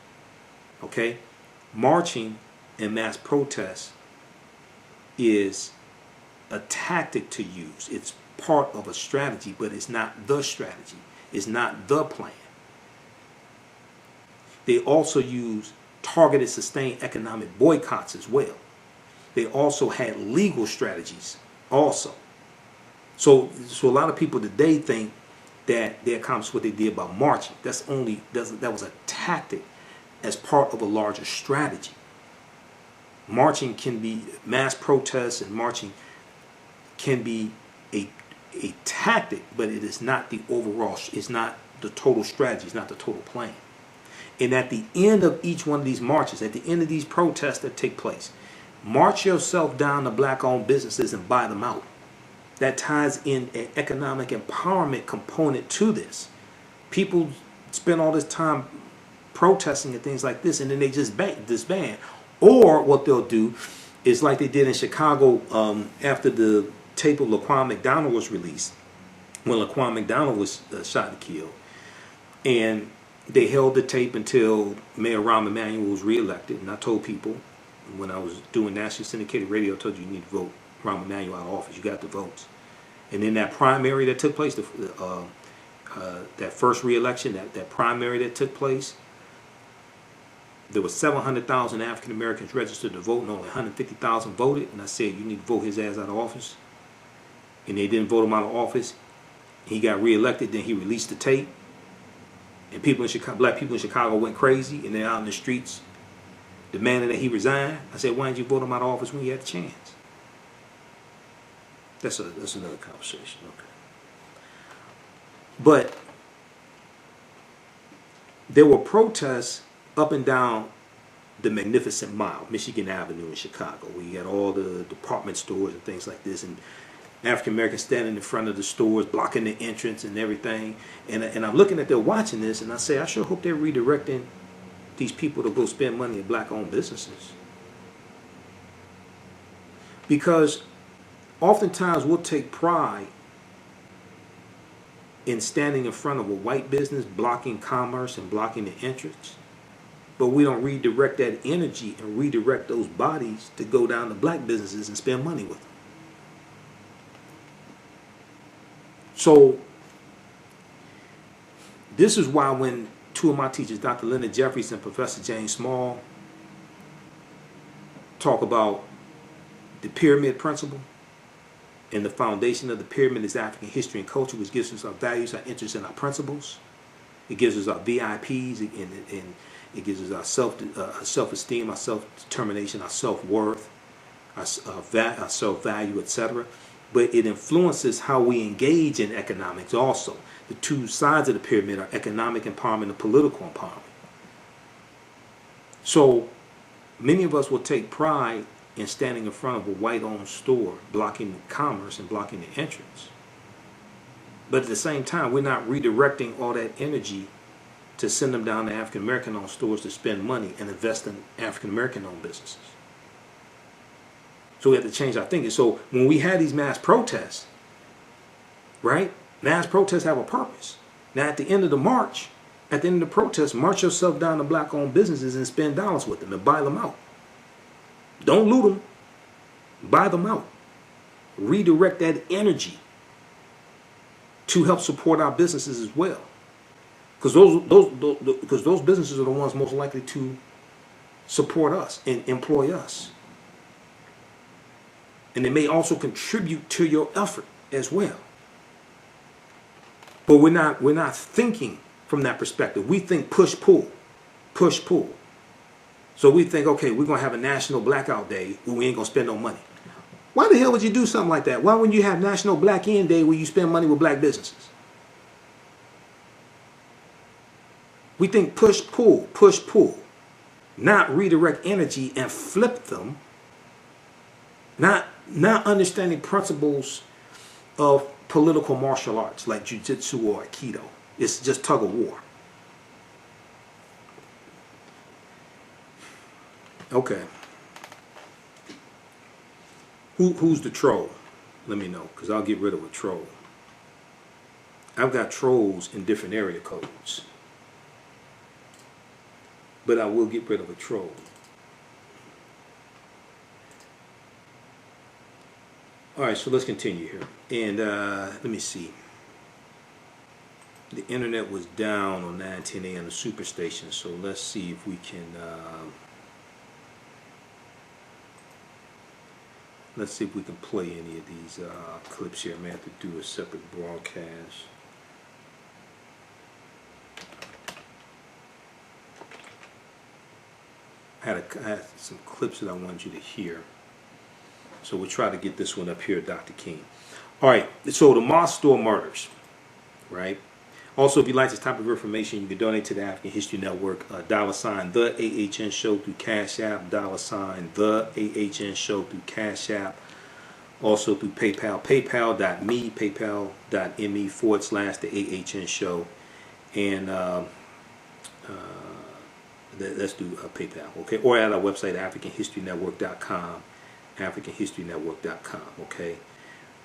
Okay? Marching and mass protest is a tactic to use. It's part of a strategy, but it's not the strategy. It's not the plan. They also use targeted, sustained economic boycotts as well. They also had legal strategies also. So a lot of people today think that they accomplished what they did by marching. That was a tactic as part of a larger strategy. Marching can be, mass protests and marching can be a tactic, but it is not the overall, it's not the total strategy, it's not the total plan. And at the end of each one of these marches, at the end of these protests that take place, march yourself down to black-owned businesses and buy them out. That ties in an economic empowerment component to this. People spend all this time protesting and things like this, and then they just disband. Or what they'll do is like they did in Chicago after the tape of Laquan McDonald was released, when Laquan McDonald was shot and killed. And they held the tape until Mayor Rahm Emanuel was reelected. And I told people when I was doing nationally syndicated radio, I told you need to vote Rahm Emanuel out of office. You got the votes. And in that primary that took place, that first reelection, that primary that took place, there were 700,000 African Americans registered to vote, and only 150,000 voted. And I said, you need to vote his ass out of office. And they didn't vote him out of office. He got reelected. Then he released the tape, and people in Chicago, black people in Chicago, went crazy, and they're out in the streets demanding that he resign. I said, why didn't you vote him out of office when you had the chance? That's another conversation. Okay. But there were protests up and down the Magnificent Mile, Michigan Avenue in Chicago. We had all the department stores and things like this, and African Americans standing in front of the stores, blocking the entrance and everything. And I'm looking at them watching this, and I say, I sure hope they're redirecting these people to go spend money in black-owned businesses. Because oftentimes we'll take pride in standing in front of a white business, blocking commerce and blocking the entrance. But we don't redirect that energy and redirect those bodies to go down to black businesses and spend money with them. So this is why when two of my teachers, Dr. Leonard Jeffries and Professor James Small, talk about the pyramid principle, and the foundation of the pyramid is African history and culture, which gives us our values, our interests, and our principles. It gives us our VIPs, and it gives us our self-esteem, our self-determination, our self-worth, our self-value, etc. but it influences how we engage in economics also. The two sides of the pyramid are economic empowerment and political empowerment. So many of us will take pride in standing in front of a white-owned store, blocking commerce and blocking the entrance. But at the same time, we're not redirecting all that energy to send them down to African-American-owned stores to spend money and invest in African-American-owned businesses. So we have to change our thinking. So when we have these mass protests, right? Mass protests have a purpose. Now at the end of the march, at the end of the protest, march yourself down to black-owned businesses and spend dollars with them and buy them out. Don't loot them. Buy them out. Redirect that energy to help support our businesses as well. Because those businesses are the ones most likely to support us and employ us. And they may also contribute to your effort as well. But we're not thinking from that perspective. We think push pull. So we think, okay, we're gonna have a national blackout day where we ain't gonna spend no money. Why the hell would you do something like that? Why wouldn't you have National Black End Day where you spend money with black businesses? We think push pull, not redirect energy and flip them. Not understanding principles of political martial arts like jiu-jitsu or aikido. It's just tug of war. Okay. Who's the troll? Let me know, because I'll get rid of a troll. I've got trolls in different area codes, but I will get rid of a troll. All right, so let's continue here. And let me see. The internet was down on 9:10 a.m. the Superstation, so let's see if we can. Let's see if we can play any of these clips here. I may have to do a separate broadcast. I had some clips that I wanted you to hear. So we'll try to get this one up here, Dr. King. All right, so the mosque store murders, right? Also, if you like this type of information, you can donate to the African History Network, $, the AHN Show through Cash App, $, the AHN Show through Cash App. Also through PayPal, paypal.me, paypal.me/the AHN Show. And let's do PayPal, okay? Or at our website, AfricanHistoryNetwork.com, AfricanHistoryNetwork.com, okay?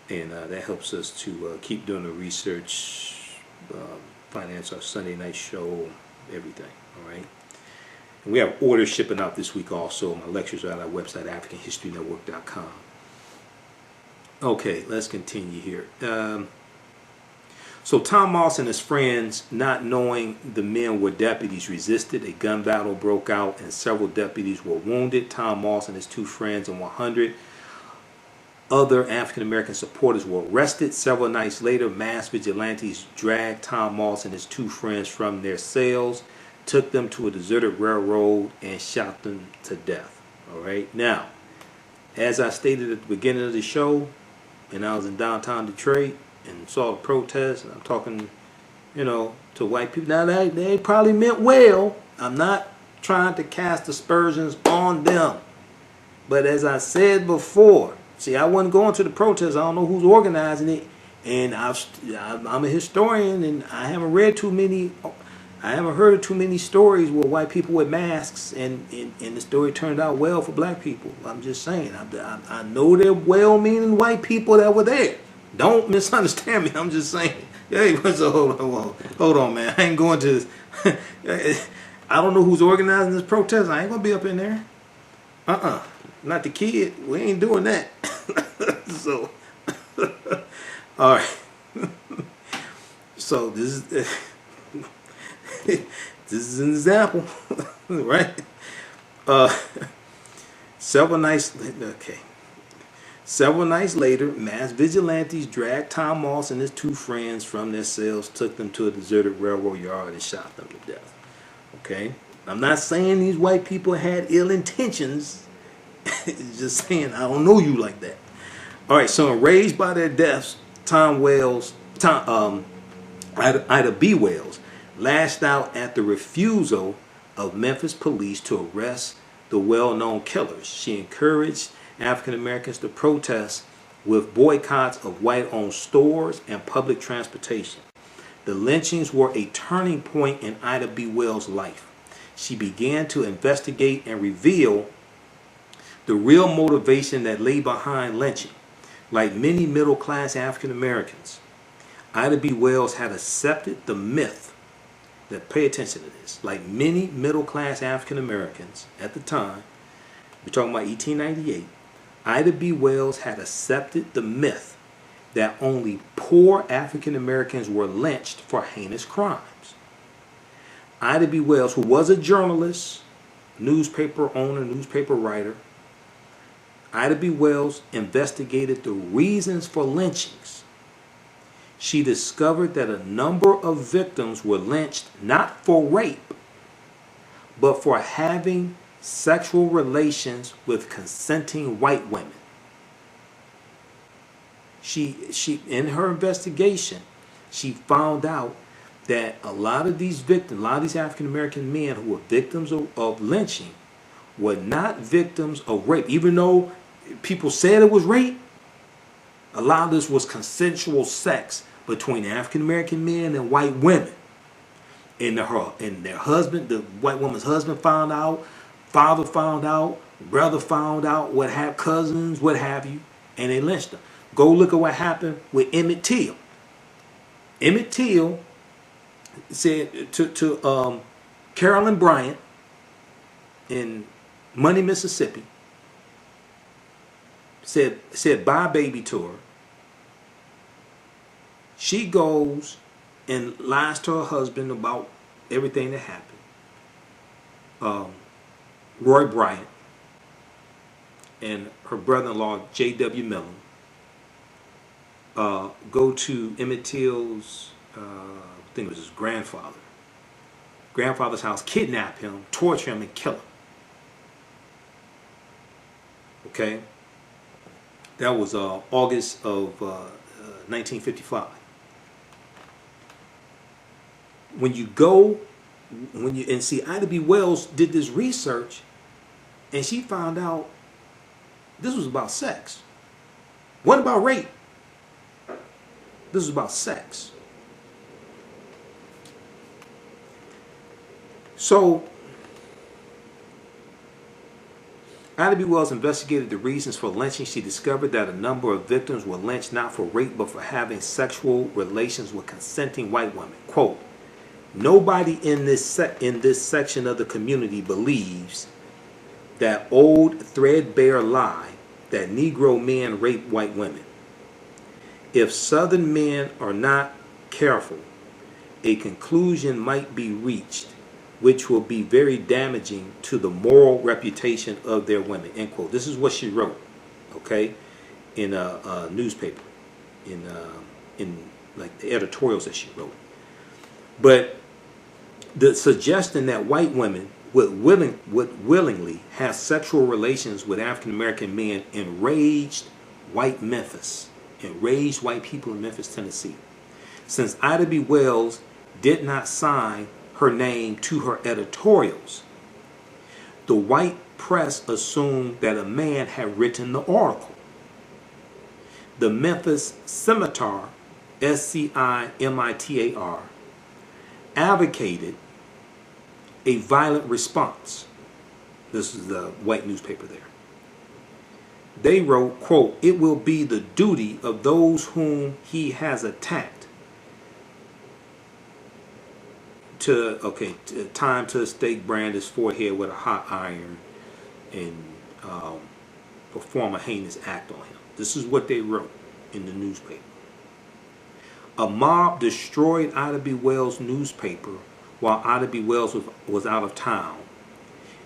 And that helps us to keep doing the research, finance our Sunday night show, everything, all right? And we have orders shipping out this week also. My lectures are at our website, AfricanHistoryNetwork.com. Okay, let's continue here. So Tom Moss and his friends, not knowing the men were deputies, resisted. A gun battle broke out and several deputies were wounded. Tom Moss and his two friends and 100 other African-American supporters were arrested. Several nights later, mass vigilantes dragged Tom Moss and his two friends from their cells, took them to a deserted railroad, and shot them to death. All right. Now, as I stated at the beginning of the show, and I was in downtown Detroit and saw the protests, and I'm talking, to white people. Now, they probably meant well. I'm not trying to cast aspersions on them. But as I said before, see, I wasn't going to the protests. I don't know who's organizing it. And I'm a historian, and I haven't heard too many stories where white people with masks and the story turned out well for black people. I'm just saying. I know they're well-meaning white people that were there. Don't misunderstand me. I'm just saying. Hey, hold on, man. I ain't going to this. I don't know who's organizing this protest. I ain't going to be up in there. Not the kid. We ain't doing that. So, all right. So this is an example, right? Several nights later, mass vigilantes dragged Tom Moss and his two friends from their cells, took them to a deserted railroad yard, and shot them to death. Okay? I'm not saying these white people had ill intentions. Just saying I don't know you like that. All right, so enraged by their deaths, Ida B. Wells lashed out at the refusal of Memphis police to arrest the well-known killers. She encouraged African Americans to protest with boycotts of white-owned stores and public transportation. The lynchings were a turning point in Ida B. Wells' life. She began to investigate and reveal the real motivation that lay behind lynching. Like many middle-class African Americans, Ida B. Wells had accepted the myth that, pay attention to this, like many middle-class African Americans at the time, we're talking about 1898, Ida B. Wells had accepted the myth that only poor African Americans were lynched for heinous crimes. Ida B. Wells, who was a journalist, newspaper owner, newspaper writer, Ida B. Wells investigated the reasons for lynchings. She discovered that a number of victims were lynched not for rape, but for having sexual relations with consenting white women. She in her investigation, she found out that a lot of these victims, a lot of these African American men who were victims of lynching were not victims of rape. Even though people said it was rape, a lot of this was consensual sex between African American men and white women. And their husband, the white woman's husband found out, father found out, brother found out, what have cousins, what have you, and they lynched them. Go look at what happened with Emmett Till. Emmett Till said to Carolyn Bryant in Money, Mississippi, said bye baby to her. She goes and lies to her husband about everything that happened. Roy Bryant and her brother-in-law J.W. Millen go to Emmett Till's, I think it was his grandfather's house, kidnap him, torture him, and kill him. Okay? That was August of 1955. When you see Ida B. Wells did this research, and she found out this was about sex. It wasn't about rape. This was about sex. So Ida B. Wells investigated the reasons for lynching. She discovered that a number of victims were lynched not for rape but for having sexual relations with consenting white women. Quote, nobody in this section of the community believes that old threadbare lie that Negro men rape white women. If Southern men are not careful, a conclusion might be reached which will be very damaging to the moral reputation of their women. End quote. This is what she wrote, okay, in a newspaper, in like the editorials that she wrote. But the suggestion that white women would willingly have sexual relations with African American men enraged white Memphis, enraged white people in Memphis, Tennessee. Since Ida B. Wells did not sign her name to her editorials, the white press assumed that a man had written the article. The Memphis Scimitar, SCIMITAR, advocated a violent response. This is the white newspaper there. They wrote, quote, it will be the duty of those whom he has attacked time to stake brand his forehead with a hot iron and perform a heinous act on him. This is what they wrote in the newspaper. A mob destroyed Ida B. Wells' newspaper while Ida B. Wells was out of town,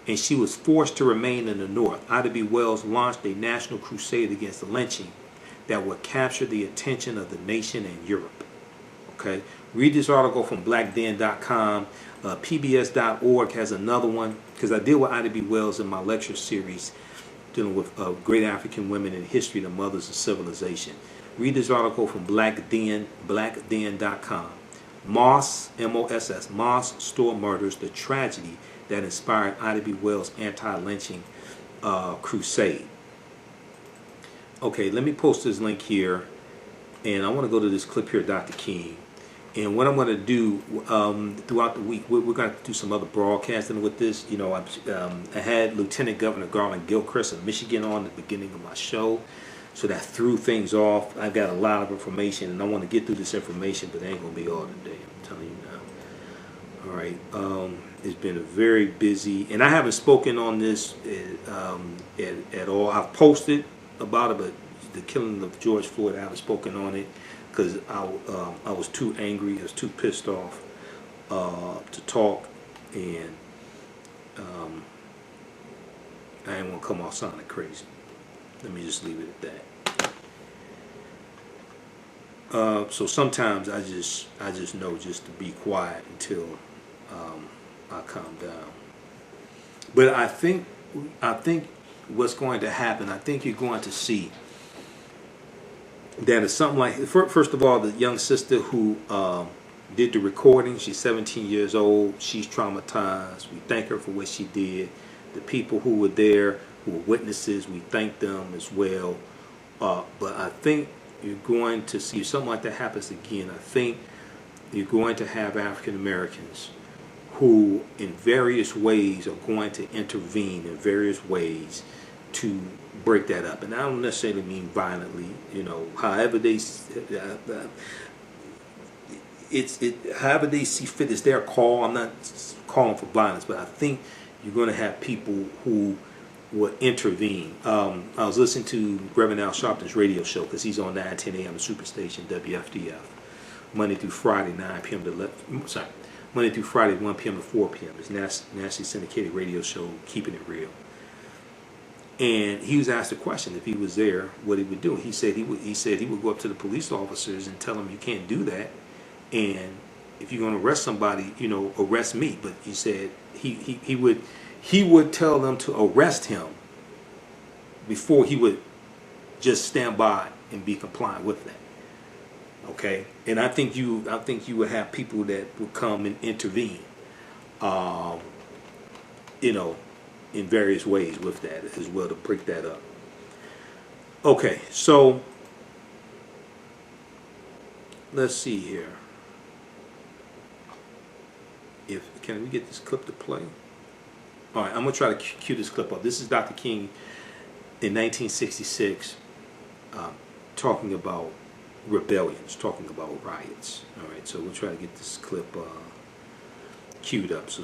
and she was forced to remain in the North. Ida B. Wells launched a national crusade against the lynching that would capture the attention of the nation and Europe. Okay, read this article from blackden.com. PBS.org has another one, because I deal with Ida B. Wells in my lecture series. dealing with great African women in history, the mothers of civilization. Read this article from blackden.com. Moss, M-O-S-S, Moss Store Murders, the tragedy that inspired Ida B. Wells' anti-lynching crusade. Okay, let me post this link here, and I want to go to this clip here, Dr. King. And what I'm going to do throughout the week, we're going to do some other broadcasting with this. You know, I had Lieutenant Governor Garlin Gilchrist of Michigan on at the beginning of my show, so that threw things off. I got a lot of information, and I want to get through this information, but it ain't going to be all today. I'm telling you now. All right, it's been a very busy, and I haven't spoken on this at all. I've posted about it, but the killing of George Floyd, I haven't spoken on it, because I was too angry, I was too pissed off to talk, and I didn't want to come off sounding crazy. Let me just leave it at that. So sometimes I just know just to be quiet until I calm down. But I think what's going to happen, I think you're going to see that it's something like, first of all, the young sister who did the recording, she's 17 years old, she's traumatized. We thank her for what she did. The people who were there, who were witnesses, we thank them as well. But I think you're going to see, if something like that happens again, I think you're going to have African Americans who in various ways are going to intervene in various ways to break that up. And I don't necessarily mean violently, you know, however they however they see fit is their call. I'm not calling for violence, but I think you're going to have people who will intervene. I was listening to Reverend Al Sharpton's radio show, because he's on 9:10 a.m. Superstation WFDF, Monday through Friday, 9 p.m. to 11, sorry, Monday through Friday, 1 p.m. to 4 p.m. It's nationally syndicated radio show, Keeping It Real. And he was asked a question, if he was there, what he would do. He said he would go up to the police officers and tell them, you can't do that, and if you're going to arrest somebody, you know, arrest me. But he said he would tell them to arrest him before he would just stand by and be compliant with that. Okay, and I think you would have people that would come and intervene, you know, in various ways with that as well, to break that up. Okay, so let's see here. Can we get this clip to play? All right, I'm gonna try to cue this clip up. This is Dr. King in 1966, talking about rebellions, talking about riots. All right, so we'll try to get this clip queued up. So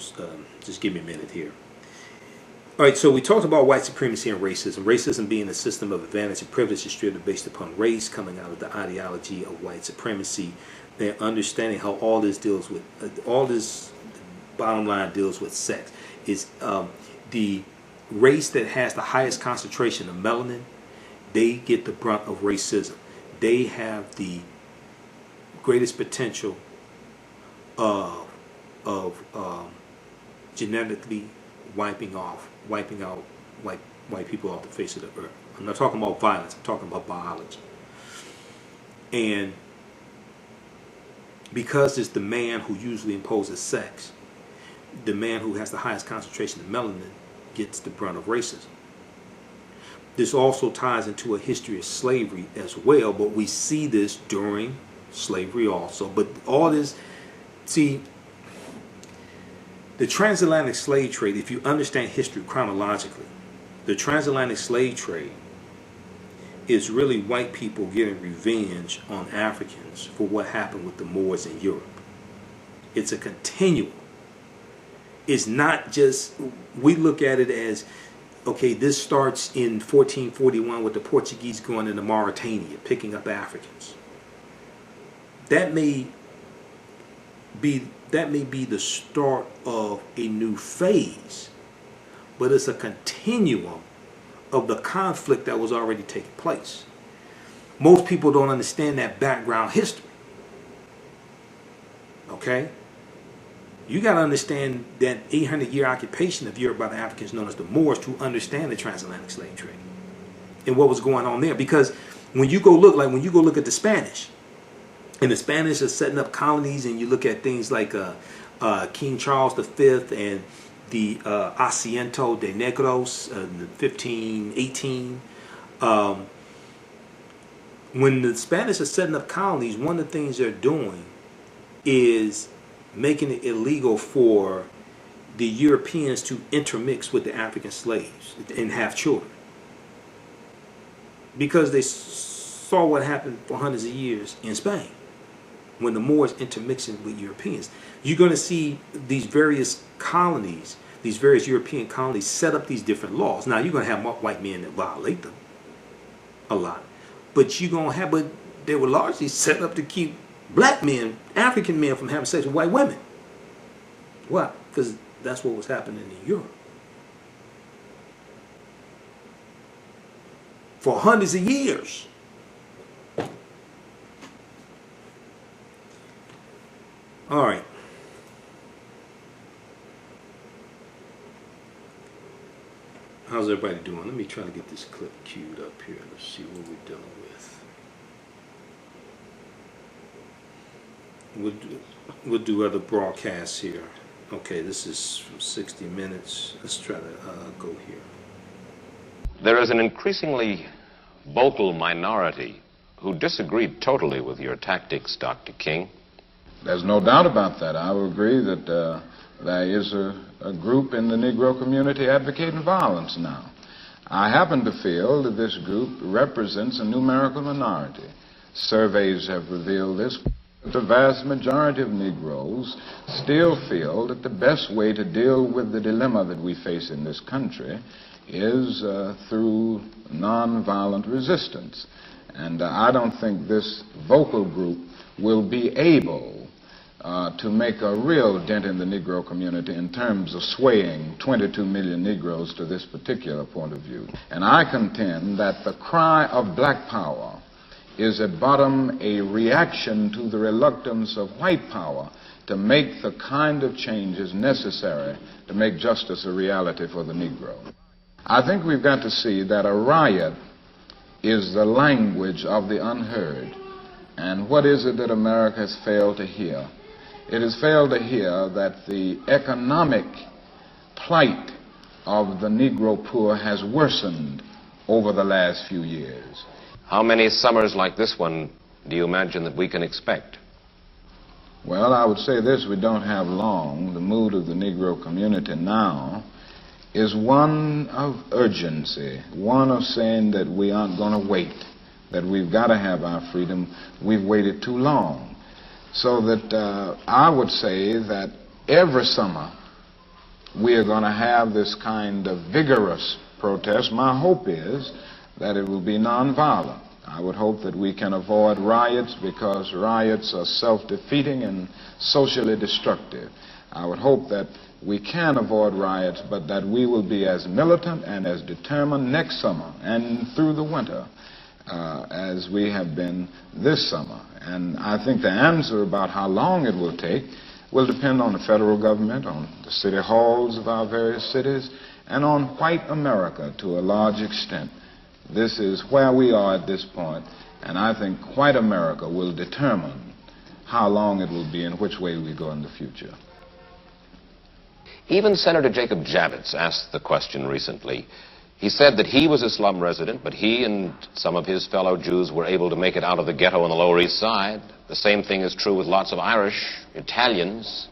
just give me a minute here. All right, so we talked about white supremacy and racism. Racism being a system of advantage and privilege distributed based upon race, coming out of the ideology of white supremacy. Then understanding how all this deals with all this, bottom line, deals with sex. Is the race that has the highest concentration of melanin, they get the brunt of racism. They have the greatest potential of genetically wiping out white people off the face of the earth. I'm not talking about violence, I'm talking about biology. And because it's the man who usually imposes sex, the man who has the highest concentration of melanin gets the brunt of racism. This also ties into a history of slavery as well, but we see this during slavery also. But all this, see, the transatlantic slave trade, if you understand history chronologically, the transatlantic slave trade is really white people getting revenge on Africans for what happened with the Moors in Europe. It's a continuum. It's not just, we look at it as, okay, this starts in 1441 with the Portuguese going into Mauritania, picking up Africans. That may be the start of a new phase, but it's a continuum of the conflict that was already taking place. Most people don't understand that background history. Okay? You got to understand that 800-year occupation of Europe by the Africans known as the Moors to understand the transatlantic slave trade and what was going on there. Because when you go look at the Spanish, and the Spanish are setting up colonies, and you look at things like King Charles V and the Asiento de Negros in 1518. When the Spanish are setting up colonies, one of the things they're doing is making it illegal for the Europeans to intermix with the African slaves and have children. Because they saw what happened for hundreds of years in Spain when the Moors intermixing with Europeans. You're going to see these various colonies, these various European colonies set up these different laws. Now, you're going to have white men that violate them a lot. But they were largely set up to keep black men, African men, from having sex with white women. Why? Because that's what was happening in Europe. For hundreds of years. All right. How's everybody doing? Let me try to get this clip queued up here. Let's see what we're dealing with. We'll do other broadcasts here. Okay, this is from 60 Minutes. Let's try to go here. There is an increasingly vocal minority who disagreed totally with your tactics, Dr. King. There's no doubt about that. I would agree that there is a group in the Negro community advocating violence now. I happen to feel that this group represents a numerical minority. Surveys have revealed this. The vast majority of Negroes still feel that the best way to deal with the dilemma that we face in this country is through nonviolent resistance. And I don't think this vocal group will be able to make a real dent in the Negro community in terms of swaying 22 million Negroes to this particular point of view. And I contend that the cry of black power is at bottom a reaction to the reluctance of white power to make the kind of changes necessary to make justice a reality for the Negro. I think we've got to see that a riot is the language of the unheard. And what is it that America has failed to hear? It has failed to hear that the economic plight of the Negro poor has worsened over the last few years. How many summers like this one do you imagine that we can expect? Well, I would say this: we don't have long. The mood of the Negro community now is one of urgency, one of saying that we aren't going to wait, that we've got to have our freedom. We've waited too long. So that I would say that every summer we are going to have this kind of vigorous protest. My hope is that it will be nonviolent. I would hope that we can avoid riots, because riots are self-defeating and socially destructive. I would hope that we can avoid riots, but that we will be as militant and as determined next summer and through the winter as we have been this summer. And I think the answer about how long it will take will depend on the federal government, on the city halls of our various cities, and on white America to a large extent. This is where we are at this point, and I think white America will determine how long it will be and which way we go in the future. Even Senator Jacob Javits asked the question recently. He said that he was a slum resident, but he and some of his fellow Jews were able to make it out of the ghetto on the Lower East Side. The same thing is true with lots of Irish, Italians.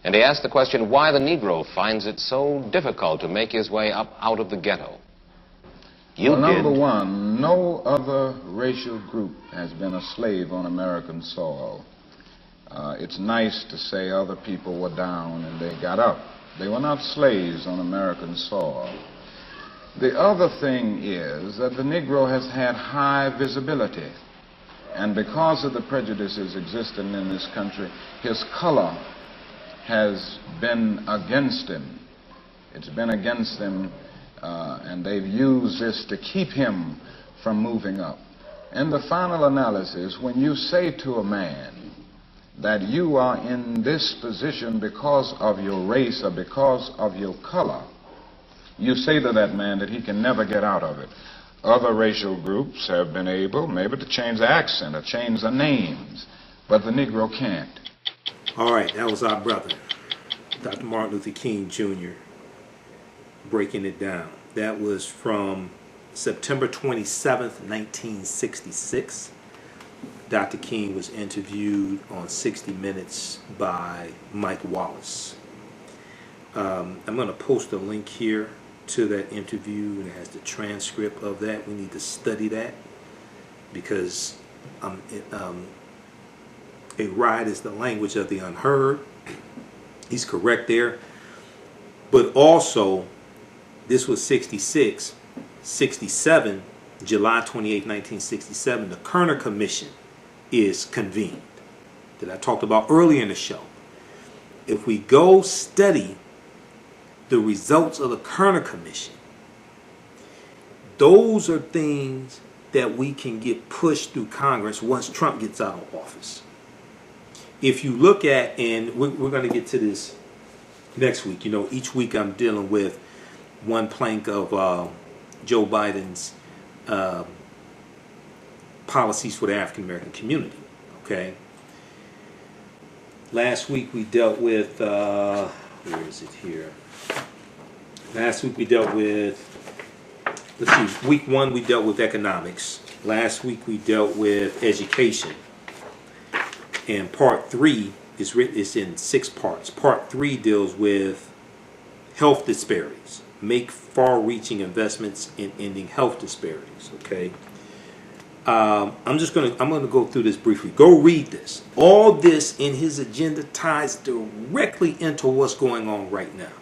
And he asked the question why the Negro finds it so difficult to make his way up out of the ghetto. Well, number one, no other racial group has been a slave on American soil. It's nice to say other people were down and they got up. They were not slaves on American soil. The other thing is that the Negro has had high visibility. And because of the prejudices existing in this country, his color has been against him. It's been against him, and they've used this to keep him from moving up. In the final analysis, when you say to a man that you are in this position because of your race or because of your color, you say to that man that he can never get out of it. Other racial groups have been able maybe to change the accent or change the names, but the Negro can't. All right, that was our brother, Dr. Martin Luther King Jr., breaking it down. That was from September 27th, 1966. Dr. King was interviewed on 60 Minutes by Mike Wallace. I'm going to post a link here to that interview, and it has the transcript of that. We need to study that because a riot is the language of the unheard. He's correct there. But also, this was 66. 67, July 28, 1967, the Kerner Commission is convened that I talked about earlier in the show. If we go study the results of the Kerner Commission, those are things that we can get pushed through Congress once Trump gets out of office. If you look at, and we're going to get to this next week, you know, each week I'm dealing with one plank of Joe Biden's policies for the African American community. Okay. Last week we dealt with where is it here? Last week we dealt with, let's see, week 1 we dealt with economics. Last week we dealt with education. And part 3 is in 6 parts. Part 3 deals with health disparities. Make far-reaching investments in ending health disparities. Okay. I'm gonna go through this briefly. Go read this. All this in his agenda ties directly into what's going on right now.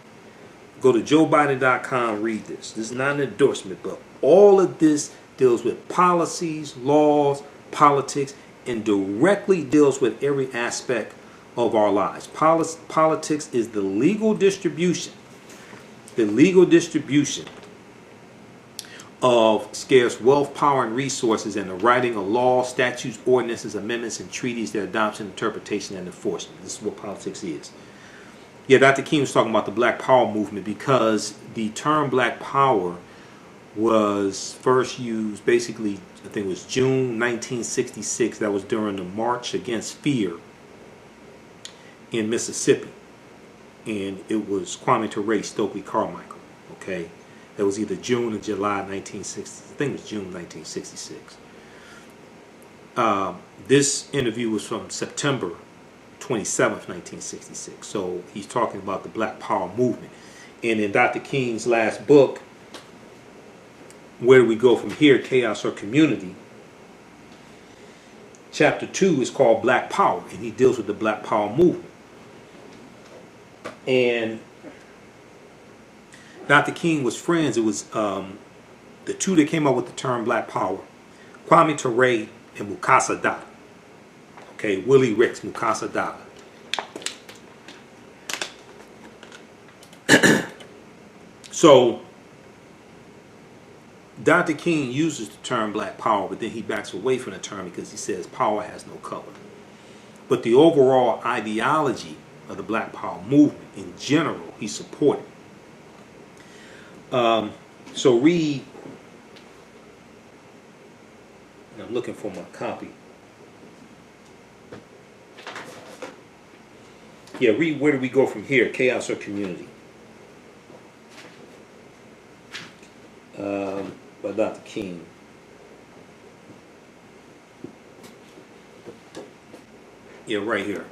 Go to JoeBiden.com. Read this. This is not an endorsement, but all of this deals with policies, laws, politics, and directly deals with every aspect of our lives. Politics is the legal distribution of scarce wealth, power, and resources, and the writing of laws, statutes, ordinances, amendments, and treaties, their adoption, interpretation, and enforcement. This is what politics is. Yeah, Dr. King was talking about the Black Power movement because the term Black Power was first used basically, I think it was June 1966. That was during the March Against Fear in Mississippi. And it was Kwame Ture, Stokely Carmichael. Okay. That was either June or July 1960. I think it was June 1966. This interview was from September 27th, 1966. So he's talking about the Black Power movement. And in Dr. King's last book, Where Do We Go From Here, Chaos or Community, chapter 2 is called Black Power, and he deals with the Black Power movement. And Dr. King was friends. It was the two that came up with the term Black Power, Kwame Ture and Mukasa Dada. Okay, Willie Ricks, Mukasa Dada. So Dr. King uses the term Black Power, but then he backs away from the term because he says power has no color. But the overall ideology of the Black Power movement in general, he supported. So read, I'm looking for my copy. Yeah, read Where Do We Go From Here, Chaos or Community, by Dr. King. Yeah, right here.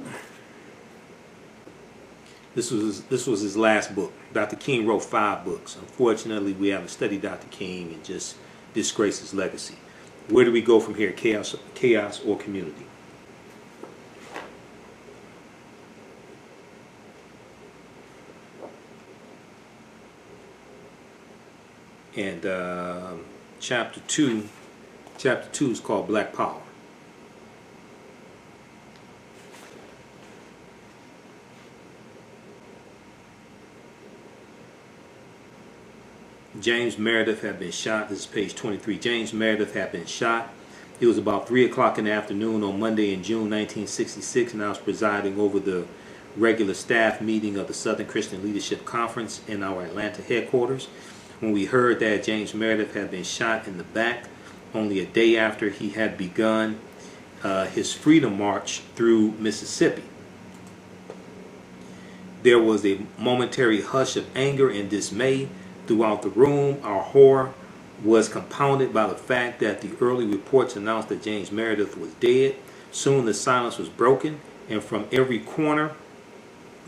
This was his last book. Dr. King wrote 5 books. Unfortunately, we haven't studied Dr. King and just disgraced his legacy. Where do we go from here? Chaos or community? And chapter 2 is called Black Power. James Meredith had been shot. This is page 23. James Meredith had been shot It was about 3 o'clock in the afternoon on Monday in June 1966, and I was presiding over the regular staff meeting of the Southern Christian Leadership Conference in our Atlanta headquarters when we heard that James Meredith had been shot in the back only a day after he had begun his freedom march through Mississippi. There was a momentary hush of anger and dismay throughout the room. Our horror was compounded by the fact that the early reports announced that James Meredith was dead. Soon the silence was broken, and from every corner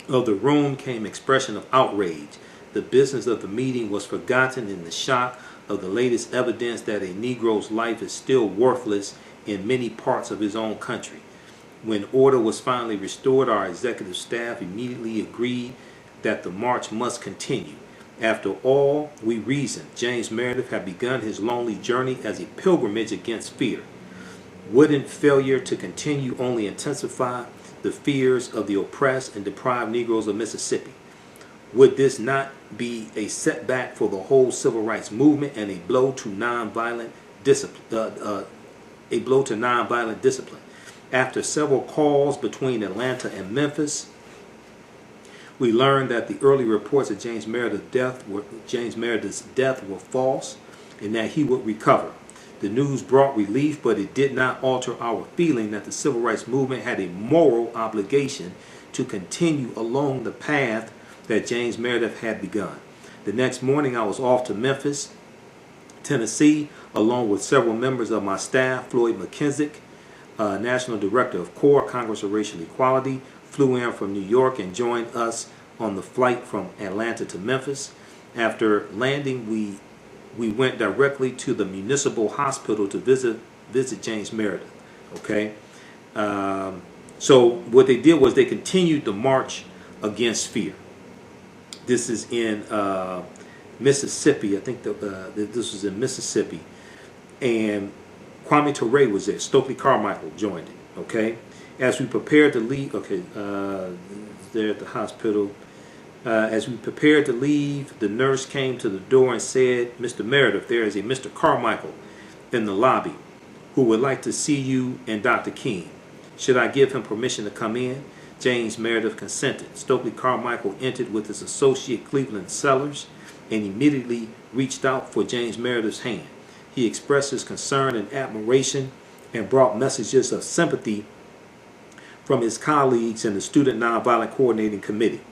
of the room came expression of outrage. The business of the meeting was forgotten in the shock of the latest evidence that a Negro's life is still worthless in many parts of his own country. When order was finally restored, our executive staff immediately agreed that the march must continue. After all, we reasoned, James Meredith had begun his lonely journey as a pilgrimage against fear. Wouldn't failure to continue only intensify the fears of the oppressed and deprived Negroes of Mississippi? Would this not be a setback for the whole civil rights movement and a blow to nonviolent discipline? After several calls between Atlanta and Memphis, we learned that the early reports of James Meredith's death were false and that he would recover. The news brought relief, but it did not alter our feeling that the civil rights movement had a moral obligation to continue along the path that James Meredith had begun. The next morning I was off to Memphis, Tennessee, along with several members of my staff. Floyd McKenzick, National Director of CORE, Congress of Racial Equality, flew in from New York and joined us on the flight from Atlanta to Memphis. After landing, we went directly to the municipal hospital to visit James Meredith. Okay, so what they did was they continued the march against fear. This is in Mississippi. I think this was in Mississippi, and Kwame Ture was there. Stokely Carmichael joined it. Okay, as we prepared to leave. Okay, there at the hospital. As we prepared to leave, the nurse came to the door and said, "Mr. Meredith, there is a Mr. Carmichael in the lobby who would like to see you and Dr. King. Should I give him permission to come in?" James Meredith consented. Stokely Carmichael entered with his associate Cleveland Sellers and immediately reached out for James Meredith's hand. He expressed his concern and admiration and brought messages of sympathy from his colleagues in the Student Nonviolent Coordinating Committee.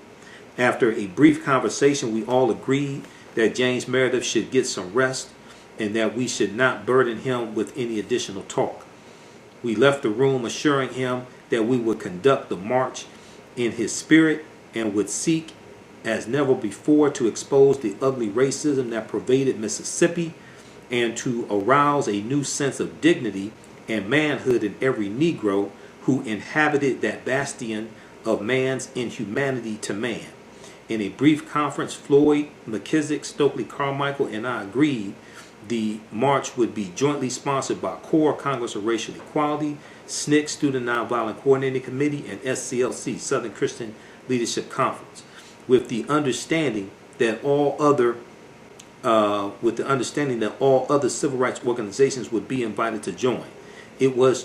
After a brief conversation, we all agreed that James Meredith should get some rest and that we should not burden him with any additional talk. We left the room assuring him that we would conduct the march in his spirit and would seek as never before to expose the ugly racism that pervaded Mississippi and to arouse a new sense of dignity and manhood in every Negro who inhabited that bastion of man's inhumanity to man. In a brief conference, Floyd McKenzick, Stokely Carmichael, and I agreed the march would be jointly sponsored by CORE, Congress of Racial Equality, SNCC, Student Nonviolent Coordinating Committee, and SCLC, Southern Christian Leadership Conference, with the understanding that all other civil rights organizations would be invited to join. It was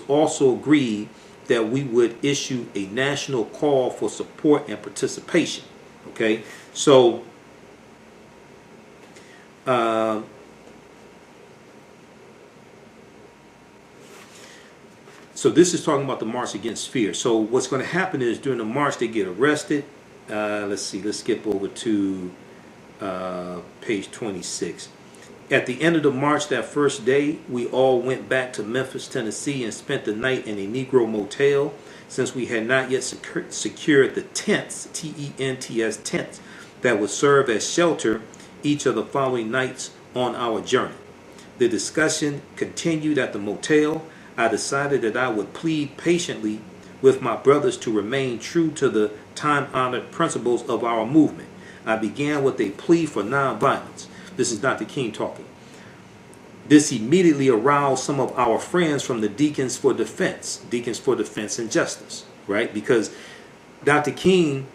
also agreed that we would issue a national call for support and participation. Okay, so this is talking about the March Against Fear. So what's going to happen is during the march they get arrested. Let's skip over to page 26. At the end of the march that first day, we all went back to Memphis, Tennessee, and spent the night in a Negro motel, since we had not yet secured the tents, T-E-N-T-S, tents, that would serve as shelter each of the following nights on our journey. The discussion continued at the motel. I decided that I would plead patiently with my brothers to remain true to the time-honored principles of our movement. I began with a plea for nonviolence. This is Dr. King talking. This immediately aroused some of our friends from the Deacons for Defense and Justice, right? Because Dr. King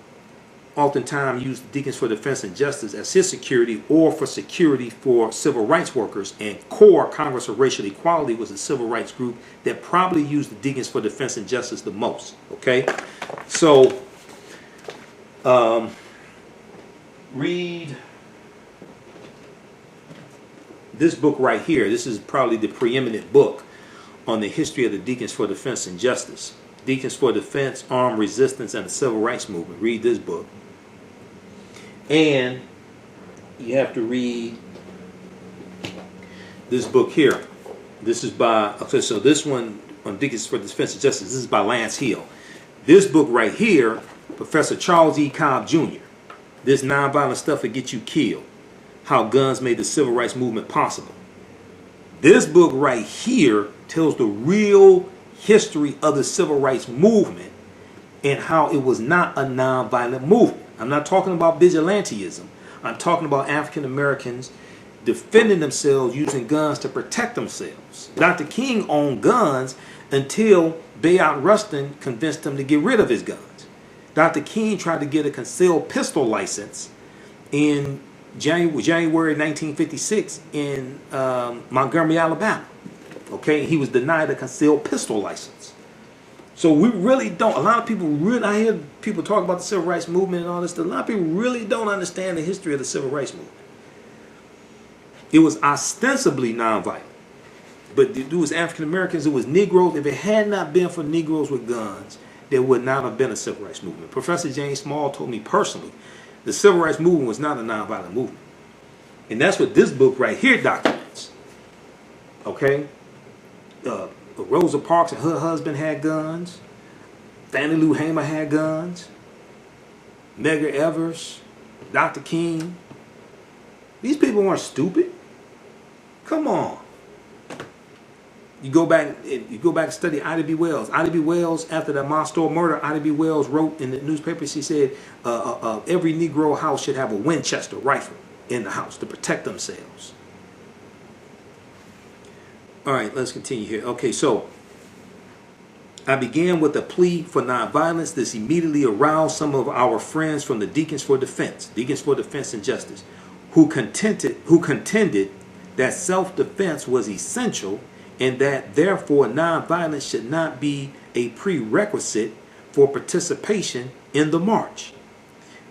oftentimes used the Deacons for Defense and Justice as his security or for security for civil rights workers. And CORE, Congress of Racial Equality, was a civil rights group that probably used the Deacons for Defense and Justice the most. Okay, so read this book right here. This is probably the preeminent book on the history of the Deacons for Defense and Justice. Deacons for Defense, Armed Resistance, and the Civil Rights Movement. Read this book. And you have to read this book here. This is by, okay, so this one on Deacons for Defense and Justice, this is by Lance Hill. This book right here, Professor Charles E. Cobb Jr. This nonviolent stuff that gets you killed. How guns made the civil rights movement possible. This book right here tells the real history of the civil rights movement and how it was not a nonviolent movement. I'm not talking about vigilantism. I'm talking about African Americans defending themselves using guns to protect themselves. Dr. King owned guns until Bayard Rustin convinced him to get rid of his guns. Dr. King tried to get a concealed pistol license in January 1956 in Montgomery, Alabama. Okay, he was denied a concealed pistol license. So we really don't, a lot of people really, I hear people talk about the civil rights movement and all this stuff. A lot of people really don't understand the history of the civil rights movement. It was ostensibly nonviolent, but it was African Americans, it was Negroes. If it had not been for Negroes with guns, there would not have been a civil rights movement. Professor James Small told me personally, the civil rights movement was not a nonviolent movement. And that's what this book right here documents. Okay? Rosa Parks and her husband had guns. Fannie Lou Hamer had guns. Medgar Evers, Dr. King. These people weren't stupid. Come on. You go back and study Ida B. Wells. Ida B. Wells, after the Mostor murder, Ida B. Wells wrote in the newspaper, she said, every Negro house should have a Winchester rifle in the house to protect themselves. All right, let's continue here. Okay, so I began with a plea for nonviolence. This immediately aroused some of our friends from the Deacons for Defense and Justice, who contended that self-defense was essential and that therefore nonviolence should not be a prerequisite for participation in the march.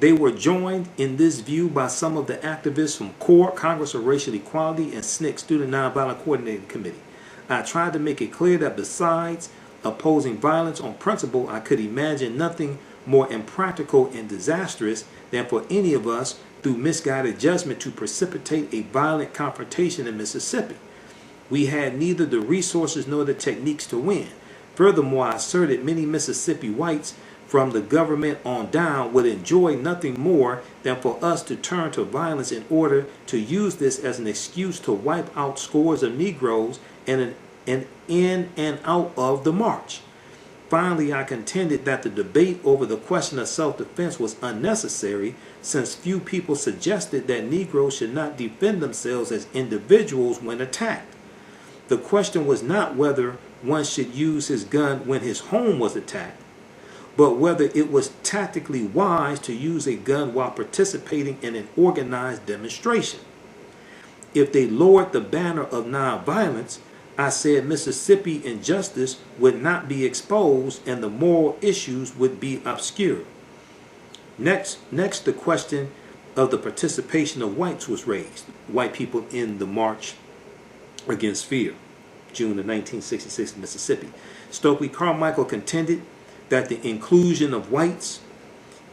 They were joined in this view by some of the activists from CORE, Congress of Racial Equality, and SNCC, Student Nonviolent Coordinating Committee. I tried to make it clear that besides opposing violence on principle, I could imagine nothing more impractical and disastrous than for any of us, through misguided judgment, to precipitate a violent confrontation in Mississippi. We had neither the resources nor the techniques to win. Furthermore, I asserted many Mississippi whites from the government on down would enjoy nothing more than for us to turn to violence in order to use this as an excuse to wipe out scores of Negroes and in and out of the march. Finally, I contended that the debate over the question of self-defense was unnecessary, since few people suggested that Negroes should not defend themselves as individuals when attacked. The question was not whether one should use his gun when his home was attacked, but whether it was tactically wise to use a gun while participating in an organized demonstration. If they lowered the banner of nonviolence, I said Mississippi injustice would not be exposed and the moral issues would be obscured. Next, the question of the participation of whites was raised. White people in the March Against Fear, June of 1966 in Mississippi. Stokely Carmichael contended that the inclusion of whites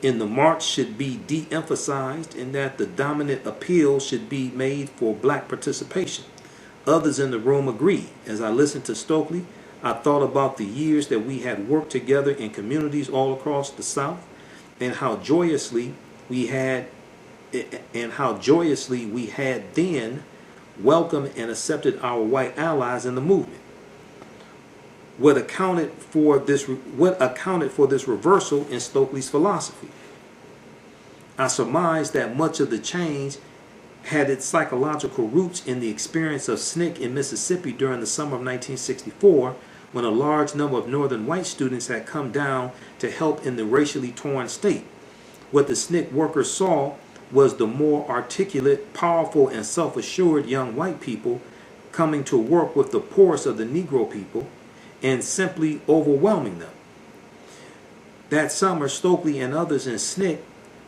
in the march should be de-emphasized and that the dominant appeal should be made for black participation. Others in the room agreed. As I listened to Stokely, I thought about the years that we had worked together in communities all across the South, and how joyously we had then welcomed and accepted our white allies in the movement. What accounted for this reversal in Stokely's philosophy? I surmised that much of the change had its psychological roots in the experience of SNCC in Mississippi during the summer of 1964, when a large number of northern white students had come down to help in the racially torn state. What the SNCC workers saw was the more articulate, powerful, and self-assured young white people coming to work with the poorest of the Negro people and simply overwhelming them. That summer, Stokely and others in SNCC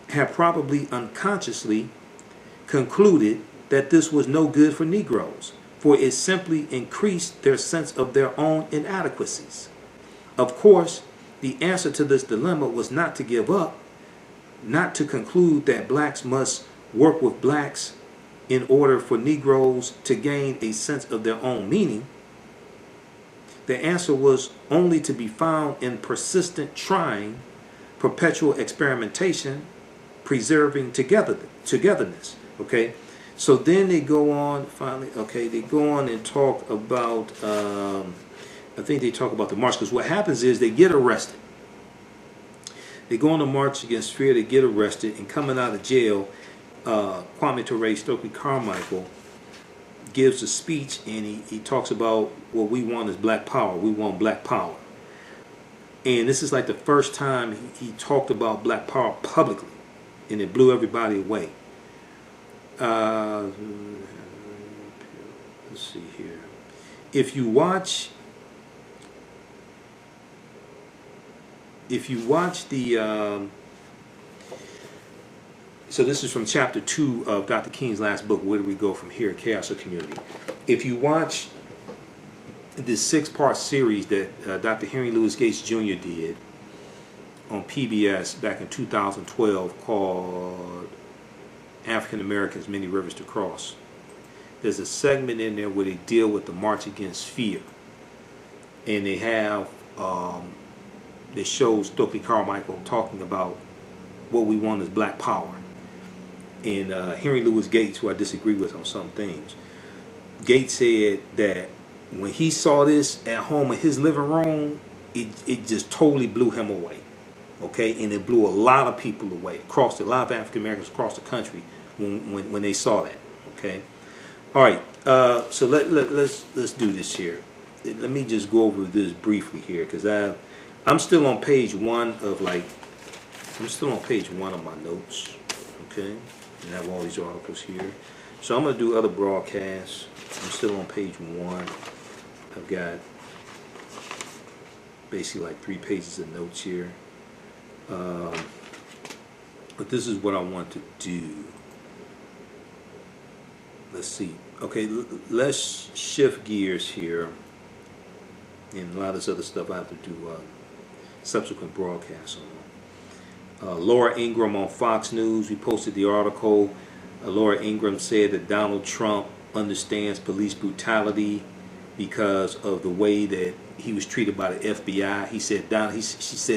had probably unconsciously concluded that this was no good for Negroes, for it simply increased their sense of their own inadequacies. Of course, the answer to this dilemma was not to give up, not to conclude that blacks must work with blacks in order for Negroes to gain a sense of their own meaning. The answer was only to be found in persistent trying, perpetual experimentation, preserving togetherness. Okay, so then they go on finally. Okay, they go on and talk about. I think they talk about the march, because what happens is they get arrested. They go on a march against fear. They get arrested, and coming out of jail, Kwame Ture Stokely Carmichael gives a speech, and he talks about what we want is black power. We want black power. And this is like the first time he talked about black power publicly, and it blew everybody away. Let's see here. If you watch the so this is from chapter 2 of Dr. King's last book, Where Do We Go From Here, Chaos or Community. If you watch this 6-part series that Dr. Henry Louis Gates Jr. did on PBS back in 2012 called African Americans, Many Rivers to Cross, there's a segment in there where they deal with the March Against Fear. And they have, they show Stokely Carmichael talking about what we want is black power. And Henry Louis Gates, who I disagree with on some things, Gates said that when he saw this at home in his living room, it just totally blew him away. Okay, and it blew a lot of people away, a lot of African Americans across the country when they saw that. Okay, all right. So let's do this here. Let me just go over this briefly here, because I'm still on page 1 of my notes. Okay, and I have all these articles here. So I'm going to do other broadcasts. I'm still on page 1. I've got basically like 3 pages of notes here. But this is what I want to do. Let's see. Okay, let's shift gears here. And a lot of this other stuff I have to do subsequent broadcasts on. Laura Ingraham on Fox News, we posted the article. Laura Ingraham said that Donald Trump understands police brutality because of the way that he was treated by the FBI. She said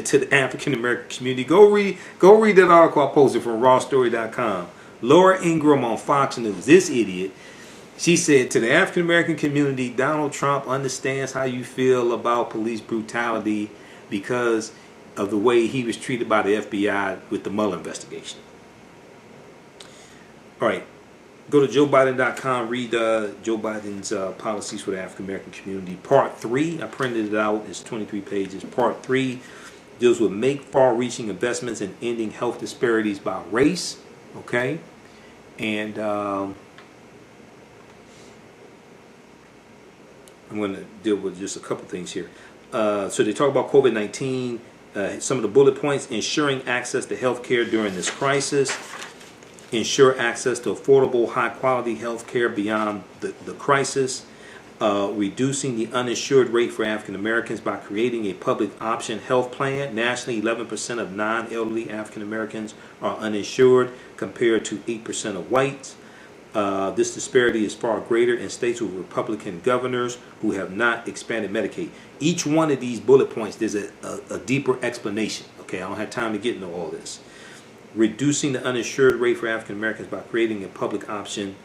to the African American community, go read that article I posted from rawstory.com. Laura Ingraham on Fox News, this idiot, she said to the African American community, Donald Trump understands how you feel about police brutality because of the way he was treated by the FBI with the Mueller investigation. All right. Go to JoeBiden.com, read Joe Biden's policies for the African American community. Part 3, I printed it out, it's 23 pages. Part 3 deals with make far-reaching investments in ending health disparities by race. Okay? And I'm going to deal with just a couple things here. So they talk about COVID-19, some of the bullet points: ensuring access to health care during this crisis, ensure access to affordable, high-quality health care beyond the crisis, reducing the uninsured rate for African Americans by creating a public option health plan. Nationally, 11% of non-elderly African Americans are uninsured compared to 8% of whites. This disparity is far greater in states with Republican governors who have not expanded Medicaid. Each one of these bullet points, there's a deeper explanation. Okay, I don't have time to get into all this. Reducing the uninsured rate for African Americans by creating a public option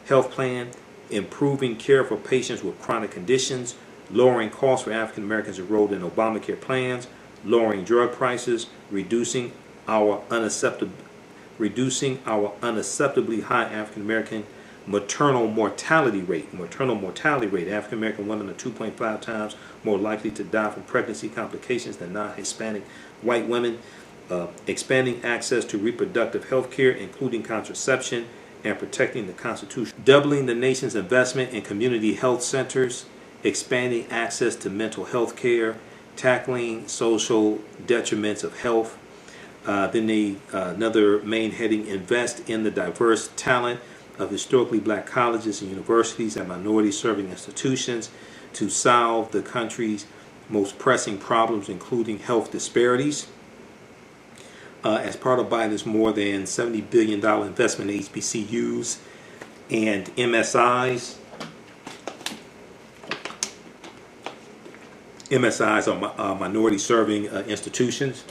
health plan, improving care for patients with chronic conditions, lowering costs for African Americans enrolled in Obamacare plans, lowering drug prices, reducing our unacceptably high African American maternal mortality rate. African American women are 2.5 times more likely to die from pregnancy complications than non-Hispanic white women. expanding access to reproductive health care, including contraception, and protecting the Constitution. Doubling the nation's investment in community health centers, expanding access to mental health care, tackling social detriments of health. Then another main heading, invest in the diverse talent of historically black colleges and universities and minority-serving institutions to solve the country's most pressing problems, including health disparities. As part of Biden's more than $70 billion investment in HBCUs and MSIs. MSIs are minority-serving institutions.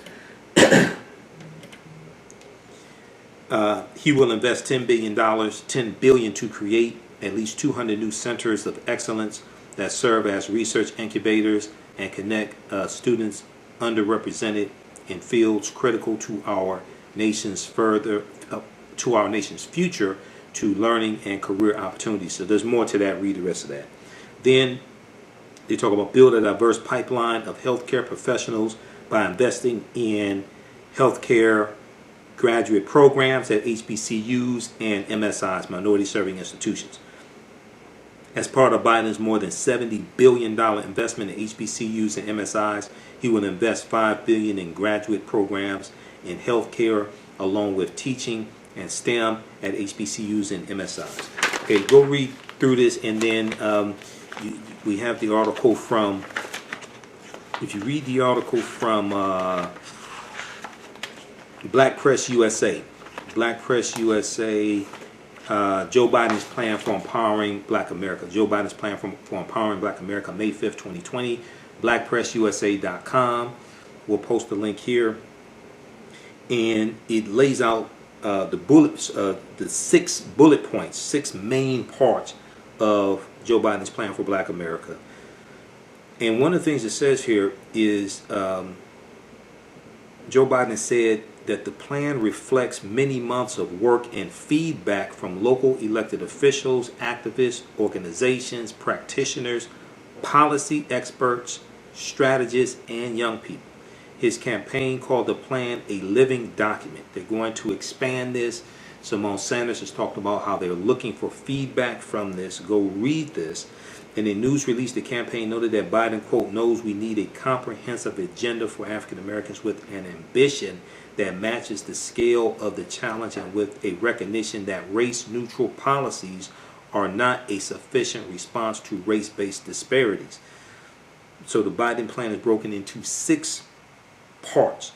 He will invest $10 billion to create at least 200 new centers of excellence that serve as research incubators and connect students underrepresented in fields critical to our nation's future to learning and career opportunities. So there's more to that. Read the rest of that. Then they talk about build a diverse pipeline of healthcare professionals by investing in healthcare graduate programs at HBCUs and MSIs, minority-serving institutions. As part of Biden's more than $70 billion investment in HBCUs and MSIs, he will invest $5 billion in graduate programs in healthcare, along with teaching and STEM at HBCUs and MSIs. Okay, go read through this, and then we have the article from. If you read the article from Black Press USA, Joe Biden's plan for empowering Black America. Joe Biden's plan for empowering Black America, May 5th, 2020. BlackPressUSA.com. We'll post the link here, and it lays out the bullets, the 6 bullet points, 6 main parts of Joe Biden's plan for Black America. And one of the things it says here is Joe Biden said that the plan reflects many months of work and feedback from local elected officials, activists, organizations, practitioners, policy experts, strategists, and young people. His campaign called the plan a living document. They're going to expand this. Simone Sanders has talked about how they're looking for feedback from this. Go read this. In a news release, the campaign noted that Biden, quote, knows we need a comprehensive agenda for African Americans with an ambition that matches the scale of the challenge and with a recognition that race-neutral policies are not a sufficient response to race-based disparities. So the Biden plan is broken into 6 parts.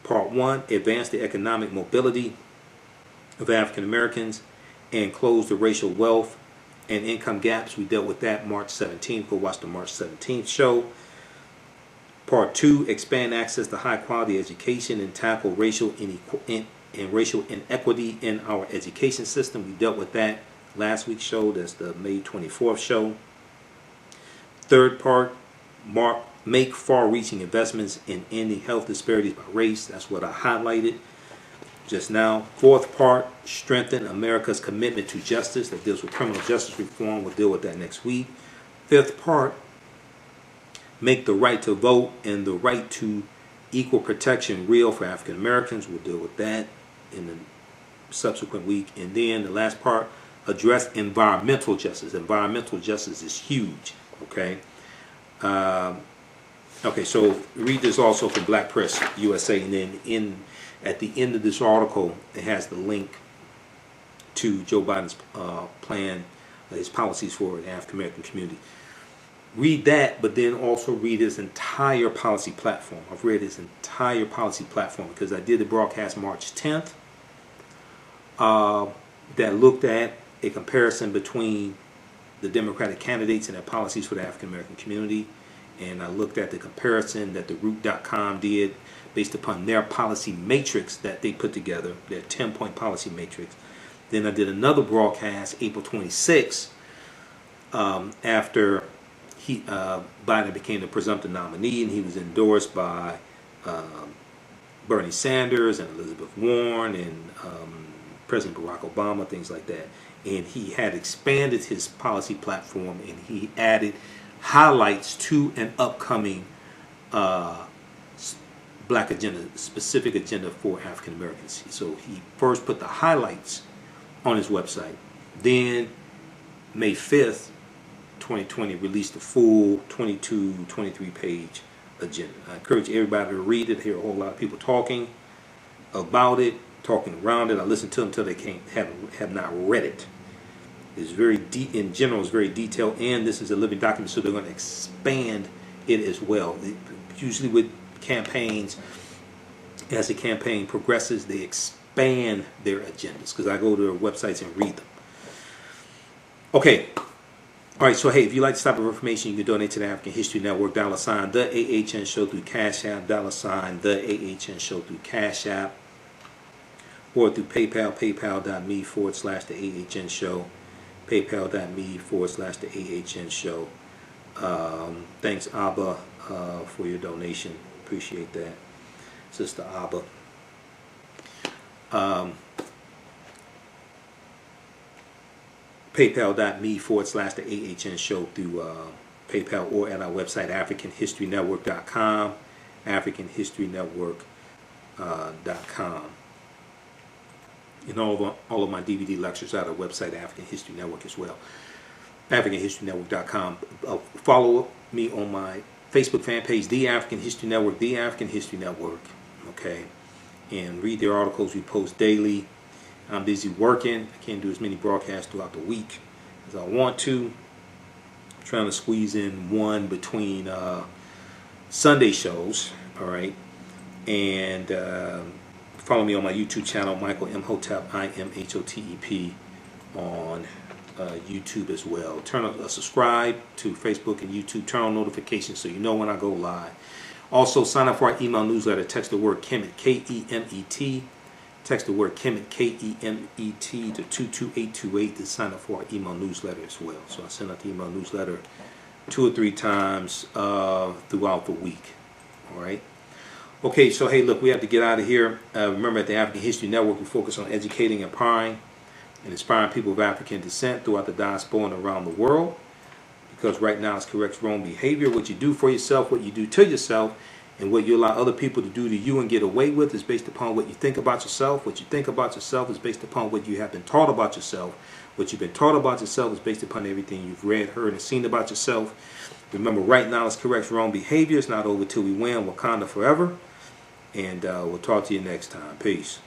Part 1, advance the economic mobility of African Americans and close the racial wealth and income gaps. We dealt with that March 17th. Go watch the March 17th show. Part 2, expand access to high quality education and tackle racial inequity in our education system. We dealt with that last week's show. That's the May 24th show. Third part, make far-reaching investments in ending health disparities by race. That's what I highlighted just now. Fourth part, strengthen America's commitment to justice. That deals with criminal justice reform. We'll deal with that next week. Fifth part, make the right to vote and the right to equal protection real for African Americans. We'll deal with that in the subsequent week. And then the last part, address environmental justice. Environmental justice is huge. Okay. Okay, so read this also from Black Press USA, and then at the end of this article, it has the link to Joe Biden's plan, his policies for the African American community. Read that, but then also read his entire policy platform. I've read his entire policy platform because I did the broadcast March 10th that looked at a comparison between the Democratic candidates and their policies for the African American community. And I looked at the comparison that the Root.com did based upon their policy matrix that they put together, their 10-point policy matrix. Then I did another broadcast April 26th after Biden became the presumptive nominee, and he was endorsed by Bernie Sanders and Elizabeth Warren and President Barack Obama, things like that. And he had expanded his policy platform, and he added highlights to an upcoming black agenda, specific agenda for African Americans. So he first put the highlights on his website. Then May 5th, 2020, released the full 22, 23 page agenda. I encourage everybody to read it. I hear a whole lot of people talking about it, talking around it. I listen to them until they have not read it. It's very deep in general. It's very detailed, and this is a living document, so they're going to expand it as well. Usually with campaigns, as the campaign progresses, they expand their agendas, because I go to their websites and read them. Okay. All right, so hey, if you like this type of information, you can donate to the African History Network, $ the AHN Show through Cash App, $ the AHN Show through Cash App, or through PayPal, paypal.me/the AHN Show, paypal.me/the AHN Show. Thanks, Abba, for your donation. Appreciate that, Sister Abba. PayPal.me/the AHN Show through PayPal, or at our website, AfricanHistoryNetwork.com, AfricanHistoryNetwork.com. And all of my DVD lectures out of the website, African History Network as well, AfricanHistoryNetwork.com. Follow me on my Facebook fan page, The African History Network, The African History Network, okay, and read their articles we post daily. I'm busy working. I can't do as many broadcasts throughout the week as I want to. I'm trying to squeeze in one between Sunday shows, all right, and follow me on my YouTube channel, Michael Imhotep, IMHOTEP, on YouTube as well. Subscribe to Facebook and YouTube. Turn on notifications so you know when I go live. Also, sign up for our email newsletter. Text the word Kemet, K-E-M-E-T. Text the word Kemet, K-E-M-E-T, to 22828 to sign up for our email newsletter as well. So I send out the email newsletter 2 or 3 times throughout the week. All right. Okay, so hey, look, we have to get out of here. Remember, at the African History Network, we focus on educating, empowering, and inspiring people of African descent throughout the diaspora and around the world. Because right now it's correct wrong behavior. What you do for yourself, what you do to yourself, and what you allow other people to do to you and get away with is based upon what you think about yourself. What you think about yourself is based upon what you have been taught about yourself. What you've been taught about yourself is based upon everything you've read, heard, and seen about yourself. Remember, right now it's correct wrong behavior. It's not over till we win. Wakanda forever. And we'll talk to you next time. Peace.